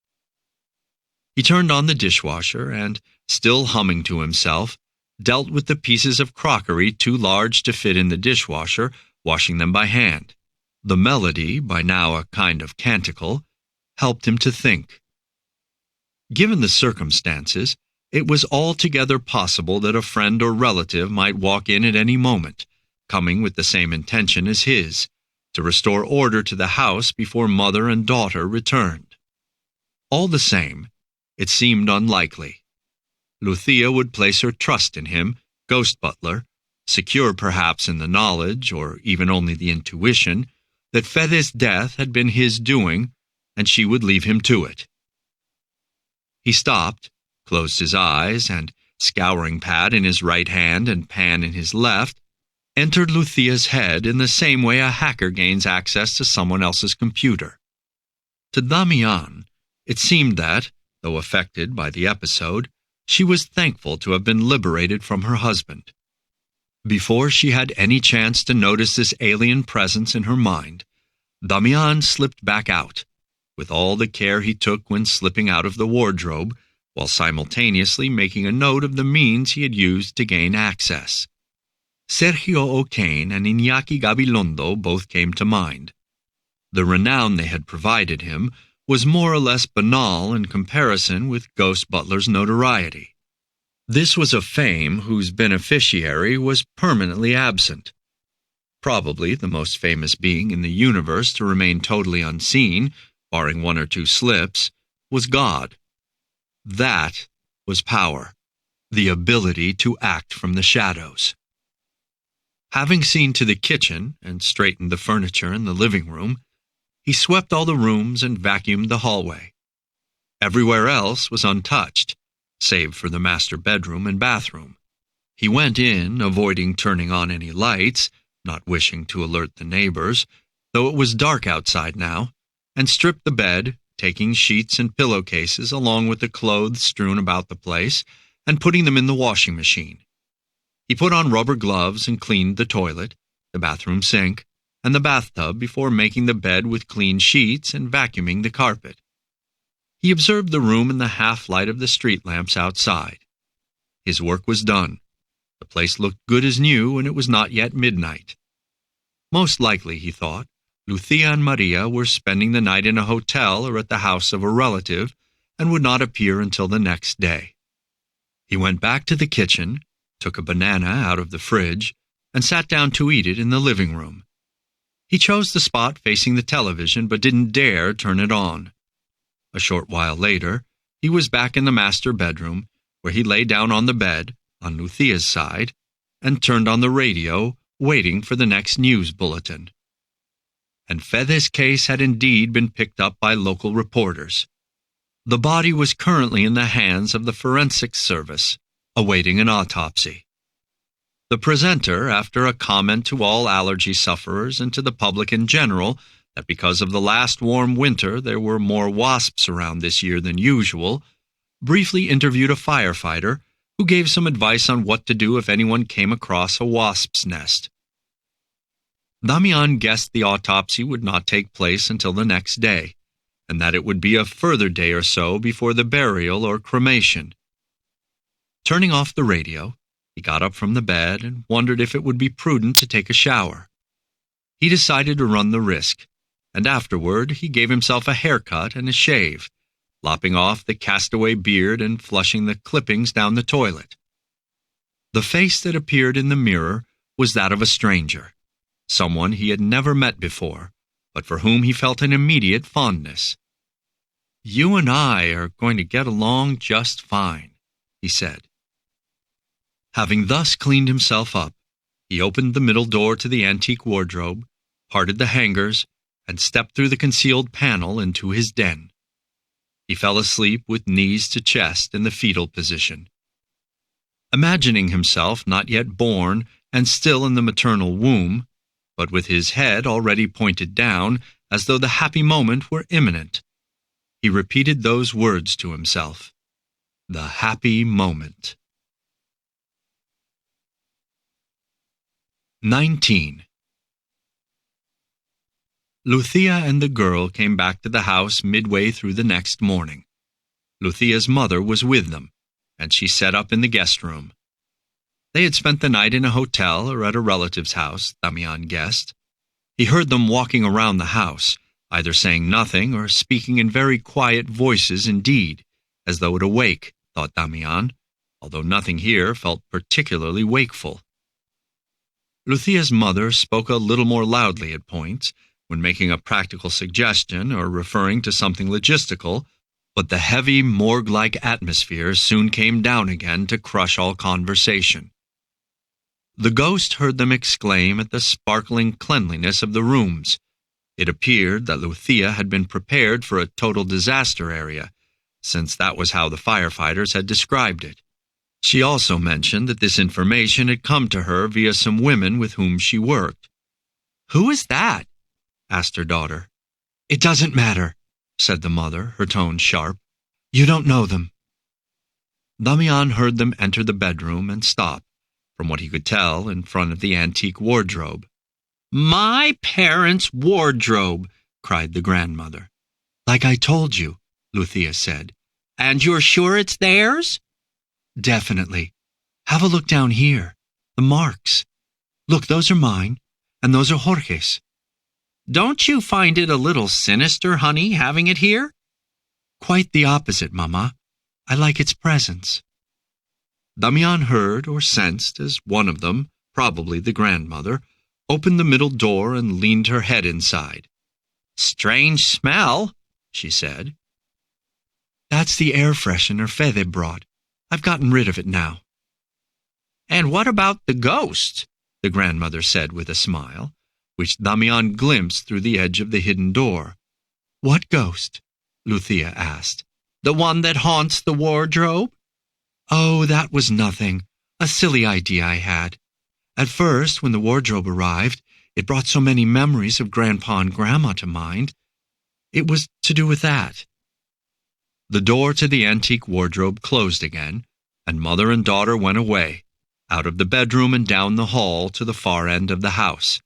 He turned on the dishwasher and, still humming to himself, dealt with the pieces of crockery too large to fit in the dishwasher, washing them by hand. The melody, by now a kind of canticle, helped him to think. Given the circumstances, it was altogether possible that a friend or relative might walk in at any moment, coming with the same intention as his, to restore order to the house before mother and daughter returned. All the same, it seemed unlikely. Lucia would place her trust in him, ghost butler, secure perhaps in the knowledge, or even only the intuition, that Fede's death had been his doing, and she would leave him to it. He stopped, closed his eyes, and, scouring pad in his right hand and pan in his left, entered Lucia's head in the same way a hacker gains access to someone else's computer. To Damián, it seemed that, though affected by the episode, she was thankful to have been liberated from her husband. Before she had any chance to notice this alien presence in her mind, Damián slipped back out, with all the care he took when slipping out of the wardrobe, while simultaneously making a note of the means he had used to gain access. Sergio O'Kane and Iñaki Gabilondo both came to mind. The renown they had provided him was more or less banal in comparison with Ghost Butler's notoriety. This was a fame whose beneficiary was permanently absent. Probably the most famous being in the universe to remain totally unseen, barring 1 or 2 slips, was God. That was power, the ability to act from the shadows. Having seen to the kitchen and straightened the furniture in the living room, he swept all the rooms and vacuumed the hallway. Everywhere else was untouched, save for the master bedroom and bathroom. He went in, avoiding turning on any lights, not wishing to alert the neighbors, though it was dark outside now, and stripped the bed, taking sheets and pillowcases along with the clothes strewn about the place, and putting them in the washing machine. He put on rubber gloves and cleaned the toilet, the bathroom sink, and the bathtub before making the bed with clean sheets and vacuuming the carpet. He observed the room in the half-light of the street lamps outside. His work was done. The place looked good as new, and it was not yet midnight. Most likely, he thought, Lucia and Maria were spending the night in a hotel or at the house of a relative, and would not appear until the next day. He went back to the kitchen, took a banana out of the fridge, and sat down to eat it in the living room. He chose the spot facing the television, but didn't dare turn it on. A short while later, he was back in the master bedroom, where he lay down on the bed, on Lucia's side, and turned on the radio, waiting for the next news bulletin. And Fede's case had indeed been picked up by local reporters. The body was currently in the hands of the forensics service, awaiting an autopsy. The presenter, after a comment to all allergy sufferers and to the public in general that because of the last warm winter there were more wasps around this year than usual, briefly interviewed a firefighter who gave some advice on what to do if anyone came across a wasp's nest. Damián guessed the autopsy would not take place until the next day, and that it would be a further day or so before the burial or cremation. Turning off the radio, he got up from the bed and wondered if it would be prudent to take a shower. He decided to run the risk, and afterward he gave himself a haircut and a shave, lopping off the castaway beard and flushing the clippings down the toilet. The face that appeared in the mirror was that of a stranger, someone he had never met before, but for whom he felt an immediate fondness. "You and I are going to get along just fine," he said. Having thus cleaned himself up, he opened the middle door to the antique wardrobe, parted the hangers, and stepped through the concealed panel into his den. He fell asleep with knees to chest in the fetal position. Imagining himself not yet born and still in the maternal womb, but with his head already pointed down as though the happy moment were imminent, he repeated those words to himself, "The happy moment." 19. Lucia and the girl came back to the house midway through the next morning. Lucia's mother was with them, and she set up in the guest room. They had spent the night in a hotel or at a relative's house, Damián guessed. He heard them walking around the house, either saying nothing or speaking in very quiet voices indeed, as though at a wake, thought Damián, although nothing here felt particularly wakeful. Lucia's mother spoke a little more loudly at points, when making a practical suggestion or referring to something logistical, but the heavy morgue-like atmosphere soon came down again to crush all conversation. The ghost heard them exclaim at the sparkling cleanliness of the rooms. It appeared that Lucia had been prepared for a total disaster area, since that was how the firefighters had described it. She also mentioned that this information had come to her via some women with whom she worked. "Who is that?" asked her daughter. "It doesn't matter," said the mother, her tone sharp. "You don't know them." Damián heard them enter the bedroom and stop, from what he could tell, in front of the antique wardrobe. "My parents' wardrobe!" cried the grandmother. "Like I told you," Lucia said. "And you're sure it's theirs?" "Definitely. Have a look down here. The marks. Look, those are mine, and those are Jorge's." "Don't you find it a little sinister, honey, having it here?" "Quite the opposite, Mama. I like its presence." Damián heard or sensed as one of them, probably the grandmother, opened the middle door and leaned her head inside. "Strange smell," she said. "That's the air freshener Fede brought. I've gotten rid of it now." "And what about the ghost?" the grandmother said with a smile, which Damián glimpsed through the edge of the hidden door. "What ghost?" Lucia asked. "The one that haunts the wardrobe?" "Oh, that was nothing. A silly idea I had. At first, when the wardrobe arrived, it brought so many memories of Grandpa and Grandma to mind. It was to do with that." The door to the antique wardrobe closed again, and mother and daughter went away, out of the bedroom and down the hall to the far end of the house.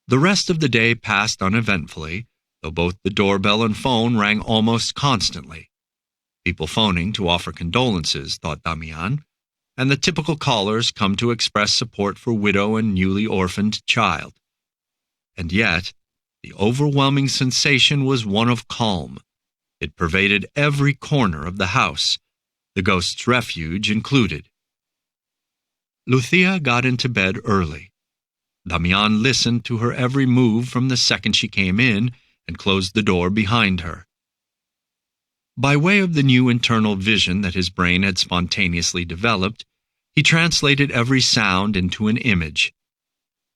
The rest of the day passed uneventfully, though both the doorbell and phone rang almost constantly. People phoning to offer condolences, thought Damián, and the typical callers come to express support for widow and newly orphaned child. And yet, the overwhelming sensation was one of calm. It pervaded every corner of the house, the ghost's refuge included. Lucia got into bed early. Damián listened to her every move from the second she came in and closed the door behind her. By way of the new internal vision that his brain had spontaneously developed, he translated every sound into an image.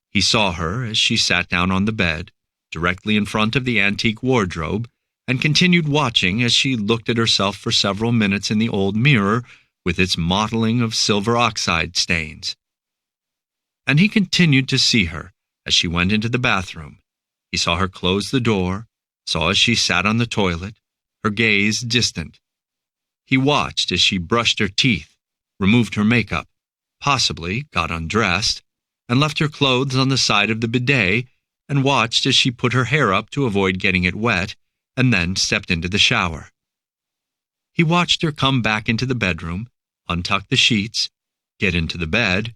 He saw her as she sat down on the bed, directly in front of the antique wardrobe, and continued watching as she looked at herself for several minutes in the old mirror with its mottling of silver oxide stains. And he continued to see her as she went into the bathroom. He saw her close the door, saw as she sat on the toilet, her gaze distant. He watched as she brushed her teeth, removed her makeup, possibly got undressed, and left her clothes on the side of the bidet, and watched as she put her hair up to avoid getting it wet, and then stepped into the shower. He watched her come back into the bedroom, untuck the sheets, get into the bed,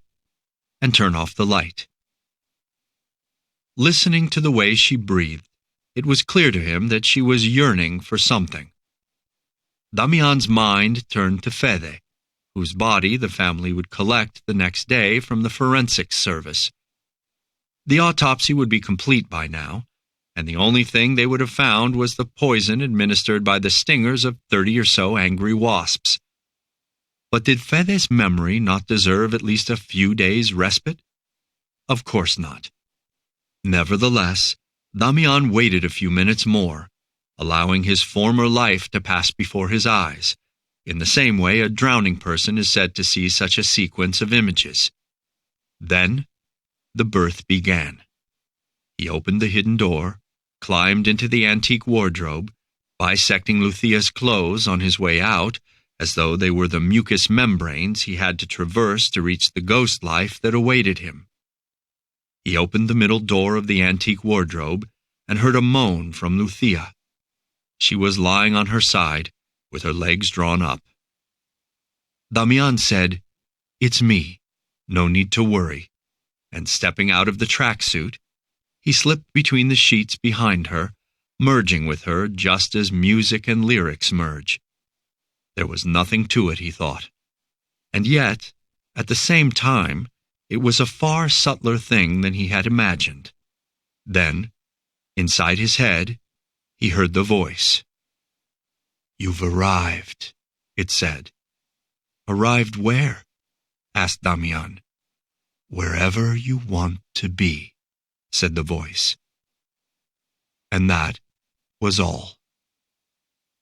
and turn off the light. Listening to the way she breathed, it was clear to him that she was yearning for something. Damián's mind turned to Fede, whose body the family would collect the next day from the forensics service. The autopsy would be complete by now, and the only thing they would have found was the poison administered by the stingers of 30 or so angry wasps. But did Fede's memory not deserve at least a few days' respite? Of course not. Nevertheless, Damián waited a few minutes more, allowing his former life to pass before his eyes, in the same way a drowning person is said to see such a sequence of images. Then, the birth began. He opened the hidden door, climbed into the antique wardrobe, bisecting Lucia's clothes on his way out, as though they were the mucous membranes he had to traverse to reach the ghost life that awaited him. He opened the middle door of the antique wardrobe and heard a moan from Lucia. She was lying on her side, with her legs drawn up. Damián said, "It's me. No need to worry," and stepping out of the tracksuit, he slipped between the sheets behind her, merging with her just as music and lyrics merge. There was nothing to it, he thought. And yet, at the same time, it was a far subtler thing than he had imagined. Then, inside his head, he heard the voice. "You've arrived," it said. "Arrived where?" asked Damián. "Wherever you want to be," said the voice. And that was all.